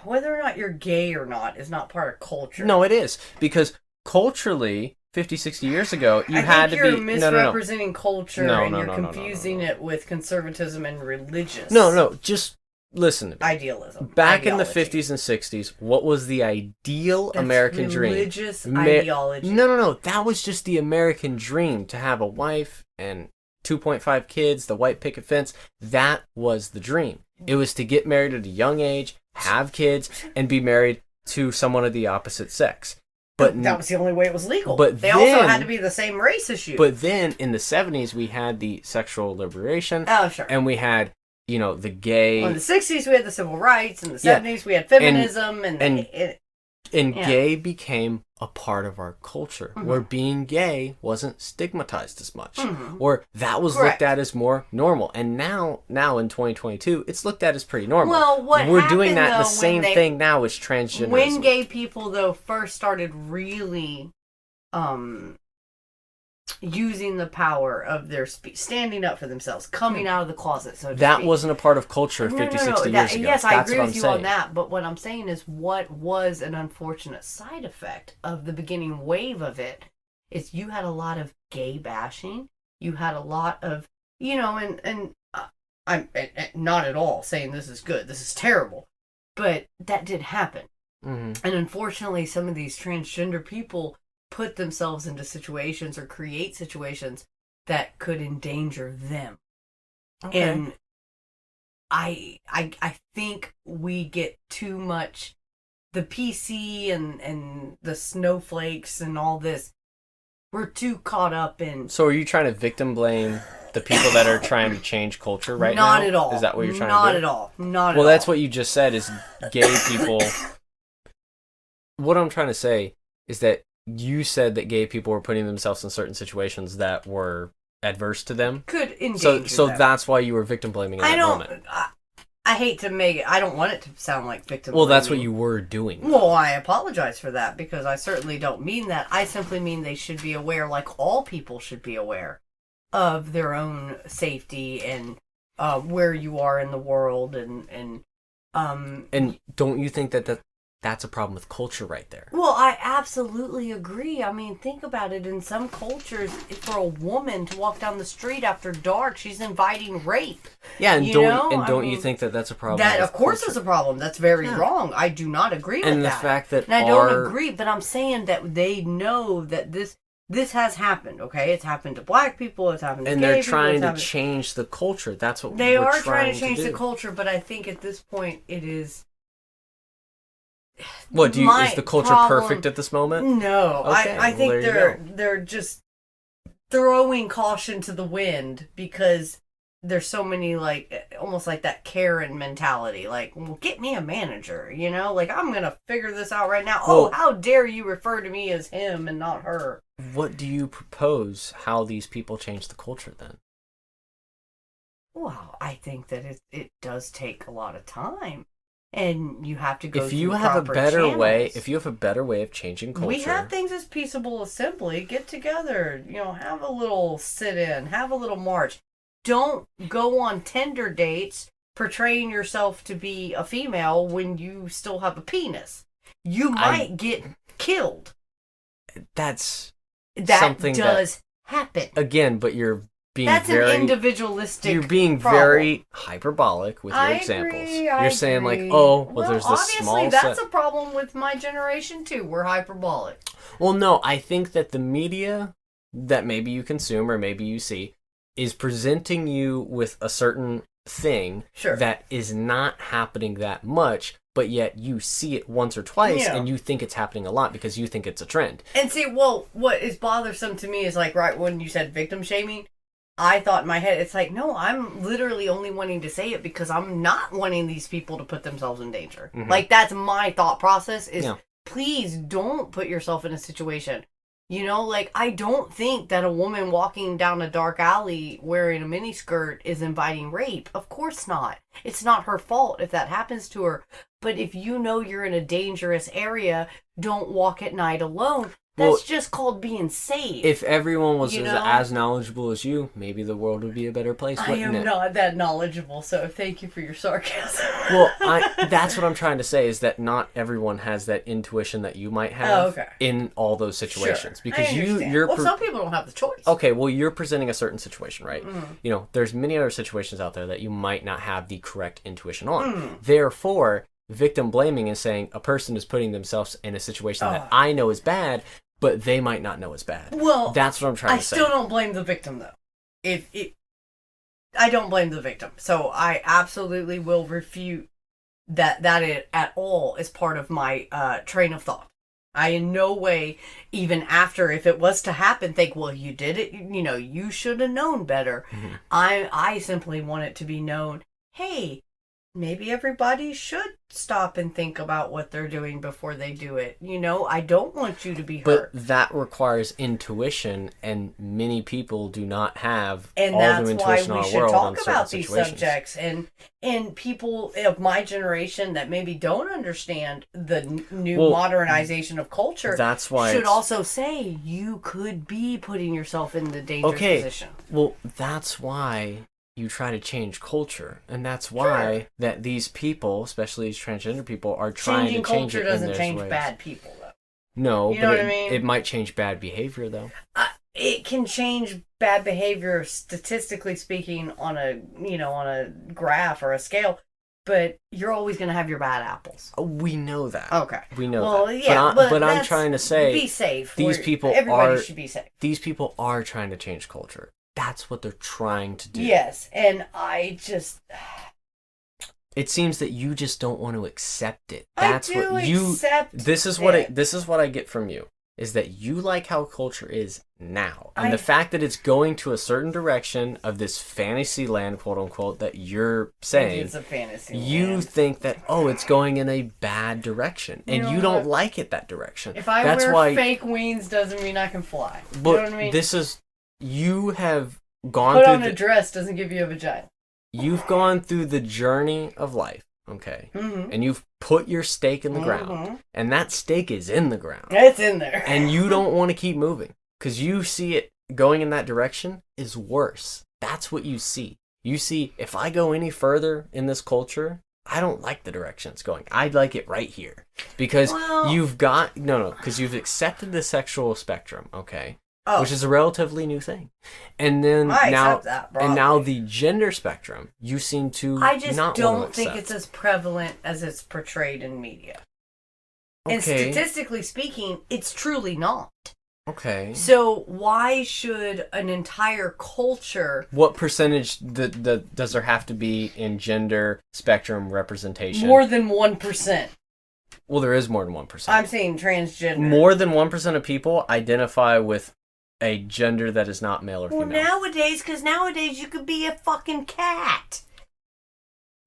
[SPEAKER 2] Whether or not you're gay or not is not part of culture.
[SPEAKER 1] No, it is. Because culturally, 50, 60 years ago, you had to be...
[SPEAKER 2] you're misrepresenting culture and you're confusing it with conservatism and religious.
[SPEAKER 1] No, just... Listen to me.
[SPEAKER 2] Idealism.
[SPEAKER 1] Back in the 50s and 60s, what was the ideal American dream?
[SPEAKER 2] Religious ideology.
[SPEAKER 1] No. That was just the American dream, to have a wife and 2.5 kids, the white picket fence. That was the dream. It was to get married at a young age, have kids, and be married to someone of the opposite sex.
[SPEAKER 2] But that was the only way it was legal.
[SPEAKER 1] But
[SPEAKER 2] they also had to be the same race as you.
[SPEAKER 1] But then, in the 70s, we had the sexual liberation.
[SPEAKER 2] Oh, sure.
[SPEAKER 1] And we had... the gay...
[SPEAKER 2] Well, in the 60s, we had the civil rights. In the 70s, we had feminism.
[SPEAKER 1] And gay became a part of our culture, where being gay wasn't stigmatized as much. Or that was looked at as more normal. And now in 2022, it's looked at as pretty normal.
[SPEAKER 2] Well,
[SPEAKER 1] we're doing that the same thing now as transgenderism.
[SPEAKER 2] When gay people, though, first started really... using the power of their standing up for themselves, coming out of the closet, so to
[SPEAKER 1] that
[SPEAKER 2] speak.
[SPEAKER 1] Wasn't a part of culture 50, 60 years ago.
[SPEAKER 2] Yes, I agree with you on that, but what I'm saying is what was an unfortunate side effect of the beginning wave of it is you had a lot of gay bashing, you had a lot of, and I'm not at all saying this is good, this is terrible, but that did happen. And unfortunately, some of these transgender people put themselves into situations or create situations that could endanger them. Okay. And I think we get too much, the PC and the snowflakes and all this, we're too caught up in...
[SPEAKER 1] So are you trying to victim blame the people that are trying to change culture right now?
[SPEAKER 2] Not at all.
[SPEAKER 1] Is that what you're trying
[SPEAKER 2] to do?
[SPEAKER 1] Not
[SPEAKER 2] at all. Not at all.
[SPEAKER 1] Well, that's what you just said, is gay people... What I'm trying to say is that you said that gay people were putting themselves in certain situations that were adverse to them.
[SPEAKER 2] Could endanger
[SPEAKER 1] So
[SPEAKER 2] them.
[SPEAKER 1] That's why you were victim blaming in that moment.
[SPEAKER 2] I hate to make it... I don't want it to sound like victim blaming.
[SPEAKER 1] Well, that's what you were doing.
[SPEAKER 2] Well, I apologize for that, because I certainly don't mean that. I simply mean they should be aware, like all people should be aware, of their own safety and where you are in the world and
[SPEAKER 1] don't you think that's a problem with culture right there?
[SPEAKER 2] Well, I absolutely agree. I mean, think about it. In some cultures, for a woman to walk down the street after dark, she's inviting rape.
[SPEAKER 1] Yeah, and don't you think that that's a problem?
[SPEAKER 2] That, of course, is a problem. That's very wrong. I do not agree with that.
[SPEAKER 1] And the fact that
[SPEAKER 2] I don't agree, but I'm saying that they know that this has happened, okay? It's happened to black people, it's happened to gay people.
[SPEAKER 1] And they're trying to change the culture. That's what
[SPEAKER 2] they are
[SPEAKER 1] trying
[SPEAKER 2] to change the culture, but I think at this point it is...
[SPEAKER 1] What is the culture perfect at this moment?
[SPEAKER 2] No, okay, I think they're just throwing caution to the wind because there's so many almost like that Karen mentality. Like, well, get me a manager, Like, I'm gonna figure this out right now. Well, how dare you refer to me as him and not her?
[SPEAKER 1] What do you propose? How these people change the culture then?
[SPEAKER 2] Well, I think that it does take a lot of time. And you have to go
[SPEAKER 1] if you have a better way of changing culture.
[SPEAKER 2] We have things as peaceable as simply get together, have a little sit-in, have a little march. Don't go on Tinder dates portraying yourself to be a female when you still have a penis. You might get killed.
[SPEAKER 1] That
[SPEAKER 2] something does happen.
[SPEAKER 1] Again, but you're being
[SPEAKER 2] That's
[SPEAKER 1] very
[SPEAKER 2] an individualistic.
[SPEAKER 1] You're being
[SPEAKER 2] problem.
[SPEAKER 1] Very hyperbolic with your examples. You're saying like, oh, well, there's this small
[SPEAKER 2] obviously that's a problem with my generation too. We're hyperbolic.
[SPEAKER 1] Well, no, I think that the media that maybe you consume or maybe you see is presenting you with a certain thing that is not happening that much, but yet you see it once or twice and you think it's happening a lot because you think it's a trend.
[SPEAKER 2] And see, well, what is bothersome to me is like, right when you said victim shaming, I thought in my head, it's like, no, I'm literally only wanting to say it because I'm not wanting these people to put themselves in danger. Mm-hmm. Like, that's my thought process is, please don't put yourself in a situation. You know, like, I don't think that a woman walking down a dark alley wearing a miniskirt is inviting rape. Of course not. It's not her fault if that happens to her. But if you know you're in a dangerous area, don't walk at night alone. That's just called being safe.
[SPEAKER 1] If everyone was as knowledgeable as you, maybe the world would be a better place, wouldn't it?
[SPEAKER 2] I am not that knowledgeable, so thank you for your sarcasm.
[SPEAKER 1] Well, that's what I'm trying to say, is that not everyone has that intuition that you might have in all those situations.
[SPEAKER 2] Sure.
[SPEAKER 1] Because
[SPEAKER 2] some people don't have the choice.
[SPEAKER 1] Okay, well, you're presenting a certain situation, right? You know, there's many other situations out there that you might not have the correct intuition on. Therefore, victim blaming is saying a person is putting themselves in a situation that I know is bad, but they might not know is bad. Well, that's what I'm trying to say.
[SPEAKER 2] I still don't blame the victim, though. I don't blame the victim. So I absolutely will refute that it at all is part of my train of thought. I in no way, even after, if it was to happen, think, well, you did it, you know, you should have known better. Mm-hmm. I simply want it to be known, hey, maybe everybody should stop and think about what they're doing before they do it. You know, I don't want you to be hurt.
[SPEAKER 1] But that requires intuition, and many people do not have all the intuition in the world. And
[SPEAKER 2] that's why we should talk about these subjects. And people of my generation that maybe don't understand the new modernization of culture should also say, you could be putting yourself in the dangerous position.
[SPEAKER 1] Well, that's why you try to change culture, and that's why that these people, especially these transgender people, are trying to change
[SPEAKER 2] culture
[SPEAKER 1] it
[SPEAKER 2] doesn't
[SPEAKER 1] in
[SPEAKER 2] change
[SPEAKER 1] ways.
[SPEAKER 2] Bad people, though.
[SPEAKER 1] No,
[SPEAKER 2] you know what I mean?
[SPEAKER 1] It might change bad behavior, though.
[SPEAKER 2] It can change bad behavior, statistically speaking, on a graph or a scale. But you're always going to have your bad apples.
[SPEAKER 1] We know that.
[SPEAKER 2] Okay.
[SPEAKER 1] We know that.
[SPEAKER 2] Yeah,
[SPEAKER 1] but I'm trying to say,
[SPEAKER 2] be safe.
[SPEAKER 1] Everybody
[SPEAKER 2] should be safe.
[SPEAKER 1] These people are trying to change culture. That's what they're trying to do.
[SPEAKER 2] Yes, and I just...
[SPEAKER 1] It seems that you just don't want to accept it.
[SPEAKER 2] This is
[SPEAKER 1] what I get from you, is that you like how culture is now. And the fact that it's going to a certain direction of this fantasy land, quote unquote, that you're saying,
[SPEAKER 2] it's a fantasy
[SPEAKER 1] you think that, it's going in a bad direction. And you don't like it that direction.
[SPEAKER 2] If I wear fake wings, doesn't mean I can fly. You know what I mean?
[SPEAKER 1] You have gone
[SPEAKER 2] through...
[SPEAKER 1] Put
[SPEAKER 2] on a dress doesn't give you a vagina.
[SPEAKER 1] You've gone through the journey of life, okay? Mm-hmm. And you've put your stake in the ground. And that stake is in the ground.
[SPEAKER 2] It's in there.
[SPEAKER 1] And you don't want to keep moving. Because you see it going in that direction is worse. That's what you see. You see, if I go any further in this culture, I don't like the direction it's going. I'd like it right here. Because because you've accepted the sexual spectrum, okay? Which is a relatively new thing. And then now the gender spectrum, you seem to
[SPEAKER 2] I just
[SPEAKER 1] not
[SPEAKER 2] don't think it's as prevalent as it's portrayed in media. Okay. And statistically speaking, it's truly not.
[SPEAKER 1] Okay.
[SPEAKER 2] So why should an entire culture...
[SPEAKER 1] What percentage does there have to be in gender spectrum representation?
[SPEAKER 2] More than 1%.
[SPEAKER 1] Well, there is more than 1%.
[SPEAKER 2] I'm saying transgender.
[SPEAKER 1] More than 1% of people identify with a gender that is not male or female.
[SPEAKER 2] Well, nowadays you could be a fucking cat.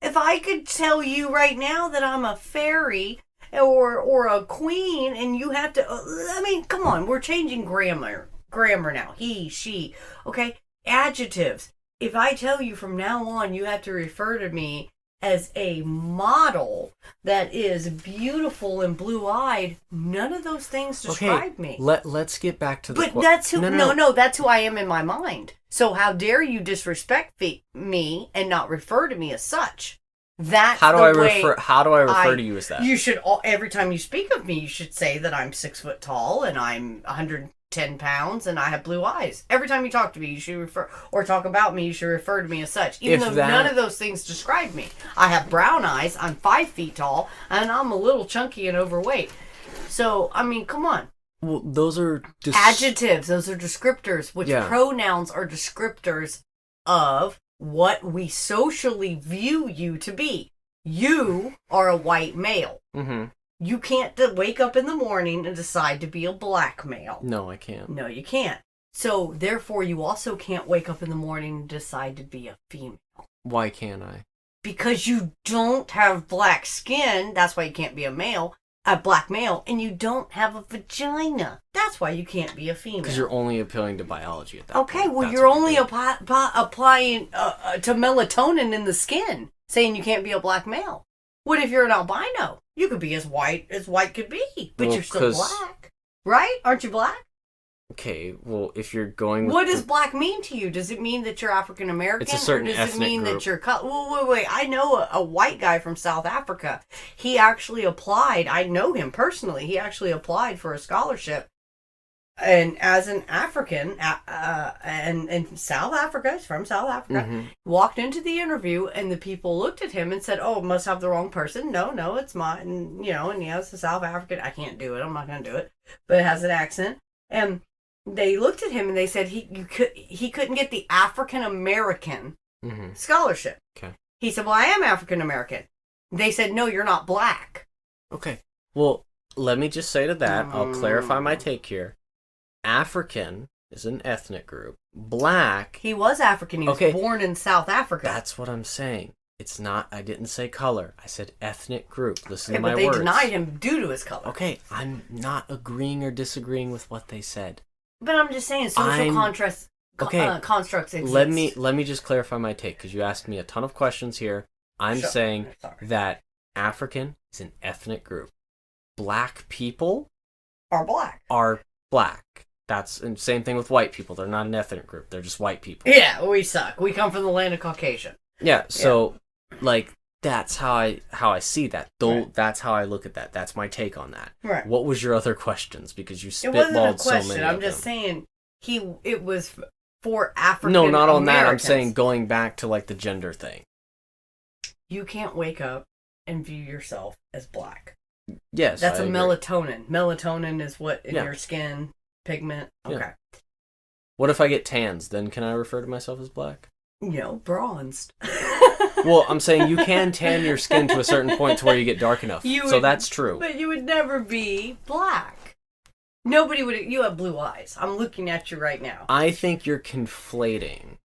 [SPEAKER 2] If I could tell you right now that I'm a fairy or a queen, and you have to... I mean, come on, we're changing grammar now. He, she, okay? Adjectives. If I tell you from now on you have to refer to me as a model that is beautiful and blue-eyed, none of those things describe me.
[SPEAKER 1] Let's get back to the...
[SPEAKER 2] But that's who... No, that's who I am in my mind. So how dare you disrespect me and not refer to me as such? That's
[SPEAKER 1] how do I refer to you as that?
[SPEAKER 2] You should, every time you speak of me, you should say that I'm 6 foot tall and I'm 110 10 pounds and I have blue eyes. Every time you talk to me, you should refer, or talk about me, you should refer to me as such. Even though none of those things describe me. I have brown eyes, I'm 5 feet tall, and I'm a little chunky and overweight. So, I mean, come on.
[SPEAKER 1] Well, those are
[SPEAKER 2] adjectives, those are descriptors, which pronouns are descriptors of what we socially view you to be. You are a white male.
[SPEAKER 1] Mm-hmm.
[SPEAKER 2] You can't wake up in the morning and decide to be a black male.
[SPEAKER 1] No, I can't.
[SPEAKER 2] No, you can't. So, therefore, you also can't wake up in the morning and decide to be a female.
[SPEAKER 1] Why can't I?
[SPEAKER 2] Because you don't have black skin. That's why you can't be a black male, and you don't have a vagina. That's why you can't be a female.
[SPEAKER 1] Because you're only appealing to biology at that point.
[SPEAKER 2] Okay, well, you're only applying to melatonin in the skin, saying you can't be a black male. What if you're an albino? You could be as white could be, but you're still black. Right? Aren't you black?
[SPEAKER 1] Okay, well, if you're going with
[SPEAKER 2] what does black mean to you? Does it mean that you're African American?
[SPEAKER 1] It's a certain ethnic group. Does it mean
[SPEAKER 2] that you're... Wait. I know a white guy from South Africa. He actually applied. I know him personally. He actually applied for a scholarship. And as an African, and in South Africa, he's from South Africa, walked into the interview, and the people looked at him and said, "Oh, must have the wrong person. No, it's mine." And, and it's a South African. I can't do it. I'm not going to do it. But it has an accent. And they looked at him and they said he couldn't get the African American scholarship.
[SPEAKER 1] Okay.
[SPEAKER 2] He said, "Well, I am African American." They said, "No, you're not black."
[SPEAKER 1] Okay. Well, let me just say to that, I'll clarify my take here. African is an ethnic group. Black...
[SPEAKER 2] He was African. He was born in South Africa.
[SPEAKER 1] That's what I'm saying. It's not... I didn't say color. I said ethnic group. Listen to my words.
[SPEAKER 2] But they denied him due to his color.
[SPEAKER 1] Okay, I'm not agreeing or disagreeing with what they said.
[SPEAKER 2] But I'm just saying social constructs exist.
[SPEAKER 1] Let me just clarify my take, because you asked me a ton of questions here. I'm saying that African is an ethnic group. Black people...
[SPEAKER 2] Are black.
[SPEAKER 1] That's the same thing with white people. They're not an ethnic group. They're just white people.
[SPEAKER 2] Yeah, we suck. We come from the land of Caucasian.
[SPEAKER 1] Yeah, so, that's how I see that. That's how I look at that. That's my take on that.
[SPEAKER 2] Right.
[SPEAKER 1] What was your other questions? Because you spitballed
[SPEAKER 2] so many.
[SPEAKER 1] So many
[SPEAKER 2] I'm just saying, it was for African
[SPEAKER 1] No, not on
[SPEAKER 2] Americans.
[SPEAKER 1] that. I'm saying going back to, the gender thing.
[SPEAKER 2] You can't wake up and view yourself as black.
[SPEAKER 1] Yes,
[SPEAKER 2] that's melatonin. Melatonin is what in your skin... Pigment. Okay. Yeah.
[SPEAKER 1] What if I get tans? Then can I refer to myself as black?
[SPEAKER 2] Bronzed.
[SPEAKER 1] Well, I'm saying you can tan your skin to a certain point to where you get dark enough. That's true.
[SPEAKER 2] But you would never be black. Nobody would. You have blue eyes. I'm looking at you right now.
[SPEAKER 1] I think you're conflating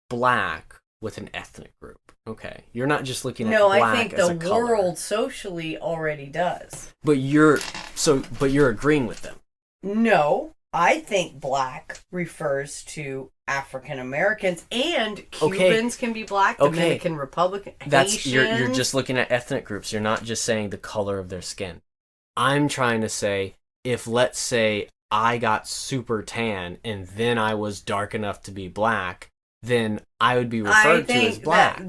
[SPEAKER 1] black with an ethnic group. Okay, you're not just looking at black as a color. No, I think the
[SPEAKER 2] world socially already does.
[SPEAKER 1] But you're agreeing with them.
[SPEAKER 2] No, I think black refers to African Americans, and Cubans can be black, Dominican Republican, Haitians.
[SPEAKER 1] You're just looking at ethnic groups. You're not just saying the color of their skin. I'm trying to say, if let's say I got super tan and then I was dark enough to be black, then I would be referred to as black.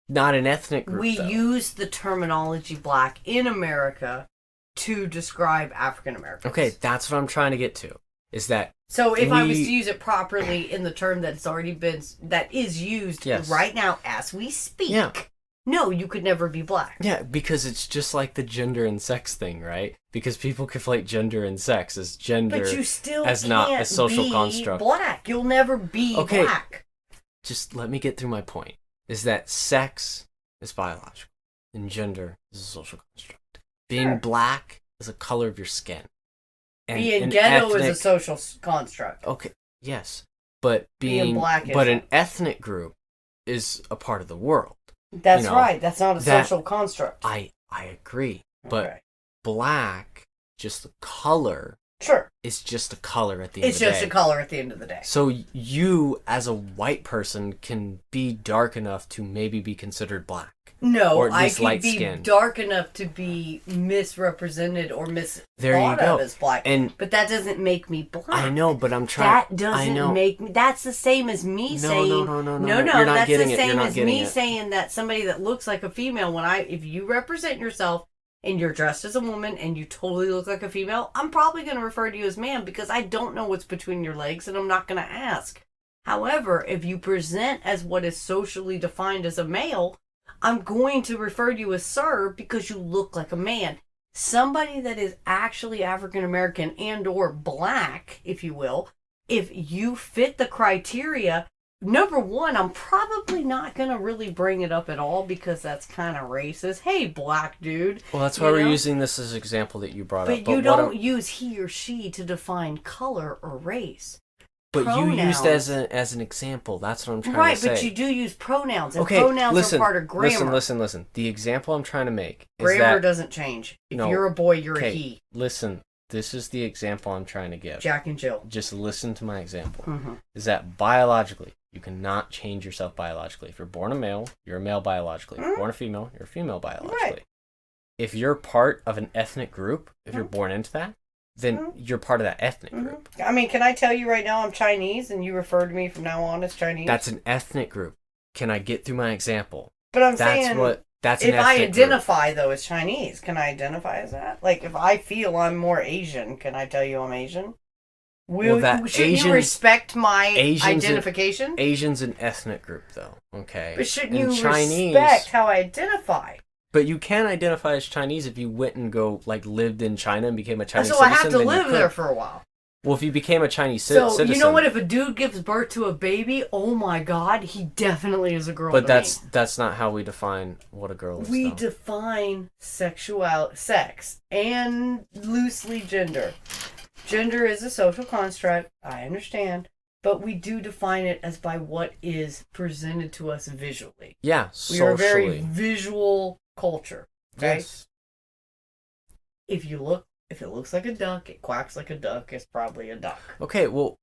[SPEAKER 1] Not an ethnic group.
[SPEAKER 2] We use the terminology black in America to describe African Americans.
[SPEAKER 1] Okay, that's what I'm trying to get to. Is that
[SPEAKER 2] so? If I was to use it properly in the term that is used right now as we speak, no, you could never be black.
[SPEAKER 1] Yeah, because it's just like the gender and sex thing, right? Because people conflate gender and sex as gender,
[SPEAKER 2] but you still
[SPEAKER 1] as not a social construct.
[SPEAKER 2] Black, you'll never be black.
[SPEAKER 1] Just let me get through my point. Is that sex is biological and gender is a social construct. Being black is a color of your skin.
[SPEAKER 2] And being ghetto is a social construct.
[SPEAKER 1] Okay, yes. But being black is an ethnic group is a part of the world.
[SPEAKER 2] That's right. That's not a social construct.
[SPEAKER 1] I agree. But black, just the color...
[SPEAKER 2] Sure.
[SPEAKER 1] It's just a color at the end of the day.
[SPEAKER 2] It's just a color at the end of the day.
[SPEAKER 1] So you, as a white person, can be dark enough to maybe be considered black.
[SPEAKER 2] No, or I can be dark enough to be misrepresented or thought of as black. But that doesn't make me black.
[SPEAKER 1] I know, but I'm trying...
[SPEAKER 2] That doesn't make me... That's the same as me saying...
[SPEAKER 1] No.
[SPEAKER 2] You're not getting it. That's the same as me saying that somebody that looks like a female, if you represent yourself and you're dressed as a woman and you totally look like a female, I'm probably going to refer to you as man because I don't know what's between your legs and I'm not going to ask. However, if you present as what is socially defined as a male, I'm going to refer to you as sir because you look like a man. Somebody that is actually African American and or black, if you will, if you fit the criteria, number one, I'm probably not going to really bring it up at all because that's kind of racist. Hey, black dude.
[SPEAKER 1] Well, that's why we're using this as an example that you brought up.
[SPEAKER 2] But you don't use he or she to define color or race.
[SPEAKER 1] But pronouns. You used as an example. That's what I'm trying to say.
[SPEAKER 2] Right, but you do use pronouns, and pronouns are part of grammar.
[SPEAKER 1] Listen. The example I'm trying to make is
[SPEAKER 2] grammar doesn't change. If you're a boy, you're a he.
[SPEAKER 1] Listen, this is the example I'm trying to give.
[SPEAKER 2] Jack and Jill.
[SPEAKER 1] Just listen to my example. Is that biologically, you cannot change yourself biologically. If you're born a male, you're a male biologically. If you're born a female, you're a female biologically. Right. If you're part of an ethnic group, if you're born into that, then you're part of that ethnic group.
[SPEAKER 2] I mean, can I tell you right now I'm Chinese and you refer to me from now on as Chinese?
[SPEAKER 1] That's an ethnic group. Can I get through my example?
[SPEAKER 2] But I'm saying,
[SPEAKER 1] that's
[SPEAKER 2] if I identify though as Chinese, can I identify as that? Like, if I feel I'm more Asian, can I tell you I'm Asian? Shouldn't you respect my identification?
[SPEAKER 1] Asian's an ethnic group, though. Okay.
[SPEAKER 2] But shouldn't you respect how I identify?
[SPEAKER 1] But you can identify as Chinese if you went and lived in China and became a Chinese citizen.
[SPEAKER 2] So I have to live there for a while.
[SPEAKER 1] Well, if you became a Chinese citizen...
[SPEAKER 2] So, you know what? If a dude gives birth to a baby, oh my God, he definitely is a girl.
[SPEAKER 1] But that's not how we define what a girl is,
[SPEAKER 2] We define sex and loosely gender. Gender is a social construct, I understand. But we do define it as by what is presented to us visually.
[SPEAKER 1] Yeah,
[SPEAKER 2] socially. We are a very visual culture. Okay?
[SPEAKER 1] Yes.
[SPEAKER 2] If it looks like a duck, it quacks like a duck, it's probably a duck.
[SPEAKER 1] Okay, well,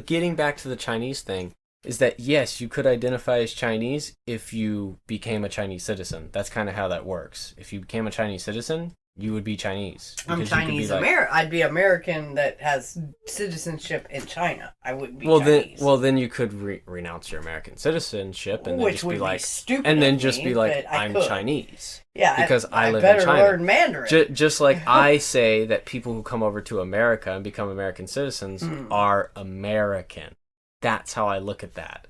[SPEAKER 1] getting back to the Chinese thing, is that yes, you could identify as Chinese if you became a Chinese citizen. That's kind of how that works. If you became a Chinese citizen, you would be Chinese.
[SPEAKER 2] I'm Chinese American. I'd be American that has citizenship in China. I wouldn't be Chinese.
[SPEAKER 1] Then you could renounce your American citizenship and then
[SPEAKER 2] Which
[SPEAKER 1] just
[SPEAKER 2] would
[SPEAKER 1] be like,
[SPEAKER 2] stupid
[SPEAKER 1] and then
[SPEAKER 2] of
[SPEAKER 1] just
[SPEAKER 2] me,
[SPEAKER 1] be like,
[SPEAKER 2] but
[SPEAKER 1] I'm Chinese.
[SPEAKER 2] Yeah,
[SPEAKER 1] because I live
[SPEAKER 2] better
[SPEAKER 1] in China.
[SPEAKER 2] Learn Mandarin.
[SPEAKER 1] Just like I say that people who come over to America and become American citizens are American. That's how I look at that.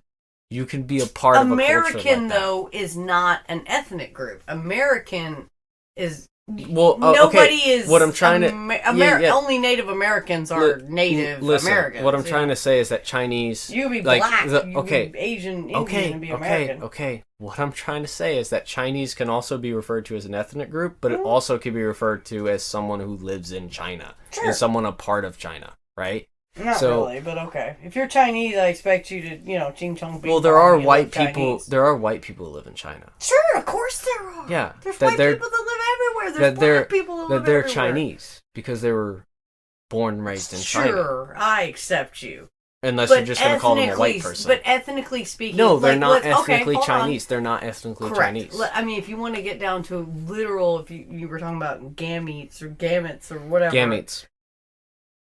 [SPEAKER 1] You can be a part of a culture like that.
[SPEAKER 2] American, though, is not an ethnic group. American is... nobody is.
[SPEAKER 1] What I'm trying to
[SPEAKER 2] only Native Americans are Native Americans.
[SPEAKER 1] What I'm trying to say is that Chinese.
[SPEAKER 2] You be black. You be Asian, Indian, and be American.
[SPEAKER 1] Okay. What I'm trying to say is that Chinese can also be referred to as an ethnic group, but it also can be referred to as someone who lives in China and someone a part of China, right?
[SPEAKER 2] Not really, but okay. If you're Chinese, I expect you to, ching chong.
[SPEAKER 1] Well, there are white people. There are white people who live in China.
[SPEAKER 2] Sure, of course there are.
[SPEAKER 1] Yeah,
[SPEAKER 2] there's white people that live everywhere. There's black people that live everywhere.
[SPEAKER 1] They're Chinese because they were born and raised in China.
[SPEAKER 2] Sure, I accept you.
[SPEAKER 1] Unless you're just going to call them a white person.
[SPEAKER 2] But ethnically speaking...
[SPEAKER 1] No, they're not ethnically Chinese. They're not ethnically Chinese.
[SPEAKER 2] I mean, if you want to get down to literal, if you were talking about gametes or gametes or whatever...
[SPEAKER 1] Gametes.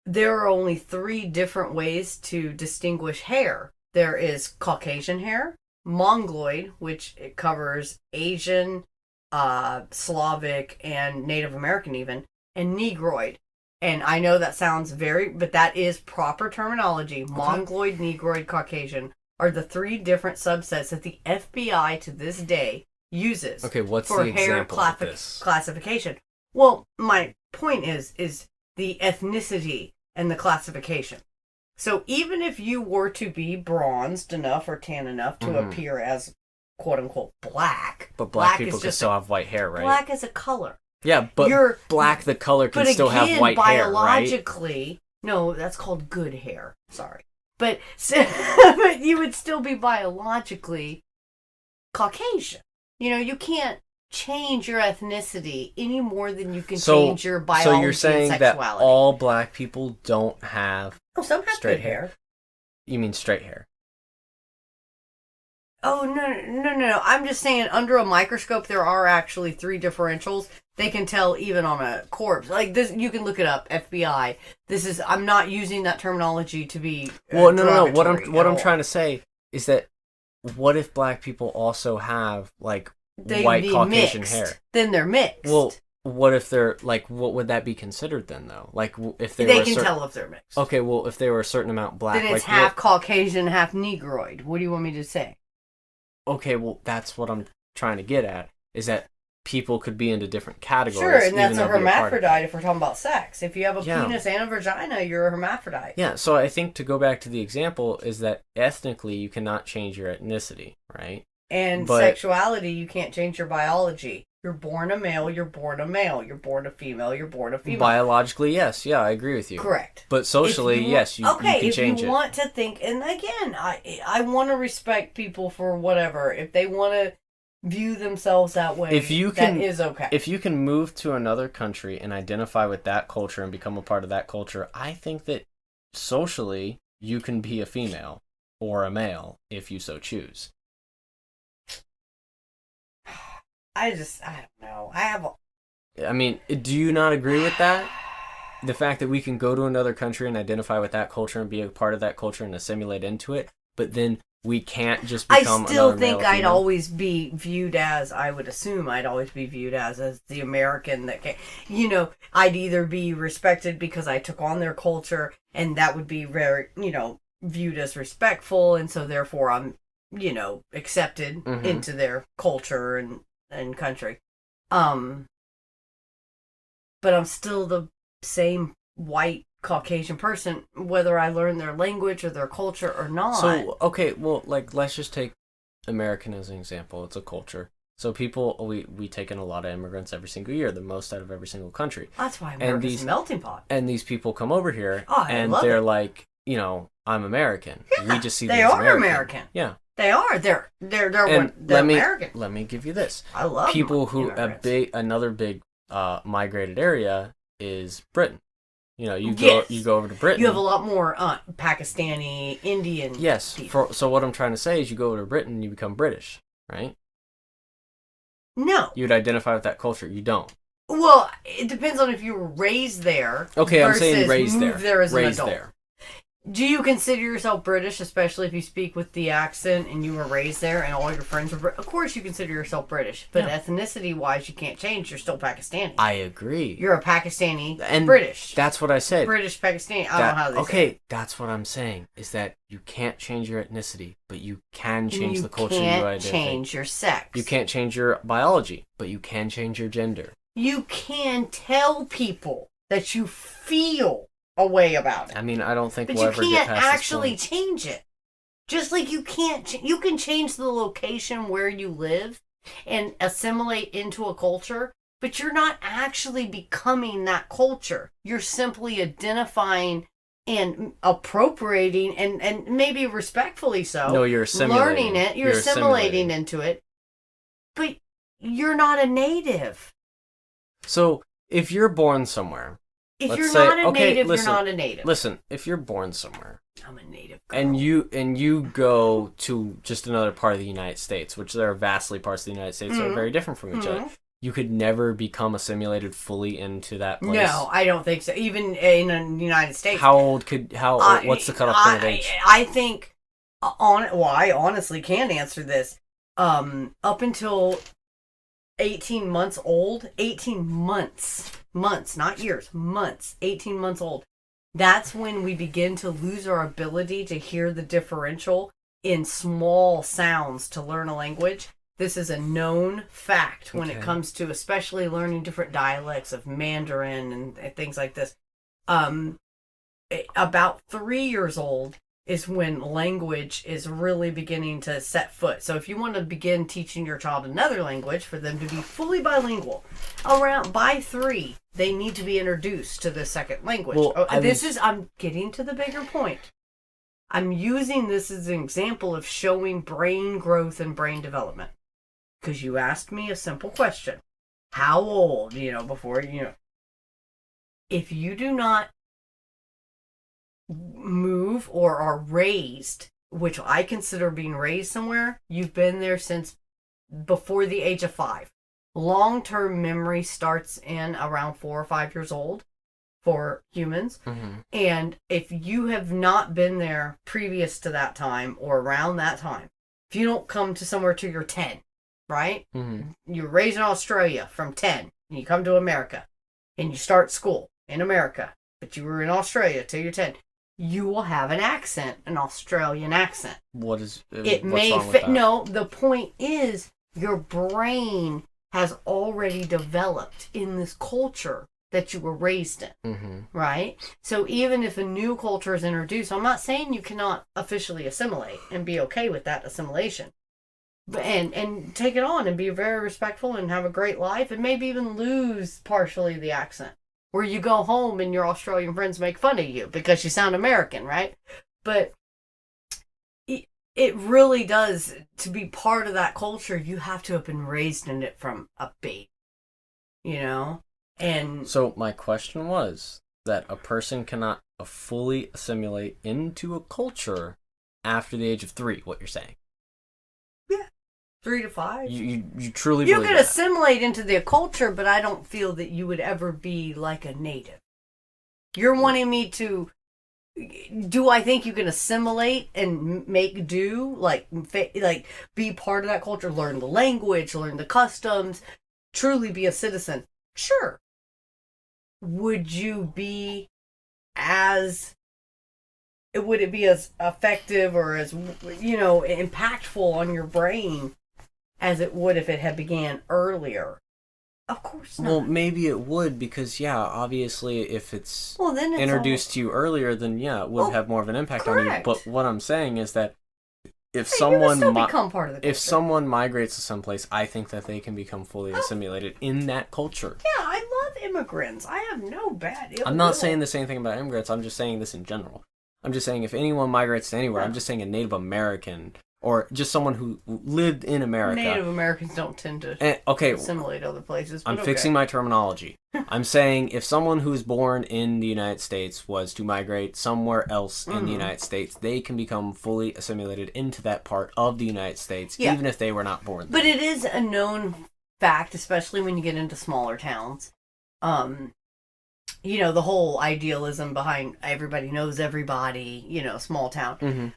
[SPEAKER 2] There are only 3 different ways to distinguish hair. There is Caucasian hair, Mongoloid, which it covers Asian, Slavic, and Native American even, and Negroid. And I know that sounds but that is proper terminology. Okay. Mongoloid, Negroid, Caucasian are the 3 different subsets that the FBI to this day uses
[SPEAKER 1] for hair
[SPEAKER 2] classification. Well, my point is the ethnicity and the classification. So even if you were to be bronzed enough or tan enough to appear as quote-unquote black...
[SPEAKER 1] But black people can still have white hair, right?
[SPEAKER 2] Black is a color.
[SPEAKER 1] Yeah, but black, the color, can still have white hair, right?
[SPEAKER 2] Biologically... No, that's called good hair. Sorry. But you would still be biologically Caucasian. You can't change your ethnicity any more than you can change your biology and sexuality. So you're saying that
[SPEAKER 1] all black people don't have
[SPEAKER 2] some have
[SPEAKER 1] straight
[SPEAKER 2] good hair.
[SPEAKER 1] You mean straight hair?
[SPEAKER 2] Oh, no. I'm just saying under a microscope there are actually 3 differentials. They can tell even on a corpse. Like this, you can look it up, FBI. I'm not using that terminology to be
[SPEAKER 1] no. What I'm trying to say is that what if black people also have white Caucasian hair?
[SPEAKER 2] Then they're mixed.
[SPEAKER 1] Well, what if they're like, what would that be considered then though? Like if they
[SPEAKER 2] can tell if they're mixed.
[SPEAKER 1] Okay, well if they were a certain amount black,
[SPEAKER 2] then it's
[SPEAKER 1] like,
[SPEAKER 2] half Caucasian, half Negroid. What do you want me to say?
[SPEAKER 1] Okay, well that's what I'm trying to get at, is that people could be into different categories.
[SPEAKER 2] Sure, and that's a hermaphrodite if we're talking about sex. If you have a penis and a vagina, you're a hermaphrodite.
[SPEAKER 1] Yeah, so I think to go back to the example is that ethnically you cannot change your ethnicity, right?
[SPEAKER 2] And sexuality, you can't change your biology. You're born a male, you're born a male. You're born a female, you're born a female.
[SPEAKER 1] Biologically, yes. Yeah, I agree with you.
[SPEAKER 2] Correct.
[SPEAKER 1] But socially, yes, you can change it.
[SPEAKER 2] If you want to think, and again, I want to respect people for whatever. If they want to view themselves that way, that is okay.
[SPEAKER 1] If you can move to another country and identify with that culture and become a part of that culture, I think that socially you can be a female or a male if you so choose.
[SPEAKER 2] I don't know.
[SPEAKER 1] I mean, do you not agree with that? The fact that we can go to another country and identify with that culture and be a part of that culture and assimilate into it, but then we can't just become
[SPEAKER 2] I still think I'd always be viewed as, I would assume I'd always be viewed as the American that can, I'd either be respected because I took on their culture and that would be very, viewed as respectful. And so therefore I'm, accepted into their culture and country. But I'm still the same white Caucasian person, whether I learn their language or their culture or not.
[SPEAKER 1] So, okay, well, like, let's just take American as an example. It's a culture. So people, we take in a lot of immigrants every single year, the most out of every single country.
[SPEAKER 2] That's why America's a melting pot.
[SPEAKER 1] And these people come over here, and they're like, I'm American.
[SPEAKER 2] Yeah,
[SPEAKER 1] we just see
[SPEAKER 2] they
[SPEAKER 1] them as
[SPEAKER 2] are American.
[SPEAKER 1] Yeah.
[SPEAKER 2] They are. They're American.
[SPEAKER 1] Let me give you this.
[SPEAKER 2] I love
[SPEAKER 1] people who another big migrated area is Britain. You go over to Britain.
[SPEAKER 2] You have a lot more Pakistani, Indian.
[SPEAKER 1] Yes. So what I'm trying to say is, you go over to Britain, you become British, right?
[SPEAKER 2] No.
[SPEAKER 1] You'd identify with that culture. You don't.
[SPEAKER 2] Well, it depends on if you were raised there.
[SPEAKER 1] Okay, I'm saying raised there.
[SPEAKER 2] There as
[SPEAKER 1] raised
[SPEAKER 2] an adult.
[SPEAKER 1] There.
[SPEAKER 2] Do you consider yourself British, especially if you speak with the accent and you were raised there and all your friends were British? Of course you consider yourself British, but ethnicity-wise, you can't change. You're still Pakistani.
[SPEAKER 1] I agree.
[SPEAKER 2] You're a Pakistani
[SPEAKER 1] and
[SPEAKER 2] British.
[SPEAKER 1] That's what I said.
[SPEAKER 2] British Pakistani. I don't know how they say it.
[SPEAKER 1] That's what I'm saying, is that you can't change your ethnicity, but you can change the culture you identify.
[SPEAKER 2] You can't change your sex.
[SPEAKER 1] You can't change your biology, but you can change your gender.
[SPEAKER 2] You can tell people that you feel a way about it.
[SPEAKER 1] I mean, I don't think
[SPEAKER 2] we'll
[SPEAKER 1] ever get past this point.
[SPEAKER 2] But you can't actually change it. Just like you can't... you can change the location where you live and assimilate into a culture, but you're not actually becoming that culture. You're simply identifying and appropriating, and maybe respectfully so.
[SPEAKER 1] No, you're assimilating.
[SPEAKER 2] Learning it. You're assimilating into it. But you're not a native.
[SPEAKER 1] So, if you're born somewhere...
[SPEAKER 2] If you're not a native, you're not a native.
[SPEAKER 1] Listen, if you're born somewhere...
[SPEAKER 2] I'm a native girl.
[SPEAKER 1] And you go to just another part of the United States, which there are vastly parts of the United States that are very different from each other. You could never become assimilated fully into that place.
[SPEAKER 2] No, I don't think so. Even in the United States.
[SPEAKER 1] What's the cutoff point of age?
[SPEAKER 2] I think, I honestly can't answer this. Up until 18 months old, 18 months, not years, months, 18 months old. That's when we begin to lose our ability to hear the differential in small sounds to learn a language. This is a known fact when it comes to especially learning different dialects of Mandarin and things like this. About 3 years old is when language is really beginning to set foot. So if you want to begin teaching your child another language for them to be fully bilingual, by 3, they need to be introduced to the second language. Well, I'm getting to the bigger point. I'm using this as an example of showing brain growth and brain development. Because you asked me a simple question. How old, before, if you do not move or are raised, which I consider being raised somewhere, you've been there since before the age of 5. Long-term memory starts in around 4 or 5 years old for humans. And if you have not been there previous to that time or around that time, if you don't come to somewhere till you're 10, right? You're raised in Australia from 10. and you come to America, and you start school in America, but you were in Australia till you're 10, you will have an accent, an Australian accent.
[SPEAKER 1] What's
[SPEAKER 2] wrong
[SPEAKER 1] with that?
[SPEAKER 2] No, the point is your brain has already developed in this culture that you were raised in, right? So even if a new culture is introduced, I'm not saying you cannot officially assimilate and be okay with that assimilation, and take it on and be very respectful and have a great life, and maybe even lose partially the accent, where you go home and your Australian friends make fun of you because you sound American, right? But it really does, to be part of that culture, you have to have been raised in it from a baby, And
[SPEAKER 1] so my question was that a person cannot fully assimilate into a culture after the age of 3, what you're saying.
[SPEAKER 2] Yeah. 3 to 5.
[SPEAKER 1] You truly believe
[SPEAKER 2] you could assimilate into the culture, but I don't feel that you would ever be like a native. You're wanting me to... Do I think you can assimilate and make do, like be part of that culture, learn the language, learn the customs, truly be a citizen? Sure. Would it be as effective or as, impactful on your brain as it would if it had began earlier? Of course not.
[SPEAKER 1] Well, maybe it would, because, obviously, if it's introduced to you earlier, then, it would have more of an impact on you. But what I'm saying is that if someone
[SPEAKER 2] become part of the culture.
[SPEAKER 1] If someone migrates to someplace, I think that they can become fully assimilated in that culture.
[SPEAKER 2] Yeah, I love immigrants. I have no bad ill
[SPEAKER 1] I'm not saying the same thing about immigrants. I'm just saying this in general. I'm just saying if anyone migrates to anywhere, I'm just saying a Native American or just someone who lived in America.
[SPEAKER 2] Native Americans don't tend to assimilate other places.
[SPEAKER 1] I'm fixing my terminology. I'm saying if someone who's born in the United States was to migrate somewhere else in the United States, they can become fully assimilated into that part of the United States, even if they were not born there.
[SPEAKER 2] But it is a known fact, especially when you get into smaller towns. The whole idealism behind everybody knows everybody, small town.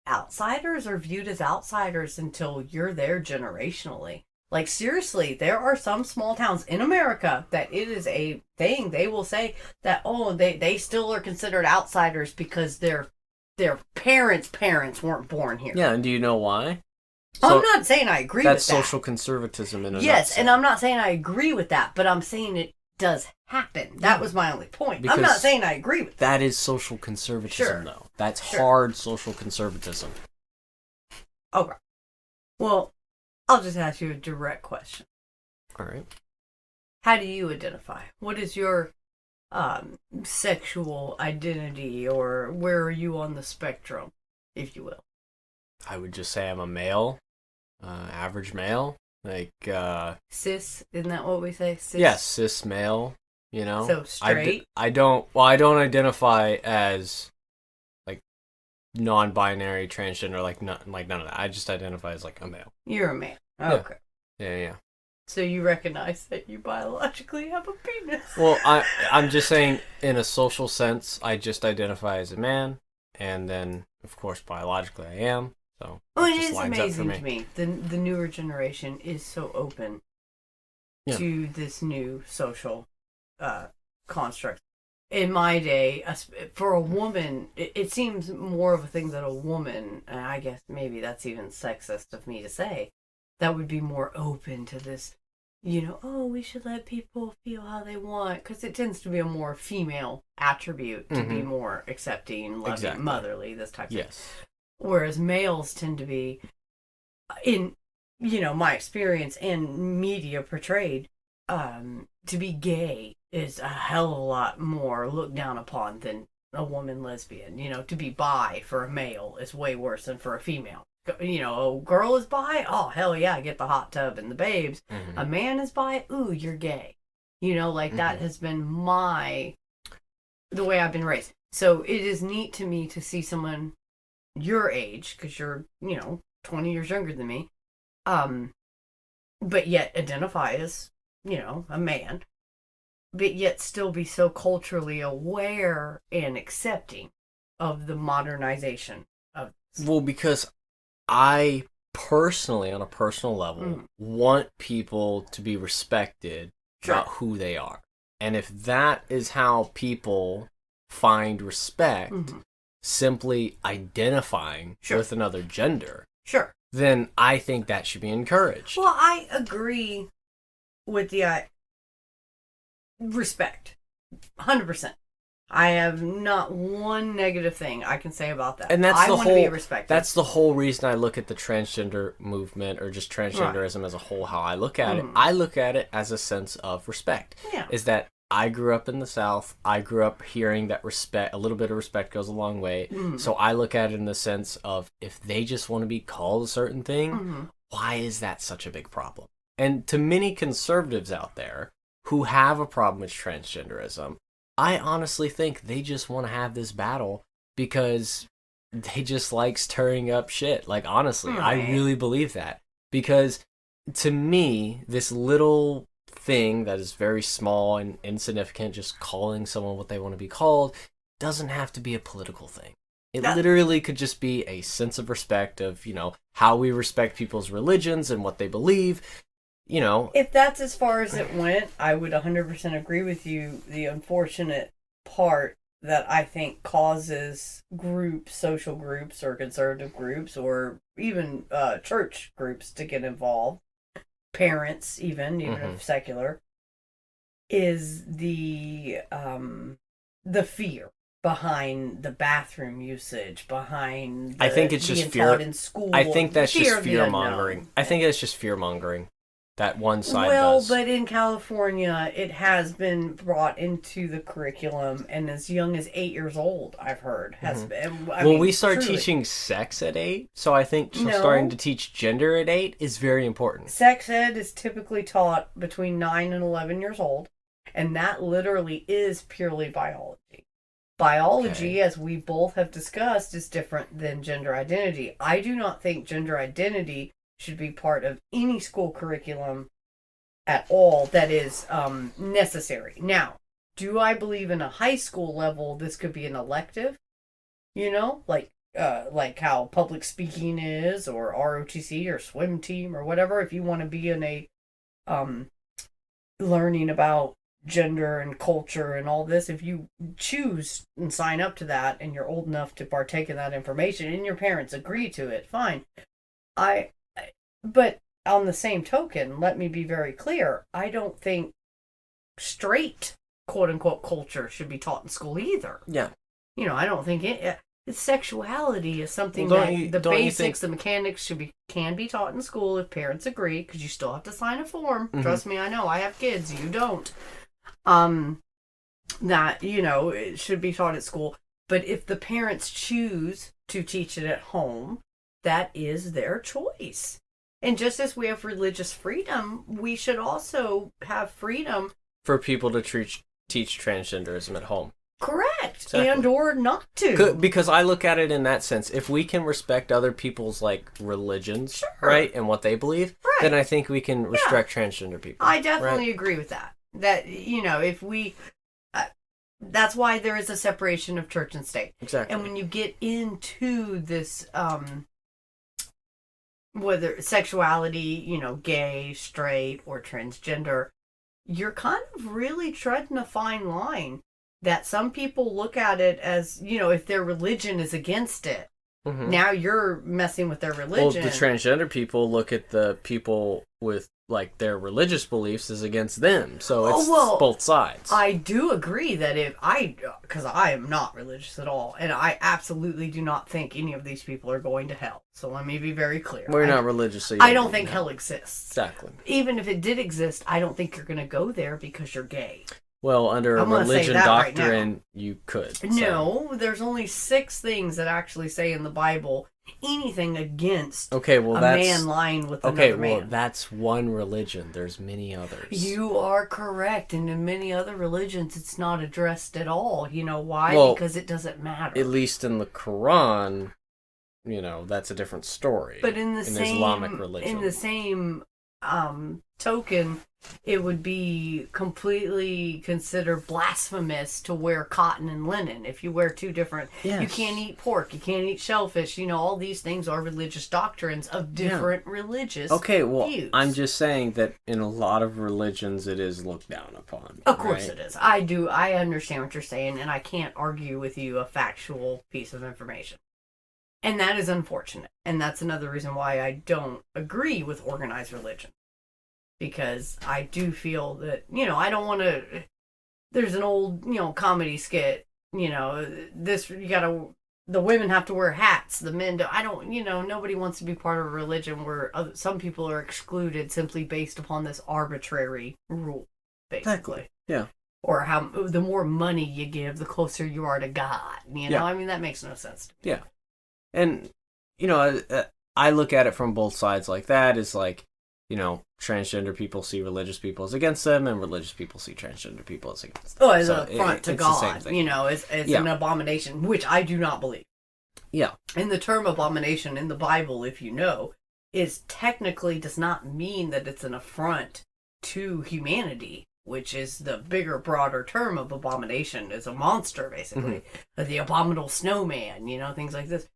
[SPEAKER 2] Outsiders are viewed as outsiders until you're there generationally. Like, seriously, there are some small towns in America that it is a thing. They will say that, they still are considered outsiders because their parents' weren't born here.
[SPEAKER 1] Yeah, and do you know why?
[SPEAKER 2] I'm not saying I agree with that.
[SPEAKER 1] That's social conservatism in a
[SPEAKER 2] Yes,
[SPEAKER 1] nutshell.
[SPEAKER 2] and I'm not saying I agree with that, but I'm saying it does happen. That was my only point. Because I'm not saying I agree with that.
[SPEAKER 1] That is social conservatism, though. That's hard social conservatism.
[SPEAKER 2] Okay. Well, I'll just ask you a direct question.
[SPEAKER 1] All right.
[SPEAKER 2] How do you identify? What is your sexual identity, or where are you on the spectrum, if you will?
[SPEAKER 1] I would just say I'm a male, average male. Like,
[SPEAKER 2] cis, isn't that what we say? Cis?
[SPEAKER 1] Yes, cis male,
[SPEAKER 2] So straight?
[SPEAKER 1] I don't identify as, like, non-binary, transgender, none of that. I just identify as, like, a male.
[SPEAKER 2] You're a man. Okay.
[SPEAKER 1] Yeah.
[SPEAKER 2] So you recognize that you biologically have a penis.
[SPEAKER 1] Well, I'm just saying, in a social sense, I just identify as a man, and then, of course, biologically I am. So
[SPEAKER 2] it is amazing to me. The newer generation is so open to this new social construct. In my day, for a woman, it seems more of a thing that a woman, and I guess maybe that's even sexist of me to say, that would be more open to this, we should let people feel how they want, because it tends to be a more female attribute to be more accepting, loving, motherly, this type of thing. Whereas males tend to be, in, my experience and media portrayed, to be gay is a hell of a lot more looked down upon than a woman lesbian. To be bi for a male is way worse than for a female. A girl is bi, oh, hell yeah, get the hot tub and the babes. A man is bi, ooh, you're gay. That has been the way I've been raised. So it is neat to me to see someone your age, because you're 20 years younger than me, but yet identify as a man, but yet still be so culturally aware and accepting of the modernization of this.
[SPEAKER 1] Well, because I personally, on a personal level, want people to be respected about who they are. And if that is how people find respect, simply identifying with another gender, then I think that should be encouraged.
[SPEAKER 2] Well, I agree with the respect. 100%. I have not one negative thing I can say about that.
[SPEAKER 1] And that's
[SPEAKER 2] I want to be respected.
[SPEAKER 1] That's the whole reason I look at the transgender movement, or just transgenderism as a whole, how I look at it. I look at it as a sense of respect.
[SPEAKER 2] Yeah.
[SPEAKER 1] Is that I grew up in the South. I grew up hearing that respect, a little bit of respect goes a long way. So I look at it in the sense of, if they just want to be called a certain thing, why is that such a big problem? And to many conservatives out there who have a problem with transgenderism, I honestly think they just want to have this battle because they just like stirring up shit. Like, honestly, I really believe that. Because to me, this little thing that is very small and insignificant, just calling someone what they want to be called, doesn't have to be a political thing. It literally could just be a sense of respect of, how we respect people's religions and what they believe.
[SPEAKER 2] If that's as far as it went, I would 100% agree with you. The unfortunate part that I think causes groups, social groups or conservative groups, or even church groups to get involved, parents even if secular, is the fear behind the bathroom usage, behind
[SPEAKER 1] I think it's just fear
[SPEAKER 2] in school.
[SPEAKER 1] I think that's just fear mongering. I think it's just fear mongering. That one side
[SPEAKER 2] does. But in California, it has been brought into the curriculum, and as young as 8 years old, I've heard, has been.
[SPEAKER 1] We start teaching sex at 8, so I think starting to teach gender at 8 is very important.
[SPEAKER 2] Sex ed is typically taught between 9 and 11 years old, and that literally is purely biology. Biology, as we both have discussed, is different than gender identity. I do not think gender identity should be part of any school curriculum at all that is necessary. Now, do I believe in a high school level this could be an elective? Like how public speaking is, or ROTC or swim team or whatever. If you want to be in a learning about gender and culture and all this, if you choose and sign up to that and you're old enough to partake in that information and your parents agree to it, fine. But on the same token, let me be very clear, I don't think straight, quote-unquote, culture should be taught in school either.
[SPEAKER 1] Yeah.
[SPEAKER 2] I don't think sexuality is something the basics, the mechanics can be taught in school if parents agree, because you still have to sign a form. Trust me, I know. I have kids. You don't. That, it should be taught at school. But if the parents choose to teach it at home, that is their choice. And just as we have religious freedom, we should also have freedom
[SPEAKER 1] for people to teach transgenderism at home.
[SPEAKER 2] Correct. Exactly. And or not to.
[SPEAKER 1] Because I look at it in that sense. If we can respect other people's religions, right, and what they believe, then I think we can respect transgender people.
[SPEAKER 2] I definitely agree with that. That, if we... that's why there is a separation of church and state.
[SPEAKER 1] Exactly.
[SPEAKER 2] And when you get into this... whether sexuality, gay, straight, or transgender, you're kind of really treading a fine line that some people look at it as, if their religion is against it, now you're messing with their religion.
[SPEAKER 1] Well, the transgender people look at the people with, their religious beliefs as against them. So it's both sides.
[SPEAKER 2] I do agree that because I am not religious at all, and I absolutely do not think any of these people are going to hell. So let me be very clear.
[SPEAKER 1] We're not religious. So
[SPEAKER 2] I don't think hell exists.
[SPEAKER 1] Exactly.
[SPEAKER 2] Even if it did exist, I don't think you're going to go there because you're gay.
[SPEAKER 1] Well, under a religion doctrine, you could.
[SPEAKER 2] No, there's only 6 things that actually say in the Bible anything against
[SPEAKER 1] a man
[SPEAKER 2] lying with another man.
[SPEAKER 1] Well, that's one religion. There's many others.
[SPEAKER 2] You are correct. And in many other religions, it's not addressed at all. You know why? Because it doesn't matter.
[SPEAKER 1] At least in the Quran, that's a different story.
[SPEAKER 2] But in the
[SPEAKER 1] Islamic religion.
[SPEAKER 2] In the same token, it would be completely considered blasphemous to wear cotton and linen. If you wear two different, you can't eat pork, you can't eat shellfish. All these things are religious doctrines of different religious views.
[SPEAKER 1] I'm just saying that in a lot of religions it is looked down upon.
[SPEAKER 2] Of course it is. I understand what you're saying, and I can't argue with you a factual piece of information. And that is unfortunate. And that's another reason why I don't agree with organized religion. Because I do feel that, I don't want to... There's an old, comedy skit, the women have to wear hats, the men don't. Nobody wants to be part of a religion where some people are excluded simply based upon this arbitrary rule, basically.
[SPEAKER 1] Exactly. Yeah.
[SPEAKER 2] Or how the more money you give, the closer you are to God. That makes no sense to me.
[SPEAKER 1] Yeah. And, I look at it from both sides like that. It's like, transgender people see religious people as against them, and religious people see transgender people as against them.
[SPEAKER 2] Oh, as a front to God. It's an abomination, which I do not believe.
[SPEAKER 1] Yeah.
[SPEAKER 2] And the term abomination in the Bible, if you know, is technically does not mean that it's an affront to humanity, which is the bigger, broader term of abomination. Is a monster, basically. Mm-hmm. The abominable snowman, things like this.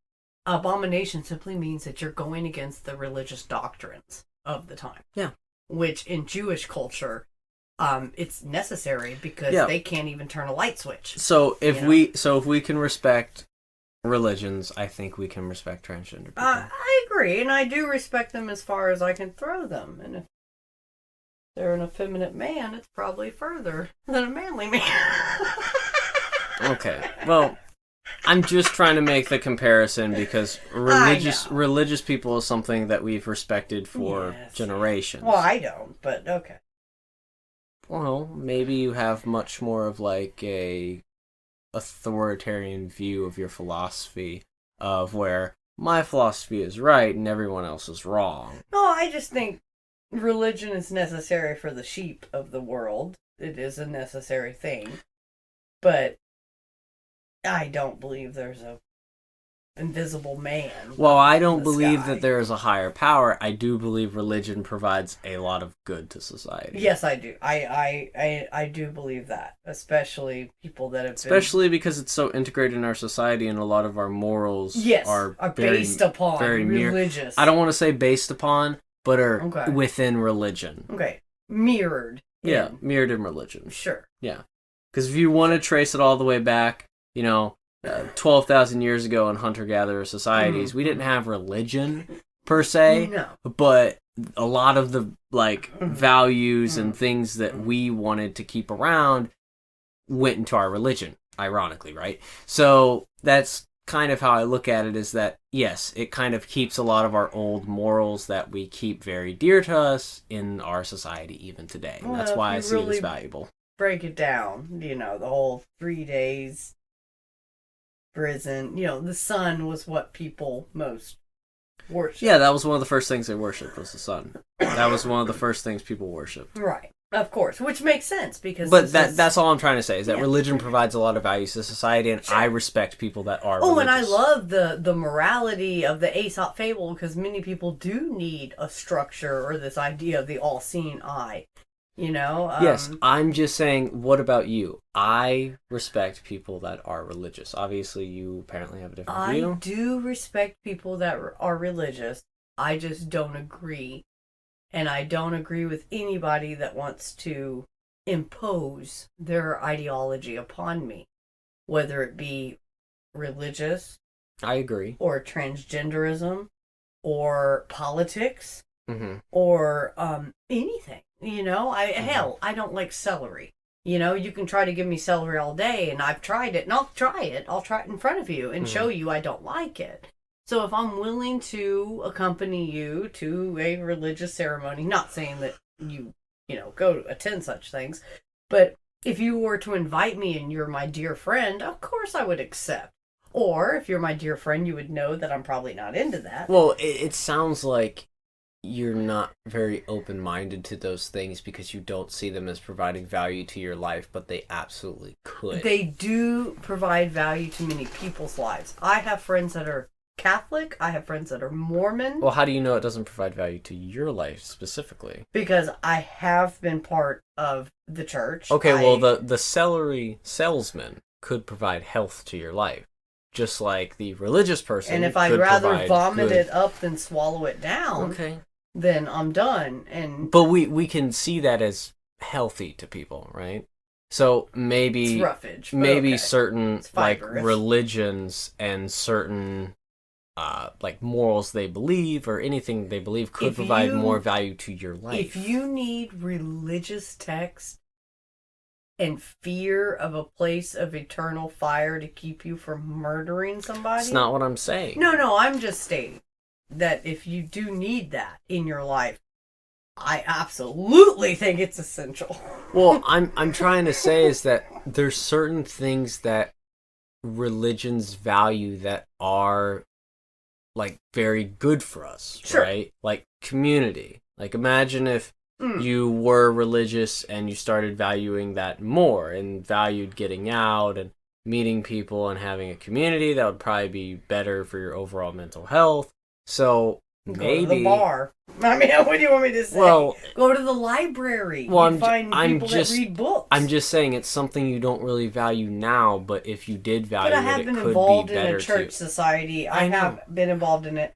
[SPEAKER 2] Abomination simply means that you're going against the religious doctrines of the time.
[SPEAKER 1] Yeah.
[SPEAKER 2] Which in Jewish culture, it's necessary because they can't even turn a light switch.
[SPEAKER 1] So if we can respect religions, I think we can respect transgender people.
[SPEAKER 2] I agree, and I do respect them as far as I can throw them. And if they're an effeminate man, it's probably further than a manly man.
[SPEAKER 1] Okay. Well, I'm just trying to make the comparison because religious people is something that we've respected for generations.
[SPEAKER 2] Well, I don't, but okay.
[SPEAKER 1] Well, maybe you have much more of like a authoritarian view of your philosophy of where my philosophy is right and everyone else is wrong.
[SPEAKER 2] No, I just think religion is necessary for the sheep of the world. It is a necessary thing. But I don't believe there's a invisible man.
[SPEAKER 1] Well, I don't believe that there is a higher power. I do believe religion provides a lot of good to society.
[SPEAKER 2] Yes, I do. I do believe that, especially people that have
[SPEAKER 1] because it's so integrated in our society, and a lot of our morals are
[SPEAKER 2] based upon religious.
[SPEAKER 1] I don't want to say based upon, but are within religion.
[SPEAKER 2] Okay, mirrored.
[SPEAKER 1] Mirrored in religion.
[SPEAKER 2] Sure.
[SPEAKER 1] Yeah, because if you want to trace it all the way back, 12,000 years ago in hunter-gatherer societies, we didn't have religion per se, but a lot of the values and things that we wanted to keep around went into our religion, ironically, right? So that's kind of how I look at it, is that, yes, it kind of keeps a lot of our old morals that we keep very dear to us in our society even today. And that's why I see it as valuable.
[SPEAKER 2] Break it down, the whole 3 days prison, the sun was what people most worshiped.
[SPEAKER 1] Yeah, that was one of the first things they worshipped, was the sun. That was one of the first things people worshipped.
[SPEAKER 2] Right. Of course, which makes sense because.
[SPEAKER 1] But that's all I'm trying to say, is that religion provides a lot of values to society, and I respect people that are religious.
[SPEAKER 2] And I love the morality of the Aesop fable, because many people do need a structure or this idea of the all-seeing eye.
[SPEAKER 1] Yes, I'm just saying, what about you? I respect people that are religious. Obviously, you apparently have a different view.
[SPEAKER 2] I do respect people that are religious. I just don't agree. And I don't agree with anybody that wants to impose their ideology upon me. Whether it be religious.
[SPEAKER 1] I agree.
[SPEAKER 2] Or transgenderism. Or politics.
[SPEAKER 1] Mm-hmm.
[SPEAKER 2] Or anything. I don't like celery. You can try to give me celery all day, and I've tried it, and I'll try it. I'll try it in front of you and show you I don't like it. So if I'm willing to accompany you to a religious ceremony, not saying that you go to attend such things, but if you were to invite me and you're my dear friend, of course I would accept. Or if you're my dear friend, you would know that I'm probably not into that.
[SPEAKER 1] Well, it sounds like you're not very open-minded to those things because you don't see them as providing value to your life, but they absolutely could.
[SPEAKER 2] They do provide value to many people's lives. I have friends that are Catholic. I have friends that are Mormon.
[SPEAKER 1] Well, how do you know it doesn't provide value to your life specifically?
[SPEAKER 2] Because I have been part of the church.
[SPEAKER 1] Okay, well, the celery salesman could provide health to your life, just like the religious person.
[SPEAKER 2] And if I'd rather vomit it up than swallow it down,
[SPEAKER 1] okay,
[SPEAKER 2] then I'm done. But
[SPEAKER 1] we can see that as healthy to people, right? So maybe
[SPEAKER 2] it's roughage,
[SPEAKER 1] maybe certain like religions and certain like morals they believe or anything they believe could provide more value to your life.
[SPEAKER 2] If you need religious text and fear of a place of eternal fire to keep you from murdering somebody,
[SPEAKER 1] that's not what I'm saying.
[SPEAKER 2] No, I'm just stating that if you do need that in your life, I absolutely think it's essential.
[SPEAKER 1] Well, I'm trying to say is that there's certain things that religions value that are like very good for us,
[SPEAKER 2] sure.
[SPEAKER 1] Right? Like community. Like imagine if you were religious and you started valuing that more and valued getting out and meeting people and having a community. That would probably be better for your overall mental health. So maybe
[SPEAKER 2] go to the bar. I mean, what do you want me to say?
[SPEAKER 1] Well,
[SPEAKER 2] go to the library.
[SPEAKER 1] Well,
[SPEAKER 2] find people that read books.
[SPEAKER 1] I'm just saying it's something you don't really value now, but if you did value it, it could be better too. But I have been
[SPEAKER 2] involved in a church society. I have been involved in it,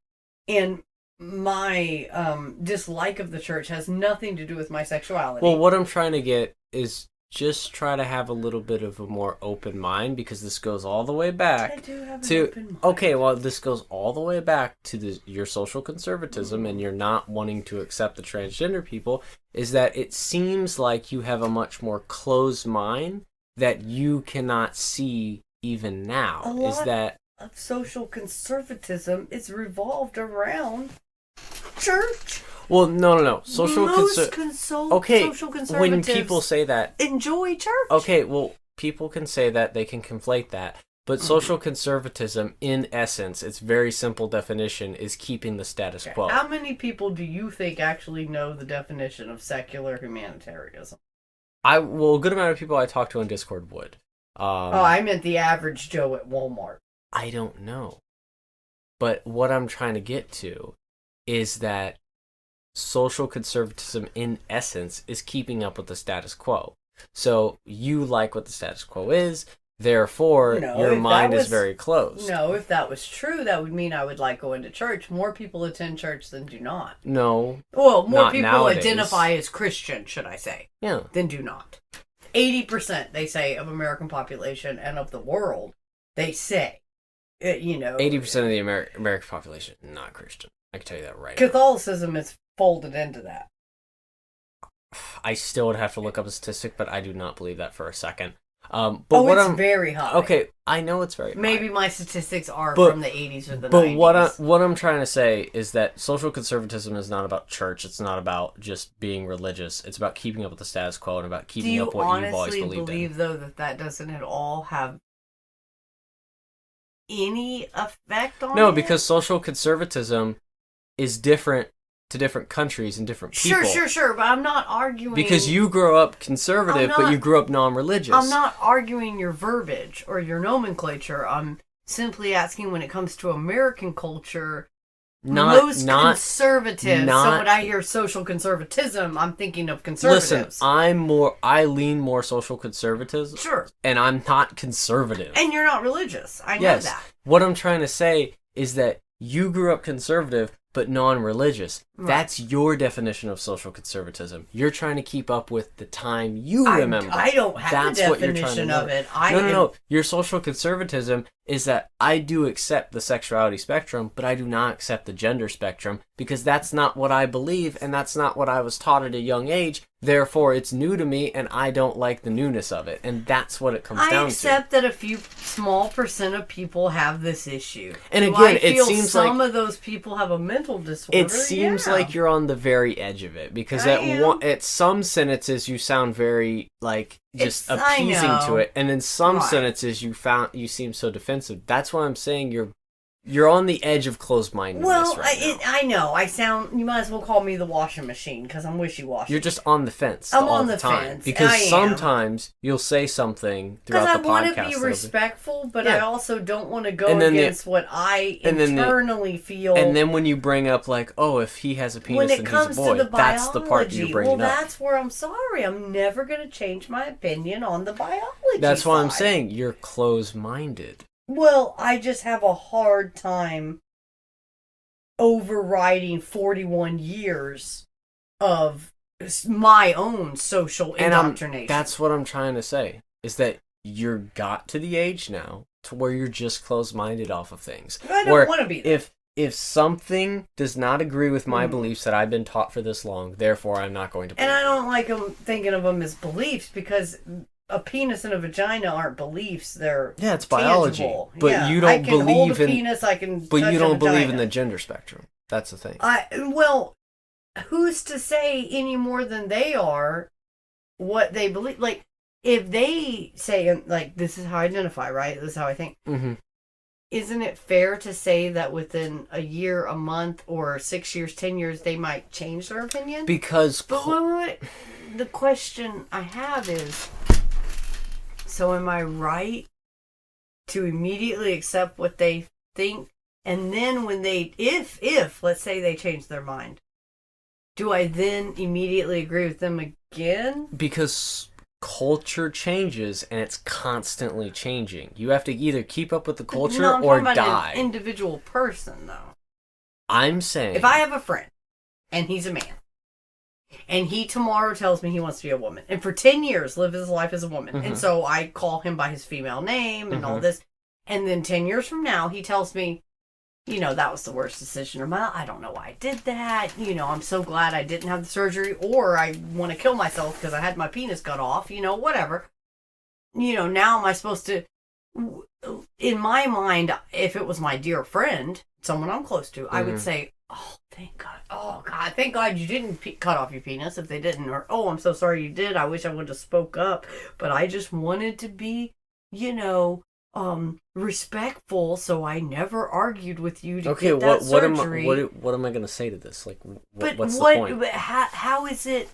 [SPEAKER 2] and my dislike of the church has nothing to do with my sexuality.
[SPEAKER 1] Well, what I'm trying to get is just try to have a little bit of a more open mind, because this goes all the way back okay, well, this goes all the way back to your social conservatism, and you're not wanting to accept the transgender people, is that it seems like you have a much more closed mind that you cannot see even now.
[SPEAKER 2] Of social conservatism is revolved around church.
[SPEAKER 1] Well, no. Social
[SPEAKER 2] conservatives.
[SPEAKER 1] When people say that,
[SPEAKER 2] enjoy church.
[SPEAKER 1] Okay, well, people can say that, they can conflate that, but social conservatism, in essence, its very simple definition is keeping the status quo.
[SPEAKER 2] How many people do you think actually know the definition of secular humanitarianism?
[SPEAKER 1] A good amount of people I talk to on Discord would.
[SPEAKER 2] I meant the average Joe at Walmart.
[SPEAKER 1] I don't know. But what I'm trying to get to is that social conservatism, in essence, is keeping up with the status quo. So you like what the status quo is, therefore your mind is very closed.
[SPEAKER 2] No, if that was true, that would mean I would like going to church. More people attend church than do not.
[SPEAKER 1] No.
[SPEAKER 2] Well, more people nowadays identify as Christian, should I say, than do not. 80%, they say, of American population and of the world, they say,
[SPEAKER 1] 80% of the American population not Christian. I can tell you that right now.
[SPEAKER 2] Catholicism is folded into that.
[SPEAKER 1] I still would have to look up a statistic, but I do not believe that for a second.
[SPEAKER 2] It's very high.
[SPEAKER 1] Okay, I know it's very high.
[SPEAKER 2] Maybe my statistics are from the 80s or the 90s.
[SPEAKER 1] But what I'm trying to say is that social conservatism is not about church. It's not about just being religious. It's about keeping up with the status quo and about keeping up what you've always believed in.
[SPEAKER 2] Do you honestly believe, though, that doesn't at all have any effect on
[SPEAKER 1] No, because social conservatism is different to different countries and different people.
[SPEAKER 2] Sure, but I'm not arguing...
[SPEAKER 1] Because you grow up conservative, but you grew up non-religious.
[SPEAKER 2] I'm not arguing your verbiage or your nomenclature. I'm simply asking, when it comes to American culture, conservatives... so when I hear social conservatism, I'm thinking of conservatives.
[SPEAKER 1] Listen, I lean more social conservatism.
[SPEAKER 2] Sure.
[SPEAKER 1] And I'm not conservative.
[SPEAKER 2] And you're not religious. I know that.
[SPEAKER 1] What I'm trying to say is that you grew up conservative, but non-religious. Right. That's your definition of social conservatism. You're trying to keep up with the time you remember.
[SPEAKER 2] I don't have a definition of it.
[SPEAKER 1] No. Your social conservatism is that I do accept the sexuality spectrum, but I do not accept the gender spectrum, because that's not what I believe, and that's not what I was taught at a young age. Therefore, it's new to me, and I don't like the newness of it. And that's what it comes down to. I
[SPEAKER 2] accept that a few small percent of people have this issue.
[SPEAKER 1] And again, it seems
[SPEAKER 2] some of those people have a mental disorder.
[SPEAKER 1] It seems like you're on the very edge of it, because at some sentences you sound very just appeasing to it, and in some sentences you seem so defensive. That's why I'm saying you're You're on the edge of closed-mindedness
[SPEAKER 2] well,
[SPEAKER 1] right now.
[SPEAKER 2] I know. You might as well call me the washing machine because I'm wishy-washy.
[SPEAKER 1] You're just on the fence
[SPEAKER 2] I'm
[SPEAKER 1] all
[SPEAKER 2] on
[SPEAKER 1] the
[SPEAKER 2] the
[SPEAKER 1] time.
[SPEAKER 2] fence.
[SPEAKER 1] Because sometimes you'll say something throughout the podcast.
[SPEAKER 2] Because I want to be respectful, but I also don't want to go against what I internally feel.
[SPEAKER 1] And then when you bring up, like, oh, if he has a penis and he's a boy, that's the part you're bringing up.
[SPEAKER 2] Well, that's where I'm sorry. I'm never going to change my opinion on the biology
[SPEAKER 1] That's why I'm saying you're closed-minded.
[SPEAKER 2] Well, I just have a hard time overriding 41 years of my own social indoctrination.
[SPEAKER 1] That's what I'm trying to say, is that you're got to the age now to where you're just closed-minded off of things.
[SPEAKER 2] I don't want to be there.
[SPEAKER 1] If something does not agree with my beliefs that I've been taught for this long, therefore I'm not going to believe
[SPEAKER 2] And I don't like thinking of them as beliefs because a penis and a vagina aren't beliefs. They're
[SPEAKER 1] it's
[SPEAKER 2] tangible.
[SPEAKER 1] Biology. But you don't believe in
[SPEAKER 2] penis, I can
[SPEAKER 1] But you don't believe in
[SPEAKER 2] the
[SPEAKER 1] the gender spectrum. That's the thing.
[SPEAKER 2] Well, who's to say any more than they are what they believe? Like, if they say, like, this is how I identify, right? This is how I think.
[SPEAKER 1] Mm-hmm.
[SPEAKER 2] Isn't it fair to say that within a year, a month, or 6 years, 10 years, they might change their opinion?
[SPEAKER 1] Because...
[SPEAKER 2] But the question I have is, so am I right to immediately accept what they think? And then when if let's say they change their mind, do I then immediately agree with them again?
[SPEAKER 1] Because culture changes and it's constantly changing. You have to either keep up with the culture or die.
[SPEAKER 2] About an individual person, though.
[SPEAKER 1] I'm saying...
[SPEAKER 2] If I have a friend, and he's a man, and he tomorrow tells me he wants to be a woman, and for 10 years live his life as a woman, and so I call him by his female name and all this, and then 10 years from now he tells me, that was the worst decision of my life. I don't know why I did that. I'm so glad I didn't have the surgery, or I want to kill myself because I had my penis cut off, whatever. Now am I supposed to, in my mind, if it was my dear friend, someone I'm close to, I would say, oh, thank God. Oh, God, thank God you didn't cut off your penis if they didn't. Or, oh, I'm so sorry you did. I wish I would have spoke up. But I just wanted to be, respectful, so I never argued with you to get that surgery.
[SPEAKER 1] What am I going to say to this? Like, what's the point?
[SPEAKER 2] But how is it?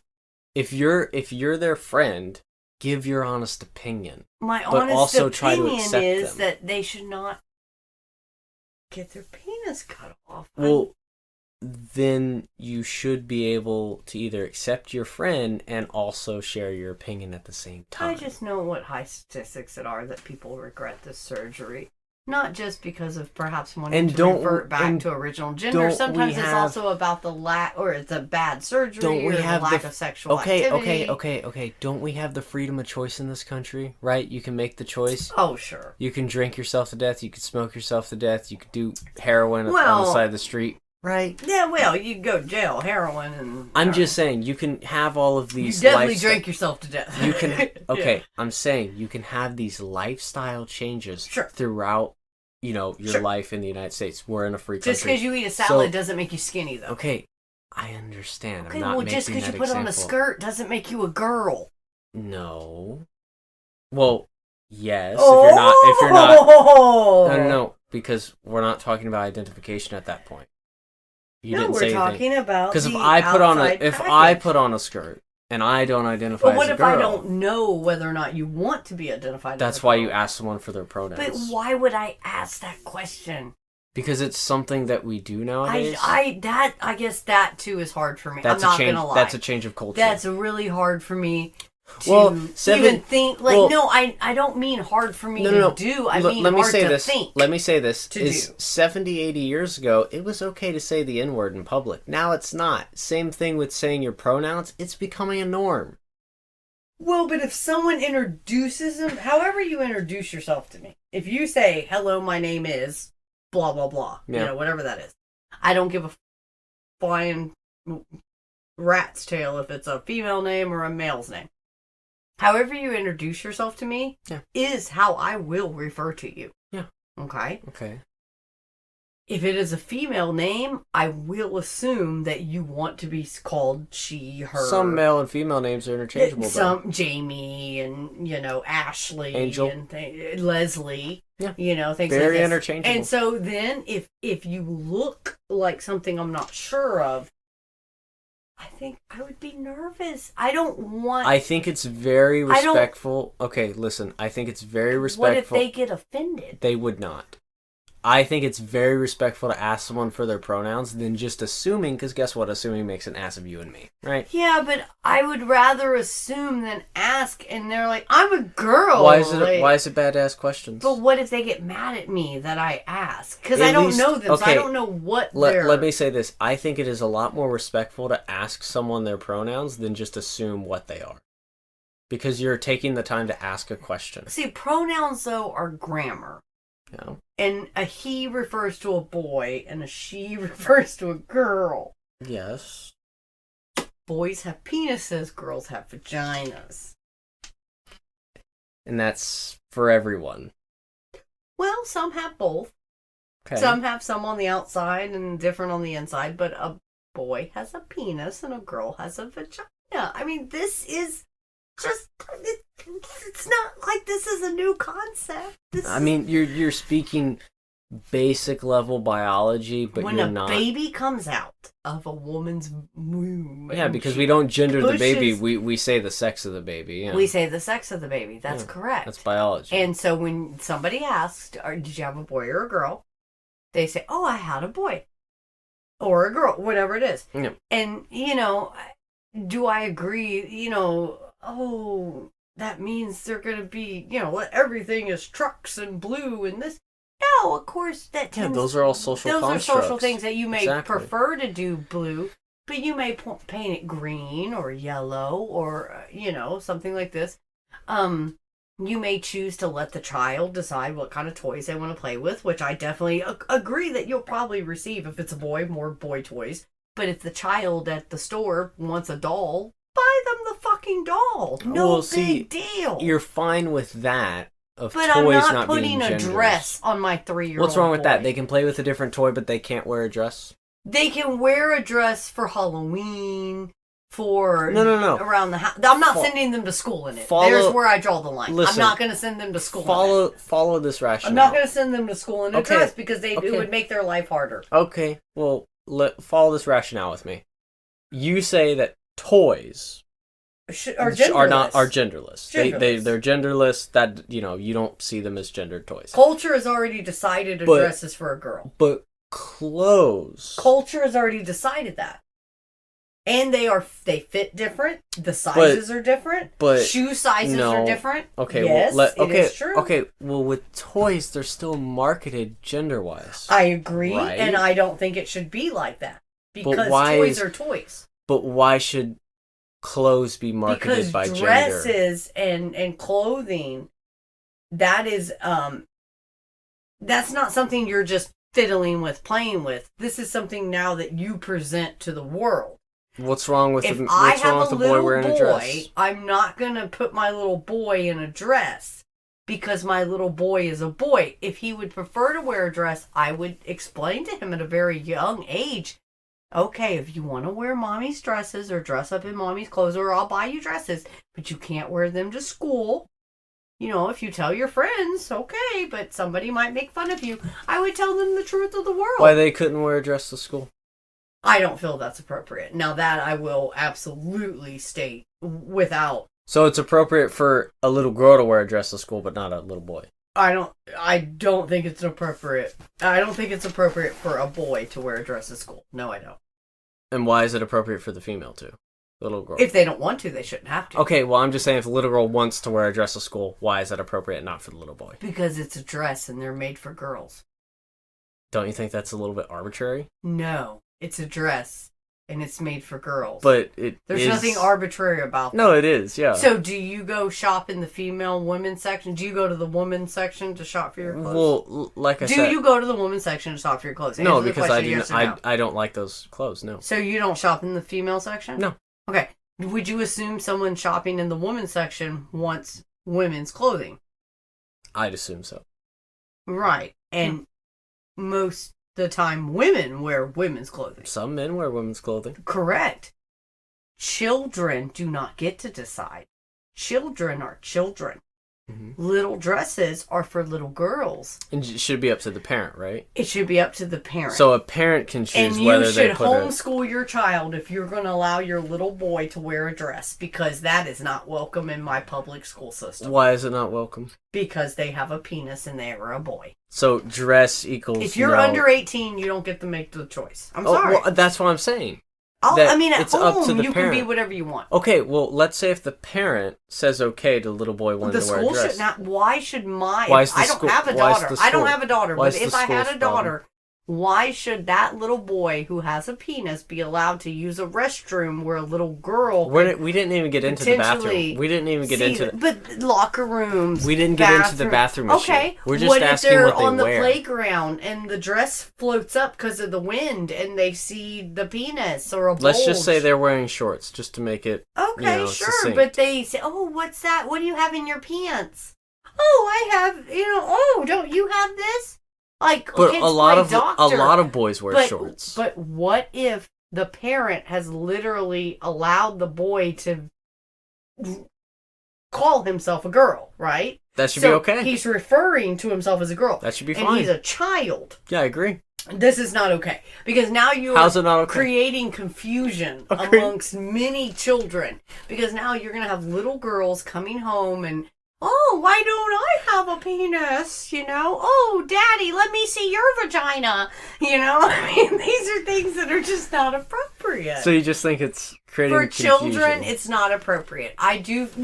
[SPEAKER 1] If you're their friend, give your honest opinion.
[SPEAKER 2] My
[SPEAKER 1] but
[SPEAKER 2] honest
[SPEAKER 1] also
[SPEAKER 2] opinion
[SPEAKER 1] try to accept
[SPEAKER 2] is
[SPEAKER 1] them.
[SPEAKER 2] that they should not get their penis cut off.
[SPEAKER 1] Well, then you should be able to either accept your friend and also share your opinion at the same time.
[SPEAKER 2] I just know what high statistics it are that people regret this surgery. Not just because of perhaps wanting to revert back to original gender. Sometimes it's also about the lack, or it's a bad surgery, or the lack of sexual activity.
[SPEAKER 1] Okay. Don't we have the freedom of choice in this country, right? You can make the choice.
[SPEAKER 2] Oh, sure.
[SPEAKER 1] You can drink yourself to death. You can smoke yourself to death. You could do heroin on the side of the street. Right.
[SPEAKER 2] Yeah, well, you can go to jail, heroin, and...
[SPEAKER 1] I'm just saying, you can have all of these...
[SPEAKER 2] You definitely drink yourself to death.
[SPEAKER 1] You can... Okay, yeah. I'm saying you can have these lifestyle changes throughout, your life in the United States. We're in a free country.
[SPEAKER 2] Just because you eat a salad doesn't make you skinny, though.
[SPEAKER 1] Okay, I understand.
[SPEAKER 2] Okay, well, just because you put on a skirt doesn't make you a girl.
[SPEAKER 1] No. Well, yes, if you're not... No, because we're not talking about identification at that point.
[SPEAKER 2] We're talking about
[SPEAKER 1] because if I put on a skirt and I don't identify as a girl.
[SPEAKER 2] But what if I don't know whether or not you want to be identified as a girl?
[SPEAKER 1] That's why you ask someone for their pronouns.
[SPEAKER 2] But why would I ask that question?
[SPEAKER 1] Because it's something that we do nowadays.
[SPEAKER 2] I guess that too is hard for me. I'm not gonna lie.
[SPEAKER 1] That's a change of culture.
[SPEAKER 2] That's really hard for me to even think. I don't mean hard for me to do. I mean hard to think.
[SPEAKER 1] Let me say this. 70, 80 years ago, it was okay to say the N-word in public. Now it's not. Same thing with saying your pronouns. It's becoming a norm.
[SPEAKER 2] Well, but if someone introduces them, however you introduce yourself to me, if you say, hello, my name is blah, blah, blah, whatever that is, I don't give a flying rat's tail if it's a female name or a male's name. However you introduce yourself to me is how I will refer to you.
[SPEAKER 1] Yeah.
[SPEAKER 2] Okay?
[SPEAKER 1] Okay.
[SPEAKER 2] if it is a female name, I will assume that you want to be called she, her.
[SPEAKER 1] Some male and female names are interchangeable.
[SPEAKER 2] Some Jamie and, Ashley.
[SPEAKER 1] Angel.
[SPEAKER 2] And Leslie.
[SPEAKER 1] Yeah.
[SPEAKER 2] Things
[SPEAKER 1] very
[SPEAKER 2] like
[SPEAKER 1] interchangeable.
[SPEAKER 2] And so then if you look like something I'm not sure of, I think I would be nervous. I think it's
[SPEAKER 1] very respectful. Okay, listen. I think it's very respectful.
[SPEAKER 2] What if they get offended?
[SPEAKER 1] They would not. I think it's very respectful to ask someone for their pronouns than just assuming, because guess what? Assuming makes an ass of you and me, right?
[SPEAKER 2] Yeah, but I would rather assume than ask, and they're like, I'm a girl.
[SPEAKER 1] Why is it bad to ask questions?
[SPEAKER 2] But what if they get mad at me that I ask? Because I don't know them, so I don't know what they're...
[SPEAKER 1] Let me say this. I think it is a lot more respectful to ask someone their pronouns than just assume what they are. Because you're taking the time to ask a question.
[SPEAKER 2] See, pronouns, though, are grammar.
[SPEAKER 1] Yeah.
[SPEAKER 2] And a he refers to a boy, and a she refers to a girl.
[SPEAKER 1] Yes.
[SPEAKER 2] Boys have penises, girls have vaginas.
[SPEAKER 1] And that's for everyone.
[SPEAKER 2] Well, some have both.
[SPEAKER 1] Okay.
[SPEAKER 2] Some have some on the outside and different on the inside, but a boy has a penis and a girl has a vagina. I mean, this is just... It's not like this is a new concept.
[SPEAKER 1] You're speaking basic level biology, but you're not.
[SPEAKER 2] When a baby comes out of a woman's womb.
[SPEAKER 1] Yeah, because we don't gender the baby. We say the sex of the baby. Yeah.
[SPEAKER 2] We say the sex of the baby. That's correct.
[SPEAKER 1] That's biology.
[SPEAKER 2] And so when somebody asks, did you have a boy or a girl? They say, oh, I had a boy. Or a girl, whatever it is.
[SPEAKER 1] Yeah.
[SPEAKER 2] And, do I agree, that means they're going to be, everything is trucks and blue and this. No, of course,
[SPEAKER 1] those are all social constructs.
[SPEAKER 2] Those are social things that you may prefer to do blue, but you may paint it green or yellow or, something like this. You may choose to let the child decide what kind of toys they want to play with, which I definitely agree that you'll probably receive if it's a boy, more boy toys. But if the child at the store wants a doll, buy them the fucking doll. No big deal.
[SPEAKER 1] You're fine with that. But toys
[SPEAKER 2] I'm not
[SPEAKER 1] putting
[SPEAKER 2] a dress on my 3-year-old.
[SPEAKER 1] What's wrong with that? They can play with a different toy, but they can't wear a dress?
[SPEAKER 2] They can wear a dress for Halloween, for...
[SPEAKER 1] No.
[SPEAKER 2] Around the house. I'm not sending them to school in it. There's where I draw the line.
[SPEAKER 1] Listen,
[SPEAKER 2] I'm not going to send them to school in it.
[SPEAKER 1] Follow this rationale.
[SPEAKER 2] I'm not going to send them to school in a dress because it would make their life harder.
[SPEAKER 1] Okay, well, follow this rationale with me. You say that toys... are genderless. They're genderless. That you don't see them as gendered toys.
[SPEAKER 2] Culture has already decided a dress is for a girl.
[SPEAKER 1] But clothes.
[SPEAKER 2] Culture has already decided that, and they fit different. The sizes are different. But shoe sizes are different.
[SPEAKER 1] Okay,
[SPEAKER 2] yes, it is true.
[SPEAKER 1] Okay, well, with toys, they're still marketed gender-wise.
[SPEAKER 2] I agree, right? And I don't think it should be like that because toys are toys.
[SPEAKER 1] But why should clothes be marketed by gender?
[SPEAKER 2] Because dresses and clothing, that is that's not something you're just fiddling with, playing with. This is something now that you present to the world.
[SPEAKER 1] What's wrong with the boy wearing a dress?
[SPEAKER 2] I'm not gonna put my little boy in a dress because my little boy is a boy. If he would prefer to wear a dress, I would explain to him at a very young age, okay, if you want to wear mommy's dresses or dress up in mommy's clothes, or I'll buy you dresses, but you can't wear them to school. If you tell your friends, okay, but somebody might make fun of you. I would tell them the truth of the world.
[SPEAKER 1] Why they couldn't wear a dress to school?
[SPEAKER 2] I don't feel that's appropriate. Now that I will absolutely state without.
[SPEAKER 1] So it's appropriate for a little girl to wear a dress to school, but not a little boy.
[SPEAKER 2] I don't think it's appropriate. I don't think it's appropriate for a boy to wear a dress at school. No, I don't.
[SPEAKER 1] And why is it appropriate for the female to? The little girl.
[SPEAKER 2] If they don't want to, they shouldn't have to.
[SPEAKER 1] Okay, well, I'm just saying if the little girl wants to wear a dress to school, why is that appropriate, not for the little boy?
[SPEAKER 2] Because it's a dress and they're made for girls.
[SPEAKER 1] Don't you think that's a little bit arbitrary?
[SPEAKER 2] No, it's a dress. And it's made for girls.
[SPEAKER 1] But
[SPEAKER 2] there's nothing arbitrary about that.
[SPEAKER 1] No, it is, yeah.
[SPEAKER 2] So do you go shop in the female women's section? Do you go to the women's section to shop for your clothes?
[SPEAKER 1] Well, like I said...
[SPEAKER 2] Do you go to the women's section to shop for your clothes?
[SPEAKER 1] No, because I don't like those clothes, no.
[SPEAKER 2] So you don't shop in the female section?
[SPEAKER 1] No.
[SPEAKER 2] Okay. Would you assume someone shopping in the women's section wants women's clothing?
[SPEAKER 1] I'd assume so.
[SPEAKER 2] Right. And the the time women wear women's clothing.
[SPEAKER 1] Some men wear women's clothing.
[SPEAKER 2] Correct. Children do not get to decide. Children are children. Mm-hmm. Little dresses are for little girls.
[SPEAKER 1] And it should be up to the parent, right?
[SPEAKER 2] It should be up to the parent.
[SPEAKER 1] So a parent can choose whether they put
[SPEAKER 2] And you should homeschool your child if you're going to allow your little boy to wear a dress, because that is not welcome in my public school system.
[SPEAKER 1] Why is it not welcome?
[SPEAKER 2] Because they have a penis and they are a boy.
[SPEAKER 1] So dress equals
[SPEAKER 2] If you're under 18, you don't get to make the choice. I'm sorry.
[SPEAKER 1] Well, that's what I'm saying.
[SPEAKER 2] At home, you can be whatever you want.
[SPEAKER 1] Okay, well, let's say if the parent says okay to the little boy wanting to wear a dress.
[SPEAKER 2] Why should I don't have a daughter. I don't have a daughter, but if I had a daughter, why should that little boy who has a penis be allowed to use a restroom where a little girl...
[SPEAKER 1] We didn't even get into the bathroom. We didn't even get into...
[SPEAKER 2] But locker rooms...
[SPEAKER 1] We didn't get into the bathroom issue.
[SPEAKER 2] Okay.
[SPEAKER 1] We're just asking what they wear. What if they're on the
[SPEAKER 2] playground and the dress floats up because of the wind and they see the penis or a bulge?
[SPEAKER 1] Let's just say they're wearing shorts just to make it,
[SPEAKER 2] sure.
[SPEAKER 1] Succinct.
[SPEAKER 2] But they say, oh, what's that? What do you have in your pants? Oh, I have, don't you have this?
[SPEAKER 1] But a lot of boys wear shorts.
[SPEAKER 2] But what if the parent has literally allowed the boy to call himself a girl, right?
[SPEAKER 1] That should be okay.
[SPEAKER 2] He's referring to himself as a girl.
[SPEAKER 1] That should be fine.
[SPEAKER 2] And he's a child.
[SPEAKER 1] Yeah, I agree.
[SPEAKER 2] This is not okay. Because now you are
[SPEAKER 1] okay?
[SPEAKER 2] creating confusion amongst many children. Because now you're going to have little girls coming home and, oh, why don't I have a penis? Oh, Daddy, let me see your vagina. I mean, these are things that are just not appropriate.
[SPEAKER 1] So you just think it's creating confusion?
[SPEAKER 2] For children, it's not appropriate. It's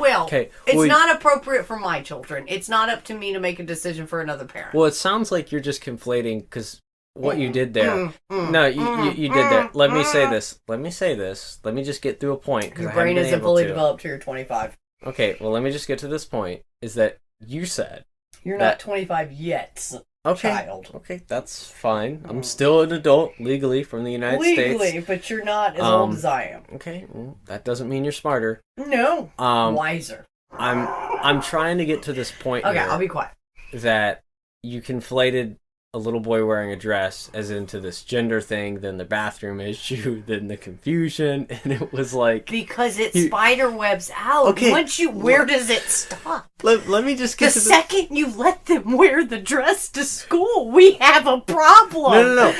[SPEAKER 2] not appropriate for my children. It's not up to me to make a decision for another parent.
[SPEAKER 1] Well, it sounds like you're just conflating, because what you did there... you did that. Let me say this. Let me just get through a point.
[SPEAKER 2] Your brain isn't fully developed till you're 25.
[SPEAKER 1] Okay, well, let me just get to this point, is that you said...
[SPEAKER 2] You're not 25 yet, child.
[SPEAKER 1] Okay, that's fine. I'm still an adult, legally, from the United States.
[SPEAKER 2] Legally, but you're not as old as I am.
[SPEAKER 1] Okay, well, that doesn't mean you're smarter.
[SPEAKER 2] No, wiser.
[SPEAKER 1] I'm trying to get to this point
[SPEAKER 2] Okay, I'll be quiet.
[SPEAKER 1] That you conflated a little boy wearing a dress as into this gender thing, then the bathroom issue, then the confusion, and it was like...
[SPEAKER 2] Because it spider webs out. Okay. Where does it stop?
[SPEAKER 1] Let me just get
[SPEAKER 2] to the second you let them wear the dress to school, we have a problem.
[SPEAKER 1] No.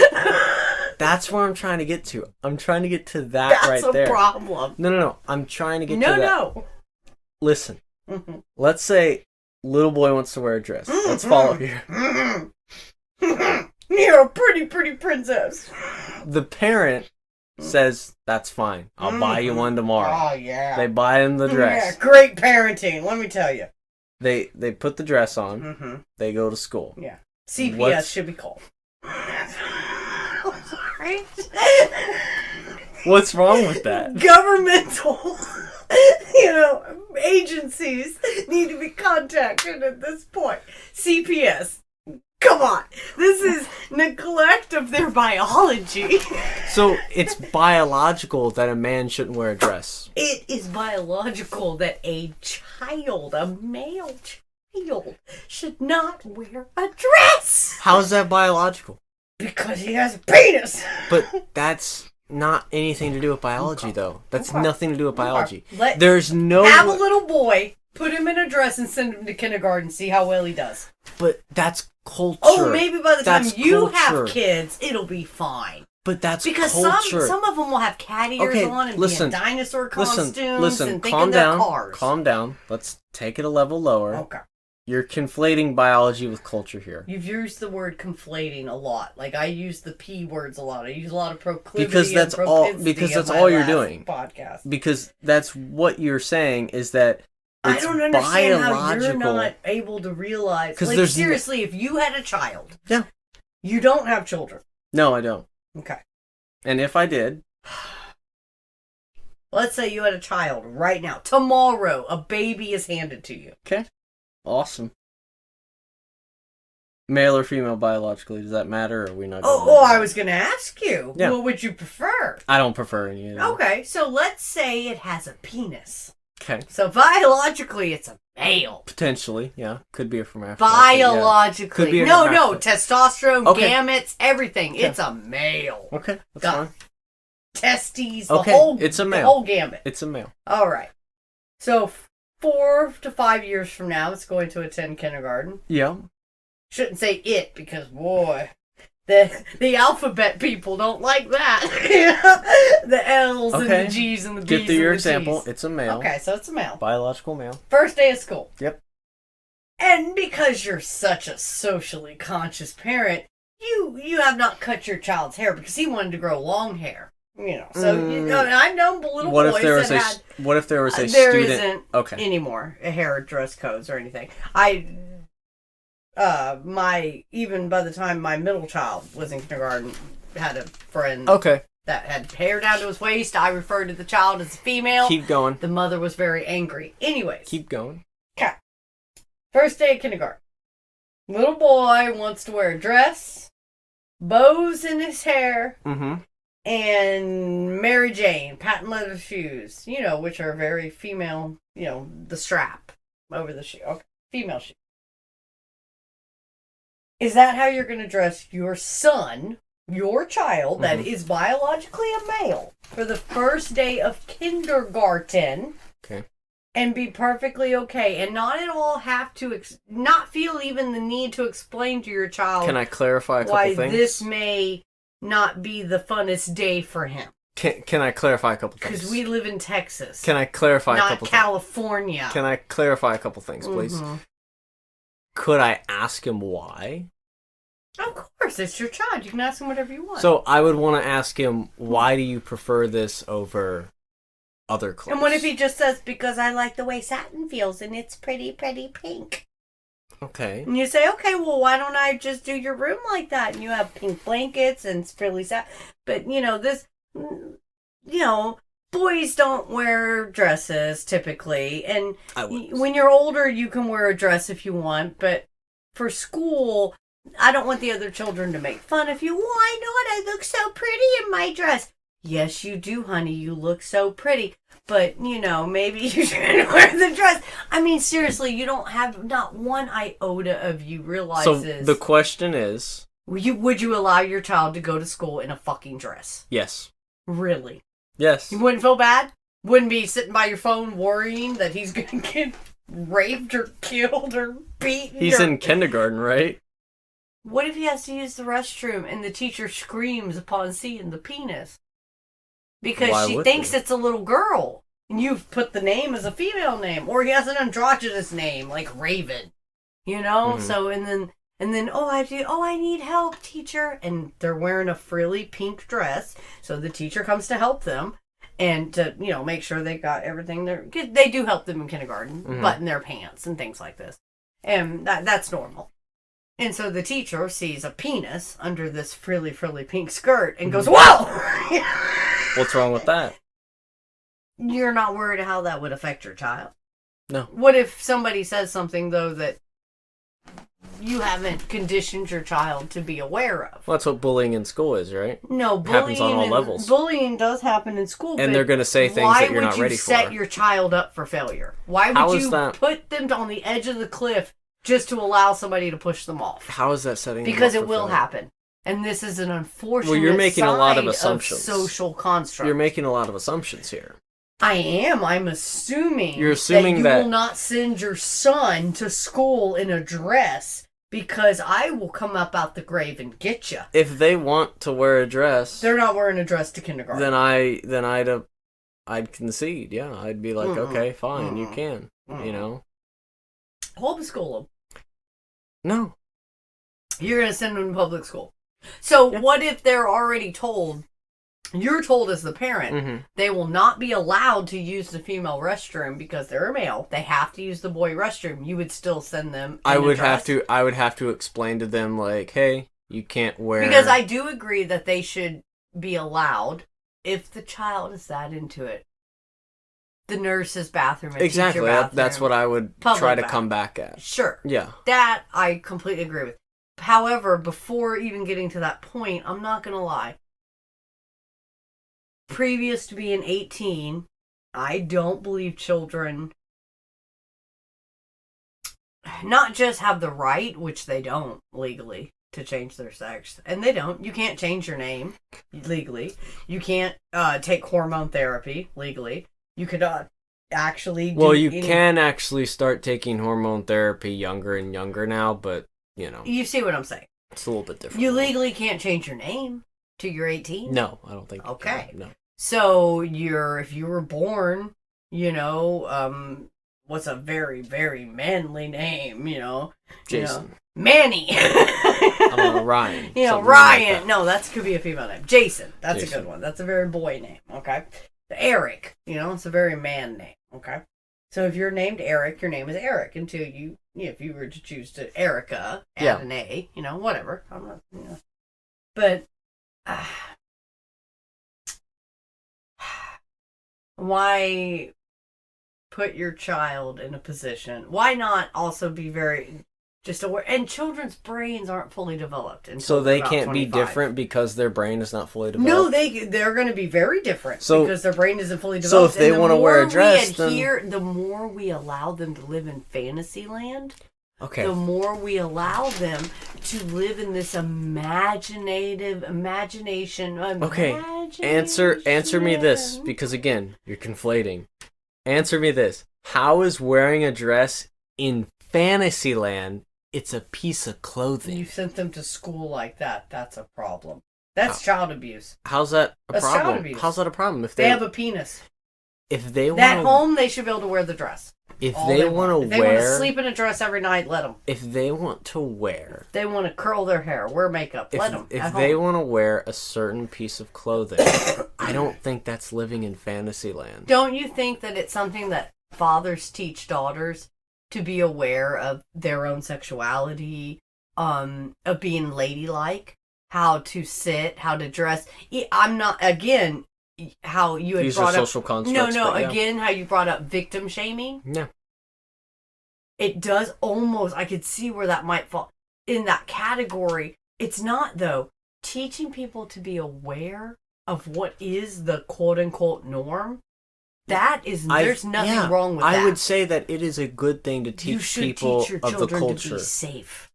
[SPEAKER 1] That's where I'm trying to get to. I'm trying to get to that right there.
[SPEAKER 2] That's a problem.
[SPEAKER 1] No. I'm trying to get to that.
[SPEAKER 2] No.
[SPEAKER 1] Listen. Mm-hmm. Let's say little boy wants to wear a dress. Mm-hmm. Let's follow here.
[SPEAKER 2] Mm-hmm. You're a pretty princess.
[SPEAKER 1] The parent says, that's fine. I'll buy you one tomorrow.
[SPEAKER 2] Oh, yeah.
[SPEAKER 1] They buy him the dress.
[SPEAKER 2] Yeah, great parenting, let me tell you.
[SPEAKER 1] They put the dress on.
[SPEAKER 2] Mm-hmm.
[SPEAKER 1] They go to school.
[SPEAKER 2] Yeah. CPS should be called. Sorry.
[SPEAKER 1] What's wrong with that?
[SPEAKER 2] Governmental, agencies need to be contacted at this point. CPS. Come on. This is neglect of their biology.
[SPEAKER 1] So it's biological that a man shouldn't wear a dress.
[SPEAKER 2] It is biological that a male child, should not wear a dress.
[SPEAKER 1] How is that biological?
[SPEAKER 2] Because he has a penis.
[SPEAKER 1] But that's not anything to do with biology, though. That's nothing to do with biology.
[SPEAKER 2] Have a little boy, put him in a dress and send him to kindergarten, see how well he does.
[SPEAKER 1] But that's culture.
[SPEAKER 2] Oh, maybe by the time you have kids, it'll be fine.
[SPEAKER 1] But that's
[SPEAKER 2] because
[SPEAKER 1] culture.
[SPEAKER 2] some of them will have cat ears on and be in dinosaur costumes and thinking they're cars.
[SPEAKER 1] Calm down. Let's take it a level lower.
[SPEAKER 2] Okay.
[SPEAKER 1] You're conflating biology with culture here.
[SPEAKER 2] You've used the word conflating a lot. Like I use the P words a lot. I use a lot of proclivity
[SPEAKER 1] because that's all you're doing.
[SPEAKER 2] Podcast.
[SPEAKER 1] Because that's what you're saying is that it's
[SPEAKER 2] I don't understand
[SPEAKER 1] biological.
[SPEAKER 2] how you're not able to realize. Like seriously, if you had a child, you don't have children.
[SPEAKER 1] No, I don't.
[SPEAKER 2] Okay.
[SPEAKER 1] And if I did,
[SPEAKER 2] let's say you had a child right now. Tomorrow, a baby is handed to you.
[SPEAKER 1] Okay. Awesome. Male or female biologically, does that matter? Or are we not?
[SPEAKER 2] I was going to ask you. Yeah. What would you prefer?
[SPEAKER 1] I don't prefer any of them.
[SPEAKER 2] Okay, so let's say it has a penis.
[SPEAKER 1] Okay.
[SPEAKER 2] So biologically, it's a male.
[SPEAKER 1] Potentially, yeah. Could be a hermaphrodite.
[SPEAKER 2] Biologically.
[SPEAKER 1] Could be a
[SPEAKER 2] no. Testosterone, gametes, everything.
[SPEAKER 1] Okay.
[SPEAKER 2] It's a male.
[SPEAKER 1] Okay, that's fine.
[SPEAKER 2] Testes,
[SPEAKER 1] it's a male.
[SPEAKER 2] The whole gamut.
[SPEAKER 1] It's a male.
[SPEAKER 2] All right. So 4 to 5 years from now, it's going to attend kindergarten.
[SPEAKER 1] Yeah.
[SPEAKER 2] Shouldn't say it because, boy, the alphabet people don't like that. The L's and the G's and the B's.
[SPEAKER 1] Get through your example. It's a male.
[SPEAKER 2] Okay, so it's a male.
[SPEAKER 1] Biological male.
[SPEAKER 2] First day of school.
[SPEAKER 1] Yep.
[SPEAKER 2] And because you're such a socially conscious parent, you have not cut your child's hair because he wanted to grow long hair. So I've known little boys that had.
[SPEAKER 1] What if there was a
[SPEAKER 2] there
[SPEAKER 1] student?
[SPEAKER 2] Isn't anymore a hair dress codes or anything. Even by the time my middle child was in kindergarten, had a friend that had hair down to his waist. I referred to the child as a female.
[SPEAKER 1] Keep going.
[SPEAKER 2] The mother was very angry. Anyways.
[SPEAKER 1] Keep going.
[SPEAKER 2] Okay. First day of kindergarten. Little boy wants to wear a dress, bows in his hair, and Mary Jane, patent leather shoes, which are very female, the strap over the shoe. Okay. Female shoe. Is that how you're going to dress your son, your child, that is biologically a male, for the first day of kindergarten?
[SPEAKER 1] Okay.
[SPEAKER 2] And be perfectly okay, and not at all have to, not feel even the need to explain to your child.
[SPEAKER 1] Can I clarify a couple
[SPEAKER 2] why
[SPEAKER 1] things?
[SPEAKER 2] This may not be the funnest day for him.
[SPEAKER 1] Can I clarify a couple things?
[SPEAKER 2] Because we live in Texas.
[SPEAKER 1] Can I clarify a couple
[SPEAKER 2] things? Not California.
[SPEAKER 1] Can I clarify a couple things, please? Could I ask him why?
[SPEAKER 2] Of course, it's your child. You can ask him whatever you want.
[SPEAKER 1] So I would want to ask him, why do you prefer this over other clothes?
[SPEAKER 2] And what if he just says, because I like the way satin feels and it's pretty, pretty pink?
[SPEAKER 1] Okay.
[SPEAKER 2] And you say, okay, well, why don't I just do your room like that? And you have pink blankets and it's frilly satin. But, boys don't wear dresses typically. And when you're older, you can wear a dress if you want. But for school, I don't want the other children to make fun of you. Why not? I look so pretty in my dress. Yes, you do, honey. You look so pretty. But, maybe you shouldn't wear the dress. I mean, seriously, you don't have not one iota of you realizes.
[SPEAKER 1] So the question is...
[SPEAKER 2] Would you allow your child to go to school in a fucking dress?
[SPEAKER 1] Yes.
[SPEAKER 2] Really?
[SPEAKER 1] Yes.
[SPEAKER 2] You wouldn't feel bad? Wouldn't be sitting by your phone worrying that he's going to get raped or killed or beaten?
[SPEAKER 1] He's in kindergarten, right?
[SPEAKER 2] What if he has to use the restroom and the teacher screams upon seeing the penis? Because she thinks it's a little girl. And you've put the name as a female name. Or he has an androgynous name, like Raven. So, and then, I need help, teacher. And they're wearing a frilly pink dress. So the teacher comes to help them. And to, make sure they got everything there. They do help them in kindergarten. Button their pants and things like this. And that's normal. And so the teacher sees a penis under this frilly pink skirt and goes, whoa!
[SPEAKER 1] What's wrong with that?
[SPEAKER 2] You're not worried how that would affect your child?
[SPEAKER 1] No.
[SPEAKER 2] What if somebody says something, though, that you haven't conditioned your child to be aware of?
[SPEAKER 1] Well, that's what bullying in school is, right?
[SPEAKER 2] No, bullying
[SPEAKER 1] happens on all levels.
[SPEAKER 2] Bullying does happen in school.
[SPEAKER 1] And they're going to say things that you're not ready for.
[SPEAKER 2] Why would you set your child up for failure? Why would you put them on the edge of the cliff just to allow somebody to push them off?
[SPEAKER 1] How is that setting them up?
[SPEAKER 2] Because it will happen. And this is an unfortunate
[SPEAKER 1] Well, you're making a lot of assumptions.
[SPEAKER 2] Social construct.
[SPEAKER 1] You're making a lot of assumptions here.
[SPEAKER 2] I am. I'm assuming.
[SPEAKER 1] You're assuming
[SPEAKER 2] that you will not send your son to school in a dress because I will come up out the grave and get you.
[SPEAKER 1] If they want to wear a dress,
[SPEAKER 2] they're not wearing a dress to kindergarten.
[SPEAKER 1] Then I'd concede. Yeah, I'd be like, okay, fine, you can.
[SPEAKER 2] Homeschool them.
[SPEAKER 1] No.
[SPEAKER 2] You're going to send them to public school. So what if they're already told, you're told as the parent, they will not be allowed to use the female restroom because they're a male. They have to use the boy restroom. You would still send them
[SPEAKER 1] I would have to explain to them, like, hey, you can't wear...
[SPEAKER 2] Because I do agree that they should be allowed if the child is that into it. The nurse's bathroom and
[SPEAKER 1] exactly.
[SPEAKER 2] Teacher bathroom.
[SPEAKER 1] That's what I would try to come back at.
[SPEAKER 2] Sure.
[SPEAKER 1] Yeah.
[SPEAKER 2] That I completely agree with. However, before even getting to that point, I'm not going to lie. Previous to being 18, I don't believe children not just have the right, which they don't legally, to change their sex. And they don't. You can't change your name legally. You can't take hormone therapy legally. You could actually do
[SPEAKER 1] can actually start taking hormone therapy younger and younger now, but,
[SPEAKER 2] You see what I'm saying?
[SPEAKER 1] It's a little bit different.
[SPEAKER 2] You legally can't change your name till you're 18?
[SPEAKER 1] No, I don't think
[SPEAKER 2] okay.
[SPEAKER 1] No.
[SPEAKER 2] So if you were born, what's a very, very manly name,
[SPEAKER 1] Jason.
[SPEAKER 2] Manny.
[SPEAKER 1] Ryan.
[SPEAKER 2] Ryan. Like no, that could be a female name. Jason. That's a good one. That's a very boy name, okay? Eric, it's a very man name, okay? So if you're named Eric, your name is Eric until if you were to choose to Erica, add an A, whatever. I'm not, But, why put your child in a position? Why not also be very just aware? And children's brains aren't fully developed.
[SPEAKER 1] So they can't 25. Be different because their brain is not fully developed?
[SPEAKER 2] No, they're going to be very different because their brain isn't fully developed.
[SPEAKER 1] So if they want to wear a dress,
[SPEAKER 2] the more we allow them to live in fantasy land, the more we allow them to live in this imagination.
[SPEAKER 1] Okay, answer me this, because again, you're conflating. Answer me this. How is wearing a dress in Fantasyland, it's a piece of clothing?
[SPEAKER 2] You sent them to school like that. That's a problem. That's child abuse.
[SPEAKER 1] How's that a problem? Child abuse. How's that a problem?
[SPEAKER 2] If they have a penis.
[SPEAKER 1] If they want
[SPEAKER 2] at home, they should be able to wear the dress.
[SPEAKER 1] If they want to
[SPEAKER 2] wear... If they want to sleep in a dress every night, let them.
[SPEAKER 1] If they want to wear...
[SPEAKER 2] If they want to curl their hair, wear makeup, let them.
[SPEAKER 1] If they want to wear a certain piece of clothing, I don't think that's living in Fantasyland.
[SPEAKER 2] Don't you think that it's something that fathers teach daughters to be aware of their own sexuality, of being ladylike, how to sit, how to dress? I'm not, again... How you had
[SPEAKER 1] These
[SPEAKER 2] brought
[SPEAKER 1] are
[SPEAKER 2] up
[SPEAKER 1] social constructs.
[SPEAKER 2] Again, how you brought up victim shaming.
[SPEAKER 1] Yeah,
[SPEAKER 2] it does almost. I could see where that might fall in that category. It's not though. Teaching people to be aware of what is the quote unquote norm. That is, there's nothing wrong with that.
[SPEAKER 1] I would say that it is a good thing to teach people
[SPEAKER 2] teach your
[SPEAKER 1] of the culture.
[SPEAKER 2] To be safe.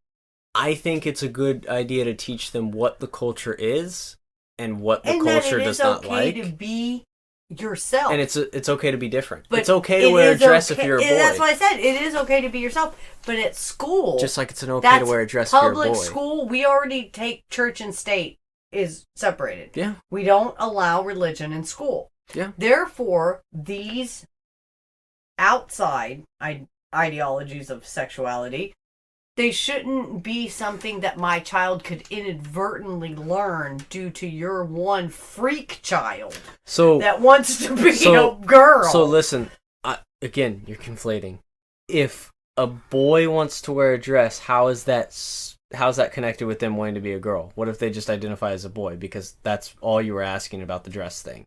[SPEAKER 1] I think it's a good idea to teach them what the culture is. And what the culture does not like.
[SPEAKER 2] It's okay to be yourself.
[SPEAKER 1] And it's okay to be different. But it's okay to wear a dress if you're a boy.
[SPEAKER 2] That's why I said it is okay to be yourself. But at school...
[SPEAKER 1] Just like it's okay to wear a dress if you're a boy.
[SPEAKER 2] Public school, we already take church and state is separated.
[SPEAKER 1] Yeah.
[SPEAKER 2] We don't allow religion in school.
[SPEAKER 1] Yeah.
[SPEAKER 2] Therefore, these outside ideologies of sexuality... They shouldn't be something that my child could inadvertently learn due to your one freak child that wants to be a girl.
[SPEAKER 1] So listen, again, you're conflating. If a boy wants to wear a dress, how's that connected with them wanting to be a girl? What if they just identify as a boy? Because that's all you were asking about the dress thing.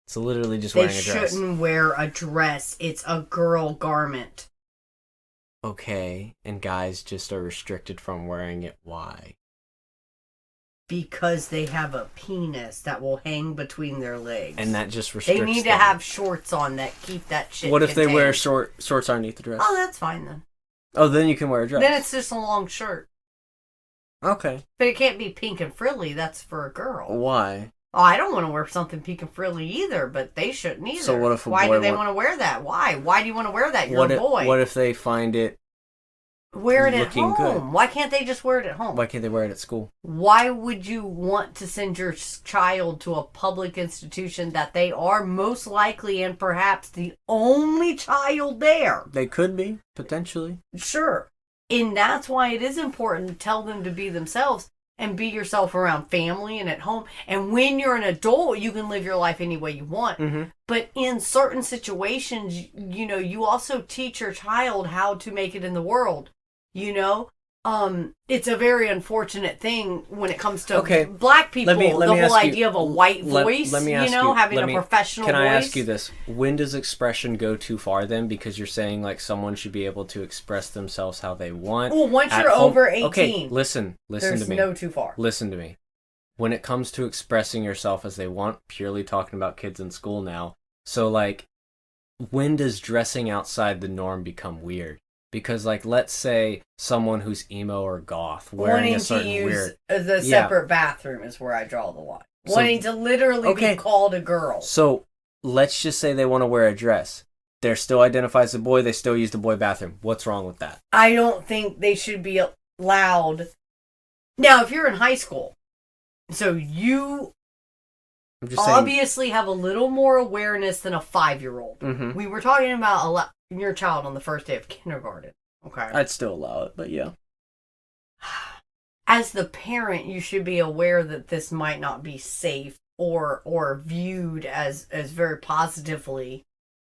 [SPEAKER 1] It's literally just wearing a dress.
[SPEAKER 2] They shouldn't wear a dress. It's a girl garment.
[SPEAKER 1] Okay, and guys just are restricted from wearing it. Why?
[SPEAKER 2] Because they have a penis that will hang between their legs.
[SPEAKER 1] And that just restricts them.
[SPEAKER 2] They need to have shorts on that keep that shit
[SPEAKER 1] What if
[SPEAKER 2] contained.
[SPEAKER 1] they wear shorts underneath the dress?
[SPEAKER 2] Oh, that's fine then.
[SPEAKER 1] Oh, then you can wear a dress.
[SPEAKER 2] Then it's just a long shirt.
[SPEAKER 1] Okay.
[SPEAKER 2] But it can't be pink and frilly. That's for a girl.
[SPEAKER 1] Why?
[SPEAKER 2] Oh, I don't want to wear something pink and frilly either, but they shouldn't either.
[SPEAKER 1] So what if
[SPEAKER 2] Why do they want to wear that? Why? Why do you want to wear that? You're a boy.
[SPEAKER 1] What if they find it
[SPEAKER 2] wear it at home?
[SPEAKER 1] Good?
[SPEAKER 2] Why can't they just wear it at home?
[SPEAKER 1] Why can't they wear it at school?
[SPEAKER 2] Why would you want to send your child to a public institution that they are most likely and perhaps the only child there?
[SPEAKER 1] They could be, potentially.
[SPEAKER 2] Sure. And that's why it is important to tell them to be themselves and be yourself around family and at home. And when you're an adult, you can live your life any way you want.
[SPEAKER 1] Mm-hmm.
[SPEAKER 2] But in certain situations, you also teach your child how to make it in the world. It's a very unfortunate thing when it comes to black people. The whole idea of a white voice, having a professional voice.
[SPEAKER 1] Can I ask you this? When does expression go too far then? Because you're saying like someone should be able to express themselves how they want.
[SPEAKER 2] Well, once you're over 18.
[SPEAKER 1] Okay, listen to me.
[SPEAKER 2] There's no too far.
[SPEAKER 1] Listen to me. When it comes to expressing yourself as they want, purely talking about kids in school now. So like, when does dressing outside the norm become weird? Because, like, let's say someone who's emo or goth wearing a certain weird...
[SPEAKER 2] the separate bathroom is where I draw the line. Wanting to literally be called a girl.
[SPEAKER 1] So, let's just say they want to wear a dress. They're still identified as a boy. They still use the boy bathroom. What's wrong with that?
[SPEAKER 2] I don't think they should be allowed. Now, if you're in high school, so you obviously have a little more awareness than a 5-year-old.
[SPEAKER 1] Mm-hmm.
[SPEAKER 2] We were talking about your child on the first day of kindergarten. Okay.
[SPEAKER 1] I'd still allow it, but yeah.
[SPEAKER 2] As the parent, you should be aware that this might not be safe or viewed as very positively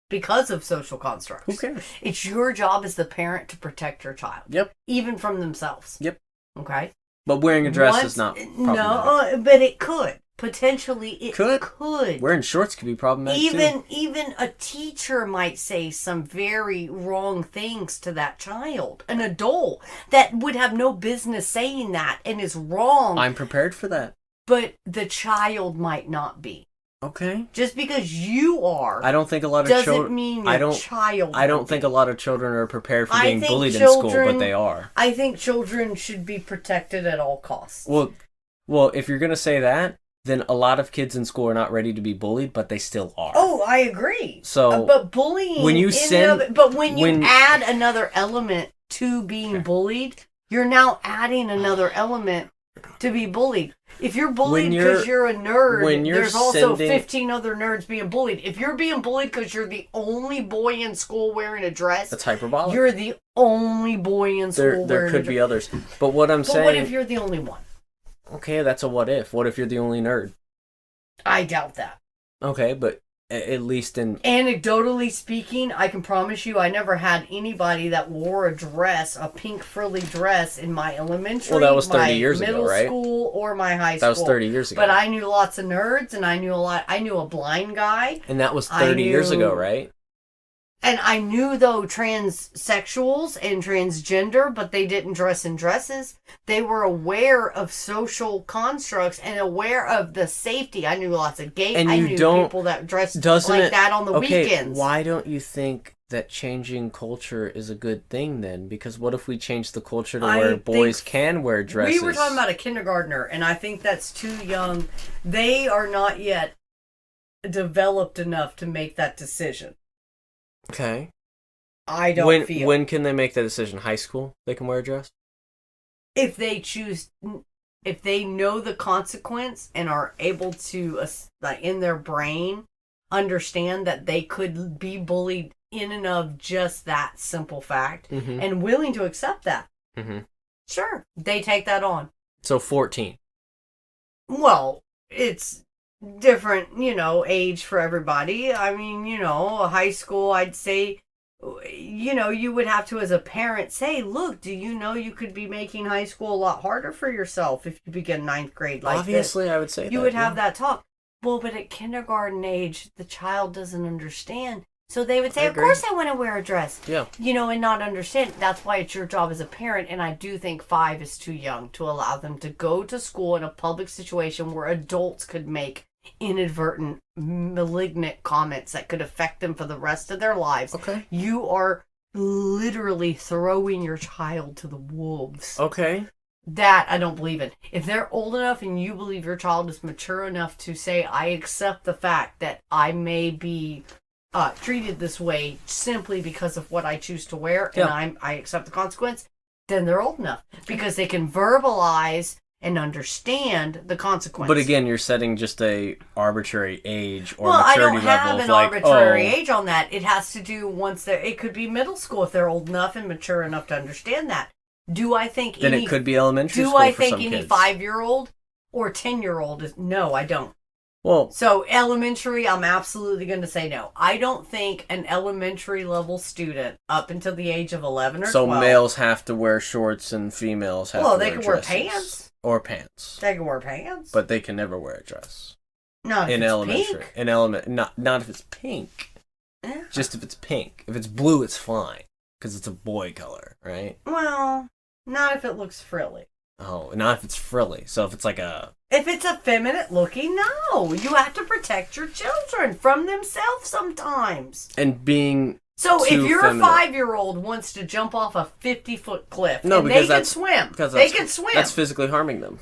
[SPEAKER 2] because of social constructs.
[SPEAKER 1] Who cares?
[SPEAKER 2] It's your job as the parent to protect your child.
[SPEAKER 1] Yep.
[SPEAKER 2] Even from themselves.
[SPEAKER 1] Yep.
[SPEAKER 2] Okay?
[SPEAKER 1] But wearing a dress is not problematic.
[SPEAKER 2] No, but it could. Potentially, it could.
[SPEAKER 1] Wearing shorts could be problematic too.
[SPEAKER 2] Even a teacher might say some very wrong things to that child. An adult that would have no business saying that and is wrong.
[SPEAKER 1] I'm prepared for that.
[SPEAKER 2] But the child might not be.
[SPEAKER 1] Okay.
[SPEAKER 2] Just because you are,
[SPEAKER 1] I don't think a lot of children
[SPEAKER 2] doesn't mean your child.
[SPEAKER 1] I don't think a lot of children are prepared for being bullied in school, but they are.
[SPEAKER 2] I think children should be protected at all costs.
[SPEAKER 1] Well, if you're gonna say that, then a lot of kids in school are not ready to be bullied, but they still are.
[SPEAKER 2] Oh, I agree.
[SPEAKER 1] So,
[SPEAKER 2] but bullying, when you add another element to being bullied, you're now adding another element to be bullied. If you're bullied because you're a nerd, there's also 15 other nerds being bullied. If you're being bullied because you're the only boy in school wearing a dress,
[SPEAKER 1] that's hyperbolic.
[SPEAKER 2] You're the only boy in school wearing a dress. There could be
[SPEAKER 1] others. But what I'm saying...
[SPEAKER 2] what if you're the only one?
[SPEAKER 1] Okay, that's a what if. What if you're the only nerd?
[SPEAKER 2] I doubt that.
[SPEAKER 1] Okay, but at least in...
[SPEAKER 2] Anecdotally speaking, I can promise you I never had anybody that wore a dress, a pink frilly dress, in my elementary,
[SPEAKER 1] well, that was 30 years ago, right?
[SPEAKER 2] middle school, or my high school.
[SPEAKER 1] That was 30 years ago.
[SPEAKER 2] But I knew lots of nerds, and I knew a blind guy.
[SPEAKER 1] And that was 30 years ago, right?
[SPEAKER 2] And I knew, though, transsexuals and transgender, but they didn't dress in dresses. They were aware of social constructs and aware of the safety. I knew lots of gay... I knew people that dressed like that on the weekends.
[SPEAKER 1] Why don't you think that changing culture is a good thing, then? Because what if we change the culture to where boys can wear dresses?
[SPEAKER 2] We were talking about a kindergartner, and I think that's too young. They are not yet developed enough to make that decision.
[SPEAKER 1] Okay.
[SPEAKER 2] I don't feel.
[SPEAKER 1] When can they make that decision? High school? They can wear a dress?
[SPEAKER 2] If they choose, if they know the consequence and are able to, in their brain, understand that they could be bullied in and of just that simple fact, and willing to accept that. Mm-hmm. Sure, they take that on.
[SPEAKER 1] So 14.
[SPEAKER 2] Well, it's different, age for everybody. I mean, high school, I'd say, you would have to, as a parent, say, look, do you know you could be making high school a lot harder for yourself if you begin 9th grade like
[SPEAKER 1] Obviously,
[SPEAKER 2] this?
[SPEAKER 1] I would say
[SPEAKER 2] you would have that talk. Well, but at kindergarten age, the child doesn't understand. So they would say, of course I want to wear a dress.
[SPEAKER 1] Yeah.
[SPEAKER 2] And not understand. That's why it's your job as a parent. And I do think 5 is too young to allow them to go to school in a public situation where adults could make inadvertent, malignant comments that could affect them for the rest of their lives.
[SPEAKER 1] Okay.
[SPEAKER 2] You are literally throwing your child to the wolves.
[SPEAKER 1] Okay.
[SPEAKER 2] That I don't believe in. If they're old enough and you believe your child is mature enough to say, I accept the fact that I may be treated this way simply because of what I choose to wear, and I accept the consequence, then they're old enough because they can verbalize and understand the consequence.
[SPEAKER 1] But again, you're setting just a arbitrary age or
[SPEAKER 2] maturity level.
[SPEAKER 1] level.
[SPEAKER 2] Well, I don't have an arbitrary age on that. It has to do it could be middle school if they're old enough and mature enough to understand that. Do I think
[SPEAKER 1] then it could be elementary school for some kids.
[SPEAKER 2] Do I think any 5-year-old or 10-year-old is... No, I don't.
[SPEAKER 1] Well,
[SPEAKER 2] so elementary, I'm absolutely going to say no. I don't think an elementary level student up until the age of 11 or 12...
[SPEAKER 1] So males have to wear shorts and females have to wear dresses.
[SPEAKER 2] Well, they can wear pants.
[SPEAKER 1] Or pants.
[SPEAKER 2] They can wear pants.
[SPEAKER 1] But they can never wear a dress.
[SPEAKER 2] Not if it's pink.
[SPEAKER 1] Not if it's pink. Yeah. Just if it's pink. If it's blue, it's fine. Because it's a boy color, right?
[SPEAKER 2] Well, not if it looks frilly.
[SPEAKER 3] Oh, not if it's frilly. So if it's like a...
[SPEAKER 2] If it's effeminate looking, no. You have to protect your children from themselves sometimes.
[SPEAKER 3] And being...
[SPEAKER 2] So if your
[SPEAKER 3] feminine.
[SPEAKER 2] 5-year-old wants to jump off a 50-foot cliff,
[SPEAKER 3] no,
[SPEAKER 2] and they can swim. They can swim.
[SPEAKER 3] That's physically harming them.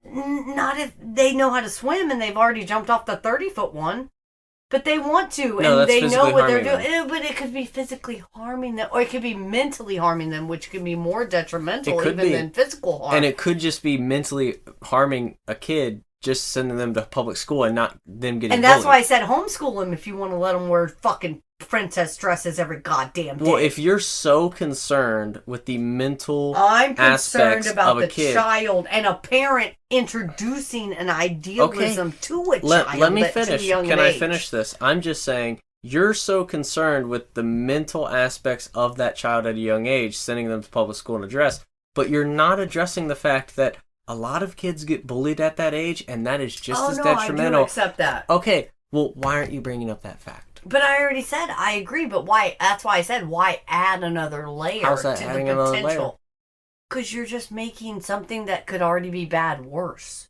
[SPEAKER 2] Not if they know how to swim and they've already jumped off the 30-foot one. But they want to,
[SPEAKER 3] no,
[SPEAKER 2] and they know what they're doing.
[SPEAKER 3] Them.
[SPEAKER 2] But it could be physically harming them, or it could be mentally harming them, which could be more detrimental even than physical harm.
[SPEAKER 3] And it could just be mentally harming a kid, just sending them to public school and not them getting
[SPEAKER 2] And that's
[SPEAKER 3] bullied.
[SPEAKER 2] why I said homeschool them if you want to let them wear fucking princess dresses every goddamn day.
[SPEAKER 3] Well, if you're so concerned with the mental
[SPEAKER 2] I'm concerned about
[SPEAKER 3] of
[SPEAKER 2] the
[SPEAKER 3] a kid,
[SPEAKER 2] child and a parent introducing an idealism to a child.
[SPEAKER 3] Let me finish. Can I
[SPEAKER 2] age.
[SPEAKER 3] finish this? I'm just saying you're so concerned with the mental aspects of that child at a young age, sending them to public school and address, but you're not addressing the fact that a lot of kids get bullied at that age, and that is just as detrimental.
[SPEAKER 2] I do accept that.
[SPEAKER 3] Okay, well, why aren't you bringing up that fact?
[SPEAKER 2] But I already said I agree. But why? That's why I said why add another layer
[SPEAKER 3] How's that
[SPEAKER 2] to
[SPEAKER 3] adding
[SPEAKER 2] the
[SPEAKER 3] another layer?
[SPEAKER 2] potential? Because you're just making something that could already be bad worse.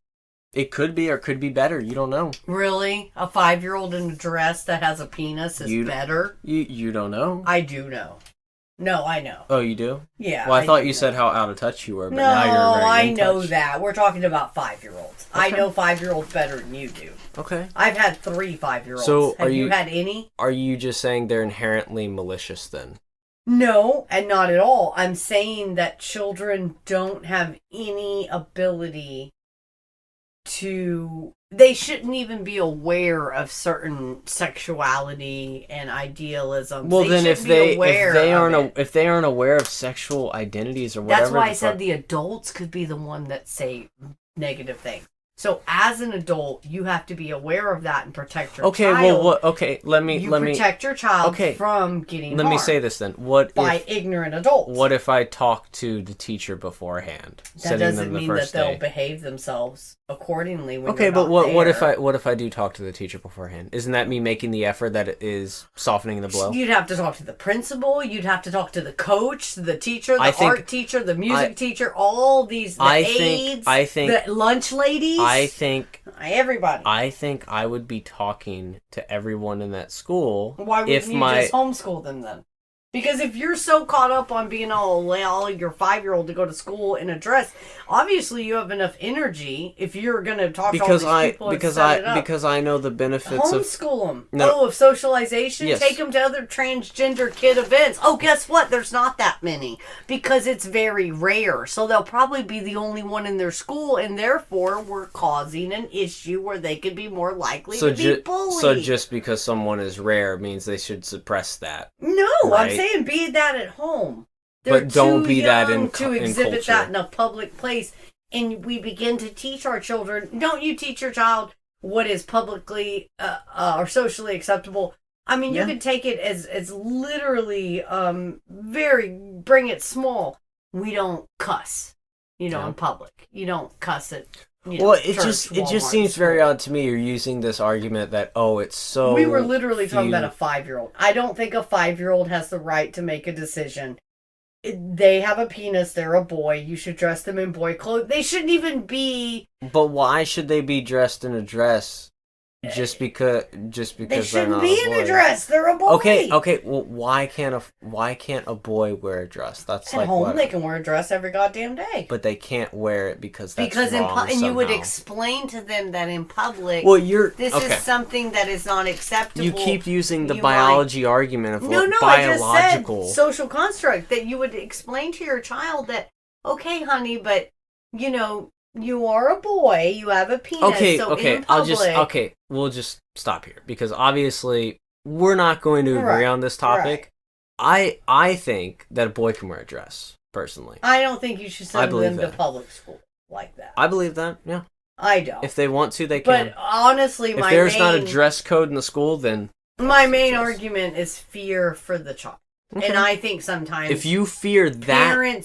[SPEAKER 3] It could be, or could be better. You don't know.
[SPEAKER 2] Really, a 5-year-old in a dress that has a penis is better?
[SPEAKER 3] You don't know.
[SPEAKER 2] I do know. No, I know.
[SPEAKER 3] Oh, you do?
[SPEAKER 2] Yeah.
[SPEAKER 3] Well, I thought you said how out of touch you were, but
[SPEAKER 2] no,
[SPEAKER 3] now you're very
[SPEAKER 2] I know that. We're talking about 5-year-olds. Okay. I know 5-year-olds better than you do.
[SPEAKER 3] Okay.
[SPEAKER 2] I've had 3 5-year-olds.
[SPEAKER 3] So
[SPEAKER 2] have you had any?
[SPEAKER 1] Are you just saying they're inherently malicious then?
[SPEAKER 2] No, and not at all. I'm saying that children don't have any ability to... They shouldn't even be aware of certain sexuality and idealism.
[SPEAKER 3] Well, then if they aren't aware of sexual identities or whatever,
[SPEAKER 2] that's why I said the adults could be the one that say negative things. So as an adult, you have to be aware of that and protect your child.
[SPEAKER 3] Let me
[SPEAKER 2] protect your child from getting harmed.
[SPEAKER 3] Let me say this then.
[SPEAKER 2] By ignorant adults.
[SPEAKER 3] What if I talk to the teacher beforehand?
[SPEAKER 2] That doesn't mean that they'll behave themselves accordingly when
[SPEAKER 3] okay, but what if I do talk to the teacher beforehand? Isn't that me making the effort that it is softening the blow?
[SPEAKER 2] You'd have to talk to the principal, you'd have to talk to the coach, the teacher, the art teacher, the music teacher, all these aides, the lunch ladies. Everybody.
[SPEAKER 3] I think I would be talking to everyone in that school.
[SPEAKER 2] Why wouldn't you just homeschool them then? Because if you're so caught up on being all your 5-year-old to go to school in a dress, obviously you have enough energy if you're going to talk to all these people and set it up.
[SPEAKER 3] Because I know the benefits of...
[SPEAKER 2] Homeschool them. Of socialization? Yes. Take them to other transgender kid events. Oh, guess what? There's not that many. Because it's very rare. So they'll probably be the only one in their school, and therefore we're causing an issue where they could be more likely to be bullied.
[SPEAKER 3] So just because someone is rare means they should suppress that.
[SPEAKER 2] No, right? I'm saying be that at home. They're but don't be that in to exhibit that in a public place. And we begin to teach our children. Don't you teach your child what is publicly or socially acceptable? I mean, you can take it as literally bring it small. We don't cuss, in public. You don't cuss it.
[SPEAKER 3] It just seems very odd to me. You're using this argument that it's so.
[SPEAKER 2] We were literally talking about a 5-year-old. I don't think a 5-year-old has the right to make a decision. They have a penis. They're a boy. You should dress them in boy clothes. They shouldn't even be.
[SPEAKER 3] But why should they be dressed in a dress? Just because
[SPEAKER 2] they shouldn't be in a dress. They're a boy.
[SPEAKER 3] Okay. Well, why can't a boy wear a dress? That's
[SPEAKER 2] at home. They can wear a dress every goddamn day.
[SPEAKER 3] But they can't wear it because that's wrong
[SPEAKER 2] and you would explain to them that in public.
[SPEAKER 3] Well,
[SPEAKER 2] this is something that is not acceptable.
[SPEAKER 3] You keep using the biology argument of biological.
[SPEAKER 2] I just said social construct that you would explain to your child that okay, honey, but you are a boy. You have a penis. In public,
[SPEAKER 3] we'll just stop here because obviously we're not going to agree on this topic. Right. I think that a boy can wear a dress. Personally,
[SPEAKER 2] I don't think you should send them to public school like that.
[SPEAKER 3] I believe that. Yeah,
[SPEAKER 2] I don't.
[SPEAKER 3] If they want to, they can.
[SPEAKER 2] But honestly,
[SPEAKER 3] if there's not a dress code in the school, then
[SPEAKER 2] my main argument is fear for the child. Okay. And I think sometimes
[SPEAKER 3] if you fear that,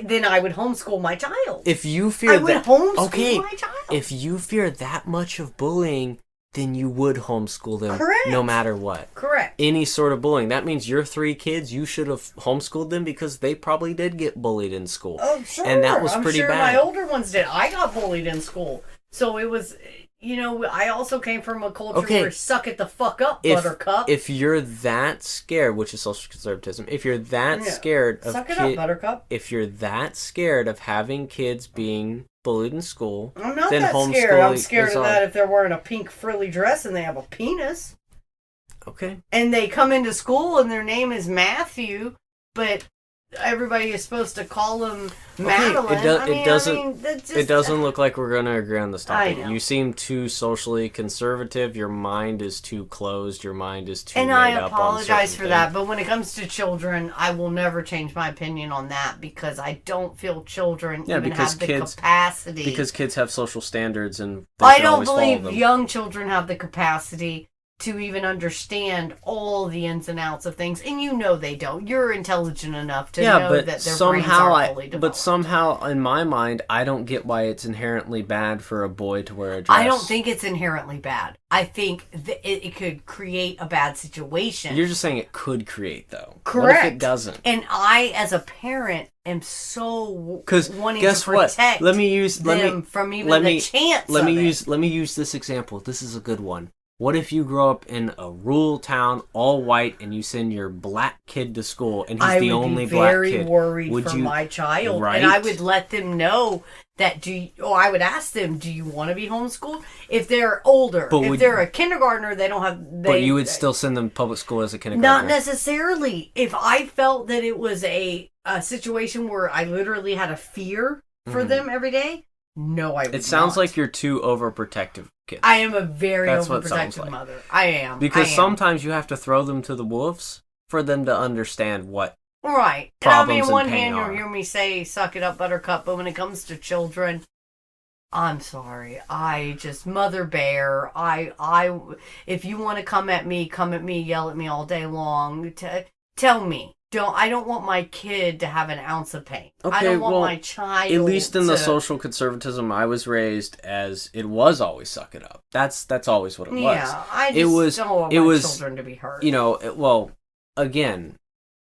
[SPEAKER 2] then I would homeschool my child.
[SPEAKER 3] If you fear
[SPEAKER 2] I would homeschool my child.
[SPEAKER 3] If you fear that much of bullying,
[SPEAKER 1] then you would homeschool them.
[SPEAKER 2] Correct.
[SPEAKER 1] No matter what.
[SPEAKER 2] Correct.
[SPEAKER 1] Any sort of bullying. That means your 3 kids, you should have homeschooled them because they probably did get bullied in school.
[SPEAKER 2] Oh, sure.
[SPEAKER 1] And that was pretty
[SPEAKER 2] I'm sure
[SPEAKER 1] bad.
[SPEAKER 2] My older ones did. I got bullied in school. So it was, I also came from a culture where suck it the fuck up, buttercup.
[SPEAKER 1] If you're that scared, which is social conservatism, if you're that scared of
[SPEAKER 2] suck it up, buttercup.
[SPEAKER 1] If you're that scared of having kids being bullied in school,
[SPEAKER 2] I'm not
[SPEAKER 1] then
[SPEAKER 2] that scared. I'm scared of that if they're wearing a pink frilly dress and they have a penis.
[SPEAKER 1] Okay.
[SPEAKER 2] And they come into school and their name is Matthew, but everybody is supposed to call him Madeline.
[SPEAKER 1] It doesn't look like we're going to agree on this topic. You seem too socially conservative. Your mind is too closed. Your mind is too. And I apologize for
[SPEAKER 2] that. But when it comes to children, I will never change my opinion on that because I don't feel children even have the capacity.
[SPEAKER 1] Because kids have social standards and
[SPEAKER 2] I don't believe young children have the capacity to even understand all the ins and outs of things, and they don't. You're intelligent enough to know that their brains aren't fully developed.
[SPEAKER 1] But somehow, in my mind, I don't get why it's inherently bad for a boy to wear a dress.
[SPEAKER 2] I don't think it's inherently bad. I think it could create a bad situation.
[SPEAKER 1] You're just saying it could create, though.
[SPEAKER 2] Correct.
[SPEAKER 1] What if it doesn't?
[SPEAKER 2] And I, as a parent, am so wanting to protect
[SPEAKER 1] them
[SPEAKER 2] from even the chance
[SPEAKER 1] Let me use this example. This is a good one. What if you grow up in a rural town, all white, and you send your black kid to school, and he's the only black kid?
[SPEAKER 2] I would be very worried for my child, right? And I would let them know that. I would ask them, "Do you want to be homeschooled?" If they're older, if they're a kindergartner, they don't have.
[SPEAKER 1] But you would still send them to public school as a kindergartner.
[SPEAKER 2] Not necessarily. If I felt that it was a situation where I literally had a fear for them every day, no, I would not.
[SPEAKER 1] It sounds like you're too overprotective. Kids.
[SPEAKER 2] I am a very overprotective mother. I am.
[SPEAKER 1] Because sometimes you have to throw them to the wolves for them to understand what
[SPEAKER 2] right.
[SPEAKER 1] problems
[SPEAKER 2] on one
[SPEAKER 1] and pain
[SPEAKER 2] hand, you'll hear me say, suck it up, buttercup, but when it comes to children, I'm sorry. I just, mother bear, if you want to come at me, yell at me all day long, tell me. I don't want my kid to have an ounce of pain.
[SPEAKER 1] Okay,
[SPEAKER 2] I don't want my child.
[SPEAKER 1] At least in the social conservatism I was raised as, it was always suck it up. That's always what it was.
[SPEAKER 2] Yeah, I just don't want my children to be hurt.
[SPEAKER 1] Again,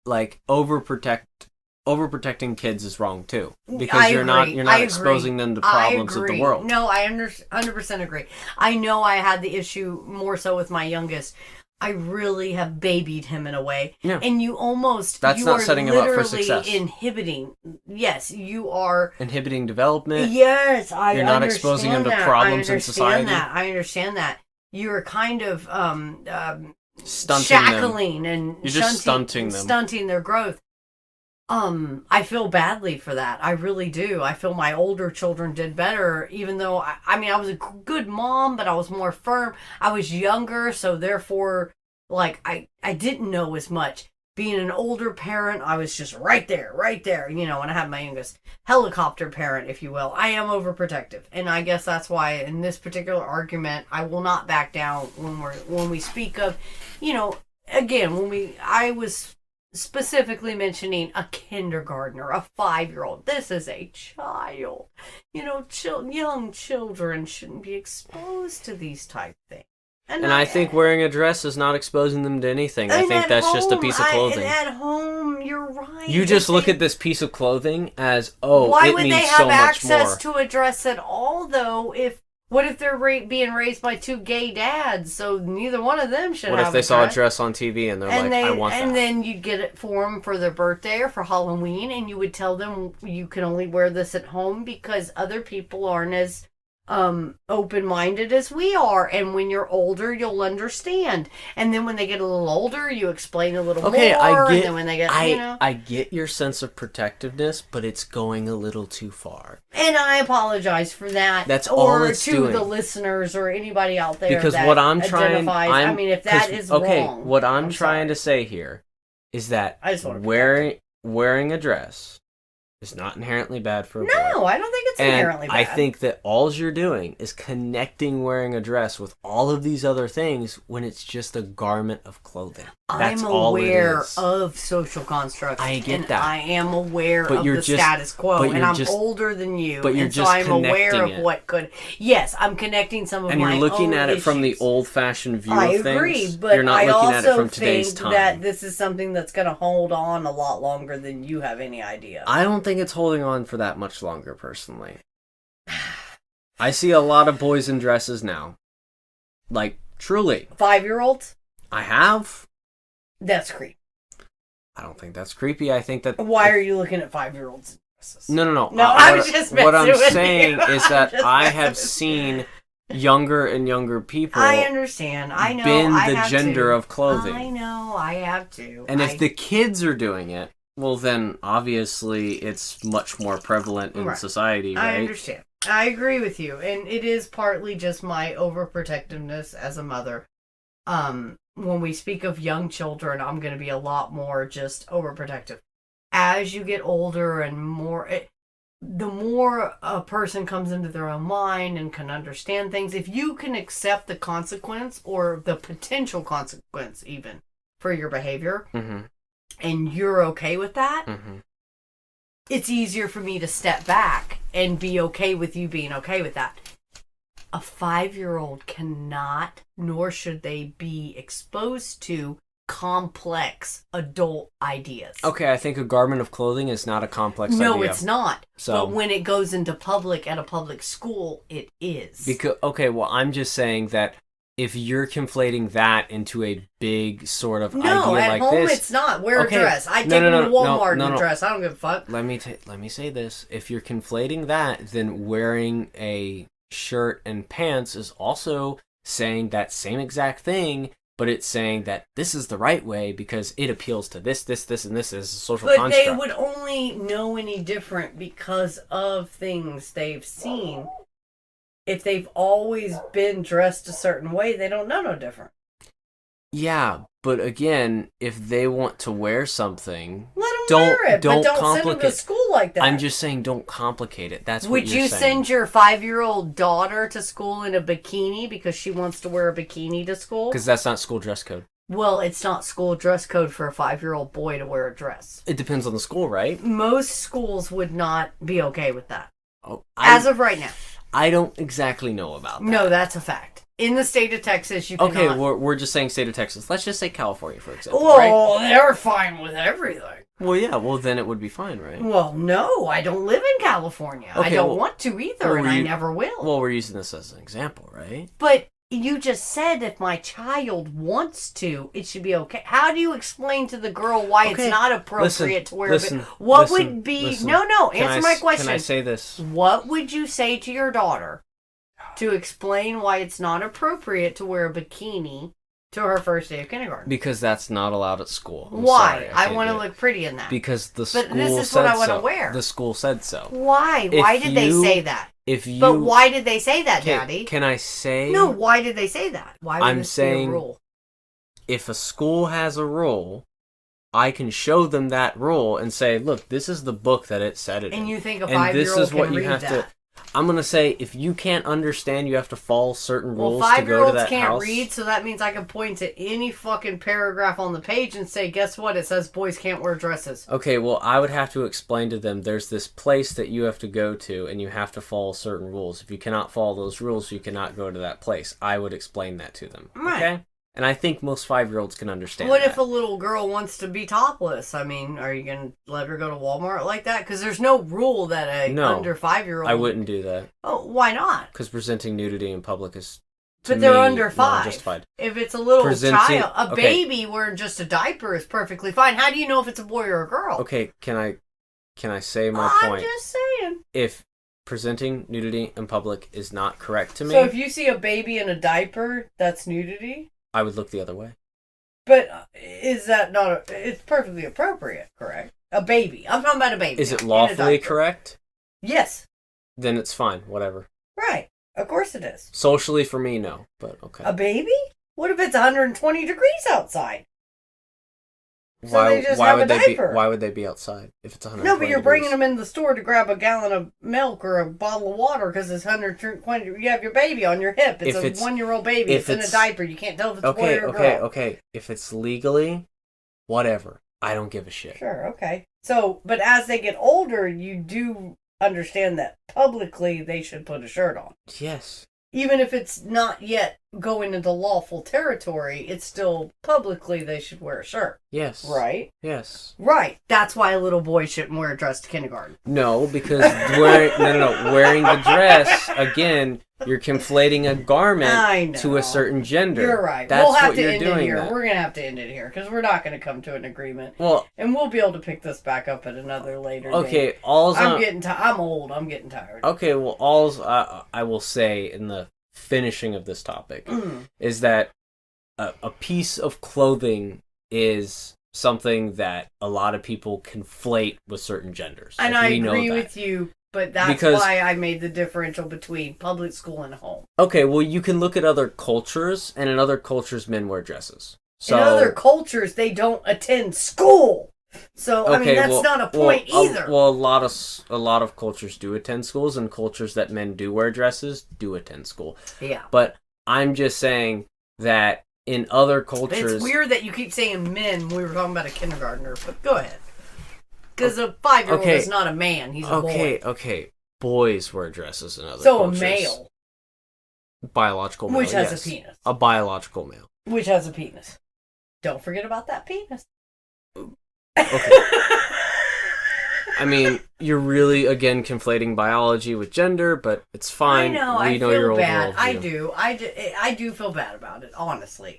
[SPEAKER 1] like overprotecting kids is wrong too, because you're not exposing them to problems of the world.
[SPEAKER 2] No, I 100% agree. I know I had the issue more so with my youngest. I really have babied him in a way. Yeah. And you not setting him up for success. Inhibiting. Yes, you are.
[SPEAKER 1] Inhibiting development.
[SPEAKER 2] Yes,
[SPEAKER 1] You're not exposing him to problems in society.
[SPEAKER 2] I understand that. You're kind of
[SPEAKER 1] stunting
[SPEAKER 2] shackling
[SPEAKER 1] them. You're just stunting them.
[SPEAKER 2] Stunting their growth. I feel badly for that. I really do. I feel my older children did better, even though, I was a good mom, but I was more firm. I was younger, so therefore, I didn't know as much. Being an older parent, I was just right there, when I had my youngest. Helicopter parent, if you will. I am overprotective. And I guess that's why in this particular argument, I will not back down when we speak of, again, I was specifically mentioning a kindergartner, a 5-year-old. This is a child. Young children shouldn't be exposed to these type things.
[SPEAKER 1] And I think wearing a dress is not exposing them to anything. I think that's just a piece of clothing.
[SPEAKER 2] At home, you're right.
[SPEAKER 1] You just look at this piece of clothing as, it means so much more. Why would they have
[SPEAKER 2] access to a dress at all, though, what if they're being raised by 2 gay dads, so neither one of them should have a dress?
[SPEAKER 1] What if they saw a dress on TV and they're I want that?
[SPEAKER 2] And then you'd get it for them for their birthday or for Halloween, and you would tell them you can only wear this at home because other people aren't as open-minded as we are, and when you're older you'll understand, and then when they get a little older you explain a little more, and then when they get
[SPEAKER 1] I get your sense of protectiveness, but it's going a little too far,
[SPEAKER 2] and I apologize for that.
[SPEAKER 1] That's all it's doing.
[SPEAKER 2] Or to the listeners or anybody out there,
[SPEAKER 1] because
[SPEAKER 2] that
[SPEAKER 1] what I'm trying,
[SPEAKER 2] if that is wrong,
[SPEAKER 1] what I'm trying to say here is that wearing a dress is not inherently bad for a boy.
[SPEAKER 2] No, I don't think it's inherently bad.
[SPEAKER 1] I think that all you're doing is connecting wearing a dress with all of these other things when it's just a garment of clothing. That's
[SPEAKER 2] I'm
[SPEAKER 1] all it
[SPEAKER 2] aware
[SPEAKER 1] is.
[SPEAKER 2] of social constructs.
[SPEAKER 1] I get that.
[SPEAKER 2] I am aware of the status quo, and I'm older than you.
[SPEAKER 1] But you're
[SPEAKER 2] so I'm aware of what could. Yes, I'm connecting some of my own
[SPEAKER 1] And you're looking at it
[SPEAKER 2] issues.
[SPEAKER 1] from the old-fashioned view
[SPEAKER 2] I
[SPEAKER 1] of things.
[SPEAKER 2] agree, but
[SPEAKER 1] you're not
[SPEAKER 2] I
[SPEAKER 1] looking at it
[SPEAKER 2] also
[SPEAKER 1] from today's
[SPEAKER 2] think
[SPEAKER 1] time.
[SPEAKER 2] that this is something that's going to hold on a lot longer than you have any idea.
[SPEAKER 1] I don't think it's holding on for that much longer, personally. I see a lot of boys in dresses now. Like, truly.
[SPEAKER 2] 5-year-olds?
[SPEAKER 1] I have.
[SPEAKER 2] That's creepy.
[SPEAKER 1] I don't think that's creepy. I think that...
[SPEAKER 2] Why are you looking at 5-year-olds in dresses?
[SPEAKER 1] No.
[SPEAKER 2] I was just messing
[SPEAKER 1] What I'm
[SPEAKER 2] with
[SPEAKER 1] saying
[SPEAKER 2] you.
[SPEAKER 1] is that I have seen younger and younger people...
[SPEAKER 2] I understand. I know.
[SPEAKER 1] bend
[SPEAKER 2] I
[SPEAKER 1] the
[SPEAKER 2] have
[SPEAKER 1] gender
[SPEAKER 2] to.
[SPEAKER 1] of clothing.
[SPEAKER 2] I know. I have to.
[SPEAKER 1] And if the kids are doing it, well, then obviously it's much more prevalent in society, right?
[SPEAKER 2] I understand. I agree with you. And it is partly just my overprotectiveness as a mother. When we speak of young children, I'm going to be a lot more just overprotective. As you get older and more... the more a person comes into their own mind and can understand things, if you can accept the consequence or the potential consequence even for your behavior, and you're okay with that, it's easier for me to step back and be okay with you being okay with that. A 5-year-old cannot, nor should they be exposed to complex adult ideas.
[SPEAKER 1] Okay, I think a garment of clothing is not a complex idea.
[SPEAKER 2] No, it's not.
[SPEAKER 1] So,
[SPEAKER 2] but when it goes into public at a public school, it is.
[SPEAKER 1] Because I'm just saying that if you're conflating that into a big sort of idea like this...
[SPEAKER 2] No, at home it's not. Wear a dress. I take them to Walmart in a dress. I don't give a fuck.
[SPEAKER 1] Let me say this. If you're conflating that, then wearing a shirt and pants is also saying that same exact thing, but it's saying that this is the right way because it appeals to this, and this as a social construct.
[SPEAKER 2] But they would only know any different because of things they've seen. If they've always been dressed a certain way, they don't know no different.
[SPEAKER 1] Yeah, but again, if they want to wear something,
[SPEAKER 2] let them wear it, but don't send them to school like that.
[SPEAKER 1] I'm just saying, don't complicate it. That's what you're saying.
[SPEAKER 2] Would you send your 5-year-old daughter to school in a bikini because she wants to wear a bikini to school?
[SPEAKER 1] Because that's not school dress code.
[SPEAKER 2] Well, it's not school dress code for a 5-year-old boy to wear a dress.
[SPEAKER 1] It depends on the school, right?
[SPEAKER 2] Most schools would not be okay with that.
[SPEAKER 1] Oh,
[SPEAKER 2] as of right now.
[SPEAKER 1] I don't exactly know about that.
[SPEAKER 2] No, that's a fact. In the state of Texas, you cannot...
[SPEAKER 1] Okay, we're just saying state of Texas. Let's just say California, for example,
[SPEAKER 2] well, they're fine with everything.
[SPEAKER 1] Well, yeah, well, then it would be fine, right?
[SPEAKER 2] Well, no, I don't live in California. Okay, I don't want to either, and I never will.
[SPEAKER 1] Well, we're using this as an example, right?
[SPEAKER 2] But you just said if my child wants to, it should be okay. How do you explain to the girl why it's not appropriate to wear what would be... No, answer my question.
[SPEAKER 1] Can I say this?
[SPEAKER 2] What would you say to your daughter to explain why it's not appropriate to wear a bikini to her first day of kindergarten?
[SPEAKER 1] Because that's not allowed at school.
[SPEAKER 2] Why? I want to look pretty in that.
[SPEAKER 1] Because the school said so.
[SPEAKER 2] But this is what I want to wear.
[SPEAKER 1] The school said so.
[SPEAKER 2] Why? Why did they say that? But why did they say that, Daddy?
[SPEAKER 1] Can I say...
[SPEAKER 2] No, why did they say that? Why would this be a rule?
[SPEAKER 1] If a school has a rule, I can show them that rule and say, look, this is the book that it said it in.
[SPEAKER 2] And you think a 5-year-old can read that?
[SPEAKER 1] I'm going to say, if you can't understand, you have to follow certain rules to go to that house.
[SPEAKER 2] Well, 5-year-olds can't read, so that means I can point to any fucking paragraph on the page and say, guess what? It says boys can't wear dresses.
[SPEAKER 1] Okay, well, I would have to explain to them, there's this place that you have to go to, and you have to follow certain rules. If you cannot follow those rules, you cannot go to that place. I would explain that to them.
[SPEAKER 2] Right.
[SPEAKER 1] Okay? And I think most 5-year-olds can understand
[SPEAKER 2] What
[SPEAKER 1] that.
[SPEAKER 2] if a little girl wants to be topless? I mean, are you going to let her go to Walmart like that? Because there's no rule that under 5-year-old...
[SPEAKER 1] I wouldn't do that.
[SPEAKER 2] Oh, why not?
[SPEAKER 1] Because presenting nudity in public is,
[SPEAKER 2] But they're under 5.
[SPEAKER 1] Justified.
[SPEAKER 2] If it's a little child, baby wearing just a diaper is perfectly fine. How do you know if it's a boy or a girl?
[SPEAKER 1] Okay, can I say my point?
[SPEAKER 2] I'm just saying.
[SPEAKER 1] If presenting nudity in public is not correct to me...
[SPEAKER 2] So if you see a baby in a diaper, that's nudity?
[SPEAKER 1] I would look the other way.
[SPEAKER 2] But is that not... it's perfectly appropriate, correct? A baby. I'm talking about a baby.
[SPEAKER 1] Is it lawfully correct?
[SPEAKER 2] Yes.
[SPEAKER 1] Then it's fine, whatever.
[SPEAKER 2] Right. Of course it is.
[SPEAKER 1] Socially for me, no, but okay.
[SPEAKER 2] A baby? What if it's 120 degrees outside? So they just have a diaper.
[SPEAKER 3] Why would they be outside if it's 120
[SPEAKER 2] No, but you're
[SPEAKER 3] degrees?
[SPEAKER 2] bringing them in the store to grab a gallon of milk or a bottle of water because it's 120. You have your baby on your hip. It's a 1-year-old baby. It's in a diaper. You can't tell if it's a boy or a girl.
[SPEAKER 3] Okay. If it's legally, whatever. I don't give a shit.
[SPEAKER 2] Sure, okay. So, but as they get older, you do understand that publicly they should put a shirt on.
[SPEAKER 3] Yes.
[SPEAKER 2] Even if it's not yet going into lawful territory, it's still publicly they should wear a shirt.
[SPEAKER 3] Yes.
[SPEAKER 2] Right?
[SPEAKER 3] Yes.
[SPEAKER 2] Right. That's why a little boy shouldn't wear a dress to kindergarten.
[SPEAKER 3] No, because wearing the dress, again, you're conflating a garment to a certain gender.
[SPEAKER 2] You're right.
[SPEAKER 3] That's
[SPEAKER 2] we'll have
[SPEAKER 3] what
[SPEAKER 2] to
[SPEAKER 3] you're
[SPEAKER 2] end
[SPEAKER 3] doing
[SPEAKER 2] it here.
[SPEAKER 3] that.
[SPEAKER 2] We're going to have to end it here because we're not going to come to an agreement.
[SPEAKER 3] Well,
[SPEAKER 2] and we'll be able to pick this back up at another later
[SPEAKER 3] okay,
[SPEAKER 2] date. I'm old. I'm getting tired.
[SPEAKER 3] Okay, well, I will say in the finishing of this topic is that a piece of clothing is something that a lot of people conflate with certain genders.
[SPEAKER 2] And I agree with you, but that's why I made the differential between public school and home.
[SPEAKER 3] Okay, well, you can look at other cultures, and in other cultures, men wear dresses. So,
[SPEAKER 2] in other cultures, they don't attend school. So, okay, I mean, that's not a point either.
[SPEAKER 3] Well, a lot of cultures do attend schools, and cultures that men do wear dresses do attend school.
[SPEAKER 2] Yeah.
[SPEAKER 3] But I'm just saying that in other cultures...
[SPEAKER 2] It's weird that you keep saying men when we were talking about a kindergartner, but go ahead. Because a 5-year-old is not a man, he's a boy.
[SPEAKER 3] Okay. Boys wear dresses in other cultures.
[SPEAKER 2] So a male.
[SPEAKER 3] Biological male,
[SPEAKER 2] which has a penis.
[SPEAKER 3] A biological male.
[SPEAKER 2] Which has a penis. Don't forget about that penis.
[SPEAKER 3] Okay. I mean, you're really, again, conflating biology with gender, but it's fine.
[SPEAKER 2] I know, I feel bad. I do feel bad about it, honestly.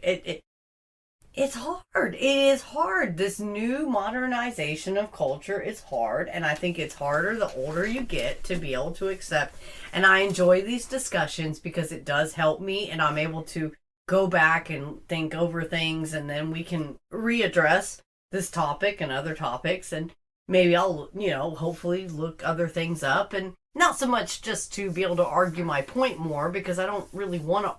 [SPEAKER 2] It's hard. It is hard. This new modernization of culture is hard, and I think it's harder the older you get to be able to accept. And I enjoy these discussions because it does help me, and I'm able to go back and think over things, and then we can readdress this topic and other topics, and maybe I'll, hopefully look other things up, and not so much just to be able to argue my point more, because I don't really want to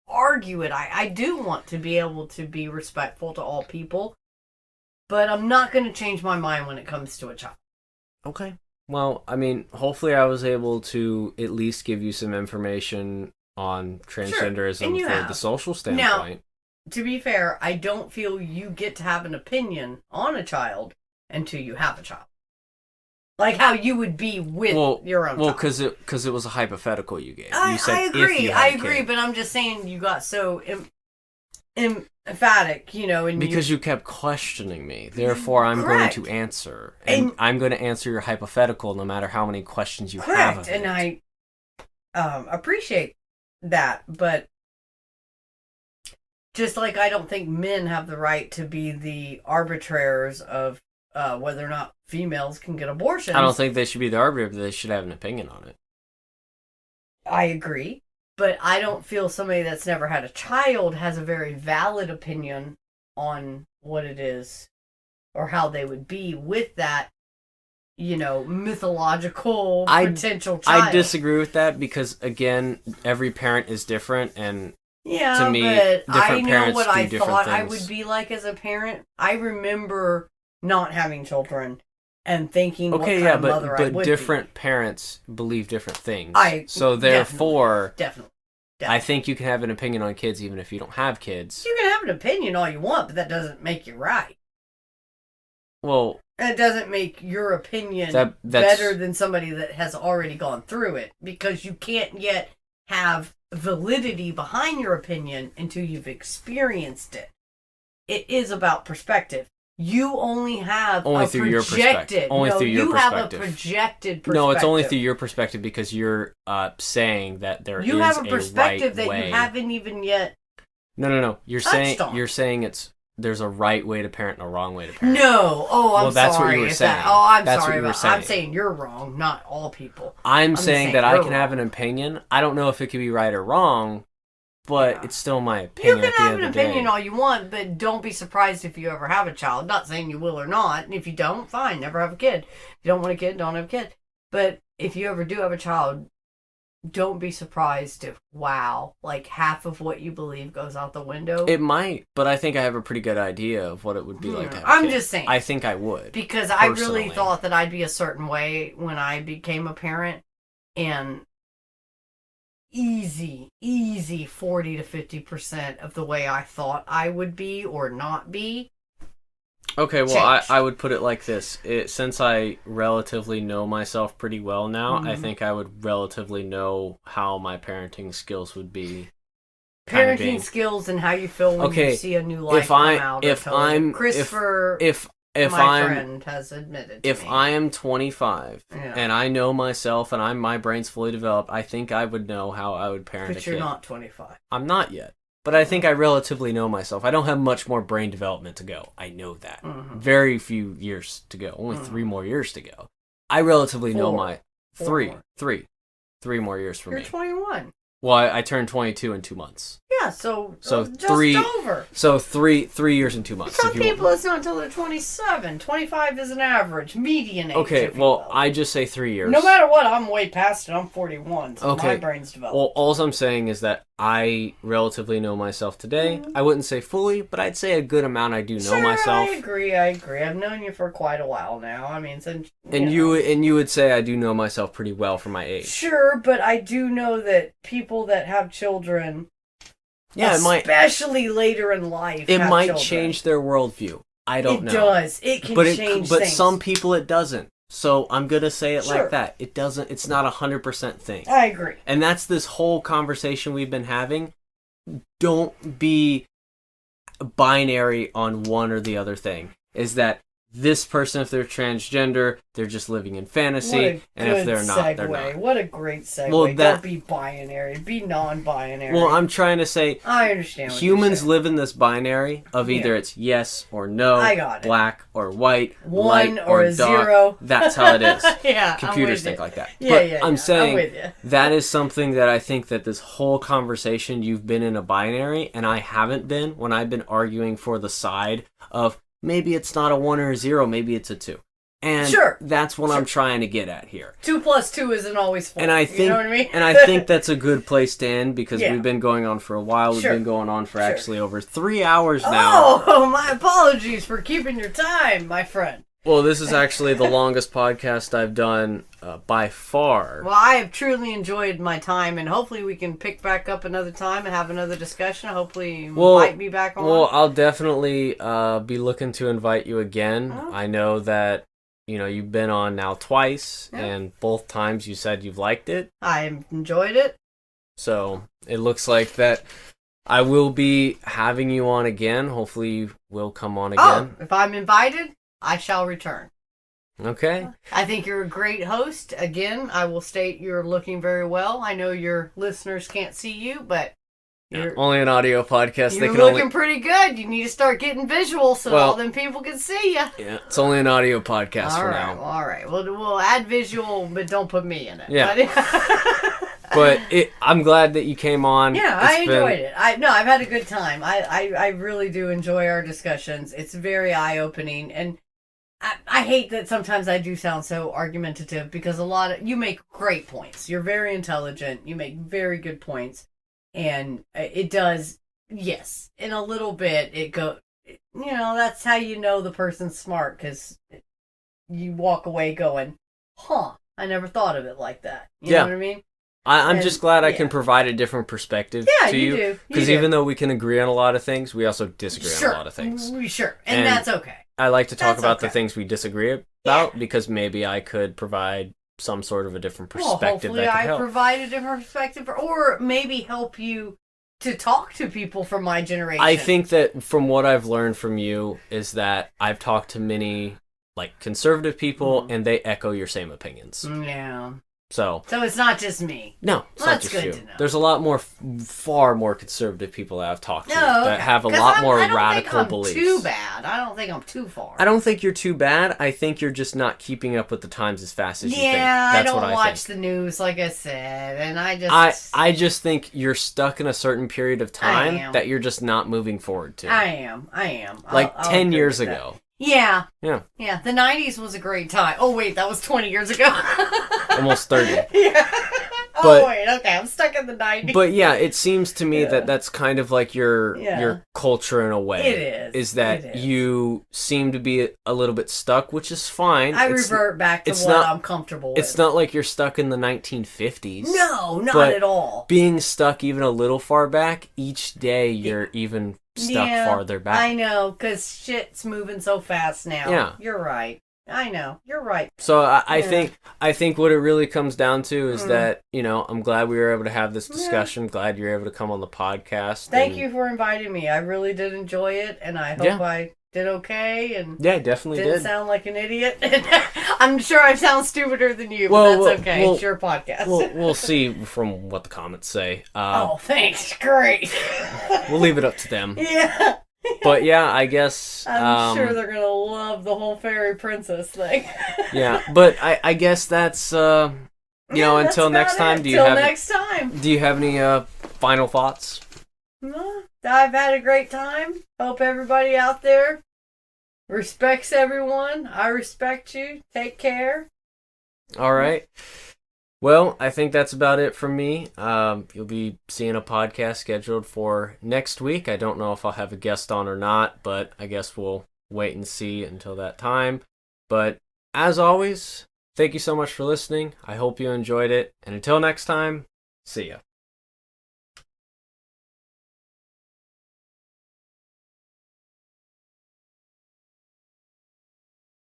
[SPEAKER 2] argue it. I do want to be able to be respectful to all people, but I'm not going to change my mind when it comes to a child.
[SPEAKER 3] Okay. Well, I mean, hopefully I was able to at least give you some information on transgenderism from the social standpoint.
[SPEAKER 2] Now, to be fair, I don't feel you get to have an opinion on a child until you have a child. Like how you would be with your own child.
[SPEAKER 3] Well, because it was a hypothetical you gave.
[SPEAKER 2] I agree, but I'm just saying you got so emphatic,
[SPEAKER 3] because you kept questioning me. Therefore, I'm going to answer. And I'm going to answer your hypothetical no matter how many questions you have of it.
[SPEAKER 2] And I appreciate that, but just like I don't think men have the right to be the arbitrators of whether or not females can get abortions.
[SPEAKER 3] I don't think they should be the arbiter, but they should have an opinion on it.
[SPEAKER 2] I agree, but I don't feel somebody that's never had a child has a very valid opinion on what it is or how they would be with that, mythological potential child.
[SPEAKER 3] I disagree with that because, again, every parent is different, and
[SPEAKER 2] to me,
[SPEAKER 3] but I know
[SPEAKER 2] what I thought I would be like as a parent. I remember not having children and thinking what kind of mother I would be. But
[SPEAKER 3] different parents believe different things.
[SPEAKER 2] Therefore, definitely.
[SPEAKER 3] I think you can have an opinion on kids even if you don't have kids.
[SPEAKER 2] You can have an opinion all you want, but that doesn't make you right.
[SPEAKER 3] Well,
[SPEAKER 2] it doesn't make your opinion better than somebody that has already gone through it, because you can't yet have validity behind your opinion until you've experienced it. It is about perspective. You only have
[SPEAKER 3] through your perspective.
[SPEAKER 2] You have a projected perspective.
[SPEAKER 3] No, it's only through your perspective because you're saying that there is a right way.
[SPEAKER 2] You have a perspective that you haven't even yet.
[SPEAKER 3] No. You're saying there's a right way to parent and a wrong way to parent.
[SPEAKER 2] No. I'm sorry.
[SPEAKER 3] That's what you were saying.
[SPEAKER 2] I'm saying you're wrong, not all people.
[SPEAKER 3] I'm saying that I can have an opinion. I don't know if it could be right or wrong, but it's still my opinion.
[SPEAKER 2] You can have an opinion all you want, but don't be surprised if you ever have a child. Not saying you will or not. And if you don't, fine, never have a kid. If you don't want a kid, don't have a kid. But if you ever do have a child, don't be surprised if, like half of what you believe goes out the window.
[SPEAKER 3] It might, but I think I have a pretty good idea of what it would be like to have
[SPEAKER 2] I'm
[SPEAKER 3] kids.
[SPEAKER 2] just saying.
[SPEAKER 3] I think I would.
[SPEAKER 2] Because I really thought that I'd be a certain way when I became a parent, and easy 40 to 50% of the way I thought I would be or not be.
[SPEAKER 3] Okay, well, I would put it like this. Since I relatively know myself pretty well now, I think I would relatively know how my parenting skills would be.
[SPEAKER 2] Parenting skills and how you feel when you see a new life come out. Christopher, my friend, has admitted to me.
[SPEAKER 3] If I am 25 and I know myself and my brain's fully developed, I think I would know how I would parent a kid.
[SPEAKER 2] But you're not 25.
[SPEAKER 3] I'm not yet. But I think I relatively know myself. I don't have much more brain development to go. I know that. Very few years to go. Only 3 more years to go. I relatively know my... 3 more years for me.
[SPEAKER 2] You're 21.
[SPEAKER 3] Well, I turned 22 in 2 months.
[SPEAKER 2] Yeah, so just
[SPEAKER 3] 3
[SPEAKER 2] over.
[SPEAKER 3] So 3 years and 2 months.
[SPEAKER 2] Some people, it's not until they're 27. 25 is an average, median age.
[SPEAKER 3] Okay, well, I just say 3 years.
[SPEAKER 2] No matter what, I'm way past it. I'm 41, so my brain's developed.
[SPEAKER 3] Well, all I'm saying is that I relatively know myself today. I wouldn't say fully, but I'd say a good amount I do know myself.
[SPEAKER 2] I agree. I've known you for quite a while now. I mean, since...
[SPEAKER 3] you would say I do know myself pretty well for my age.
[SPEAKER 2] Sure, but I do know that people that have children...
[SPEAKER 3] Yeah,
[SPEAKER 2] especially later in life.
[SPEAKER 3] It might change their worldview. I don't know.
[SPEAKER 2] It does. It can change
[SPEAKER 3] But
[SPEAKER 2] things.
[SPEAKER 3] some people it doesn't. So I'm going to say it like that. It doesn't. It's not 100% thing.
[SPEAKER 2] I agree.
[SPEAKER 3] And that's this whole conversation we've been having. Don't be binary on one or the other thing. Is that this person, if they're transgender, they're just living in fantasy, and if they're not, they're not.
[SPEAKER 2] What a great segue. Well, don't be binary. Be non-binary.
[SPEAKER 3] Well, I'm trying to say...
[SPEAKER 2] I understand what
[SPEAKER 3] humans live in this binary of either it's yes or no, black or white,
[SPEAKER 2] one
[SPEAKER 3] light
[SPEAKER 2] or
[SPEAKER 3] dark.
[SPEAKER 2] 0.
[SPEAKER 3] That's how it is.
[SPEAKER 2] Yeah,
[SPEAKER 3] computers think like that.
[SPEAKER 2] Yeah,
[SPEAKER 3] I'm saying that is something that I think that this whole conversation, you've been in a binary, and I haven't been when I've been arguing for the side of... maybe it's not a 1 or a 0, maybe it's a 2. And that's what I'm trying to get at here.
[SPEAKER 2] 2 plus 2 isn't always 4.
[SPEAKER 3] And I think,
[SPEAKER 2] you know what I mean?
[SPEAKER 3] And I think that's a good place to end because we've been going on for a while. We've been going on for actually over 3 hours now.
[SPEAKER 2] Oh, my apologies for keeping your time, my friend.
[SPEAKER 3] Well, this is actually the longest podcast I've done by far.
[SPEAKER 2] Well, I have truly enjoyed my time, and hopefully we can pick back up another time and have another discussion. Hopefully you invite me back on.
[SPEAKER 3] Well, I'll definitely be looking to invite you again. I know that you've been on now twice, and both times you said you've liked it.
[SPEAKER 2] I enjoyed it.
[SPEAKER 3] So it looks like that I will be having you on again. Hopefully you will come on again.
[SPEAKER 2] Oh, if I'm invited, I shall return.
[SPEAKER 3] Okay.
[SPEAKER 2] I think you're a great host. Again, I will state you're looking very well. I know your listeners can't see you, but you're
[SPEAKER 3] only an audio podcast.
[SPEAKER 2] You're looking pretty good. You need to start getting visuals so all them people can see you.
[SPEAKER 3] Yeah, it's only an audio podcast for now.
[SPEAKER 2] All right. We'll add visual, but don't put me in it.
[SPEAKER 3] Yeah. But I'm glad that you came on.
[SPEAKER 2] Yeah, I enjoyed it. I've had a good time. I really do enjoy our discussions. It's very eye-opening, and I hate that sometimes I do sound so argumentative because you make great points. You're very intelligent. You make very good points. And it does, yes, in a little bit, that's how you know the person's smart, because you walk away going, I never thought of it like that. You know what I mean?
[SPEAKER 3] I'm just glad I can provide a different perspective to you.
[SPEAKER 2] Do.
[SPEAKER 3] Because even though we can agree on a lot of things, we also disagree on a lot of things.
[SPEAKER 2] Sure. And that's okay.
[SPEAKER 3] I like to talk about the things we disagree about because maybe I could provide some sort of a different perspective
[SPEAKER 2] hopefully
[SPEAKER 3] that could help.
[SPEAKER 2] Provide a different perspective, or maybe help you to talk to people from my generation.
[SPEAKER 3] I think that from what I've learned from you is that I've talked to many conservative people and they echo your same opinions.
[SPEAKER 2] Yeah.
[SPEAKER 3] So
[SPEAKER 2] it's not just me.
[SPEAKER 3] No, it's not just you. There's a lot more, far more conservative people that I've talked to that have a lot more radical beliefs.
[SPEAKER 2] I don't think I'm too bad. I don't think I'm too far.
[SPEAKER 3] I don't think you're too bad. I think you're just not keeping up with the times as fast as you think.
[SPEAKER 2] Yeah, I don't watch the news, like I said, and
[SPEAKER 3] I just think you're stuck in a certain period of time that you're just not moving forward to.
[SPEAKER 2] I am.
[SPEAKER 3] Like 10 years ago.
[SPEAKER 2] Yeah.
[SPEAKER 3] Yeah.
[SPEAKER 2] Yeah. The 90s was a great time. Oh, wait, that was 20 years ago.
[SPEAKER 3] Almost 30.
[SPEAKER 2] Yeah.
[SPEAKER 1] But,
[SPEAKER 2] oh wait, okay, I'm stuck in the 90s.
[SPEAKER 1] But yeah, it seems to me that that's kind of like your culture in a way.
[SPEAKER 2] It is.
[SPEAKER 1] Is that you seem to be a little bit stuck, which is fine.
[SPEAKER 2] I revert back to what I'm comfortable with.
[SPEAKER 1] It's not like you're stuck in the 1950s.
[SPEAKER 2] No, not at all.
[SPEAKER 1] Being stuck even a little far back, each day you're even stuck farther back.
[SPEAKER 2] I know, because shit's moving so fast now.
[SPEAKER 1] Yeah.
[SPEAKER 2] You're right. I know. You're right.
[SPEAKER 1] So I think what it really comes down to is that, I'm glad we were able to have this discussion. Glad you're able to come on the podcast.
[SPEAKER 2] Thank you for inviting me. I really did enjoy it, and I hope I did okay. And
[SPEAKER 1] yeah, definitely
[SPEAKER 2] didn't sound like an idiot. I'm sure I sound stupider than you, but that's okay. It's your podcast.
[SPEAKER 1] We'll see from what the comments say.
[SPEAKER 2] Thanks. Great.
[SPEAKER 1] We'll leave it up to them.
[SPEAKER 2] Yeah.
[SPEAKER 1] But yeah, I guess
[SPEAKER 2] I'm sure they're gonna love the whole fairy princess thing. Yeah,
[SPEAKER 1] but I guess that's until next time. Do you have any final thoughts?
[SPEAKER 2] I've had a great time. Hope everybody out there respects everyone. I respect you. Take care.
[SPEAKER 1] All right. Well, I think that's about it from me. You'll be seeing a podcast scheduled for next week. I don't know if I'll have a guest on or not, but I guess we'll wait and see until that time. But as always, thank you so much for listening. I hope you enjoyed it. And until next time, see ya.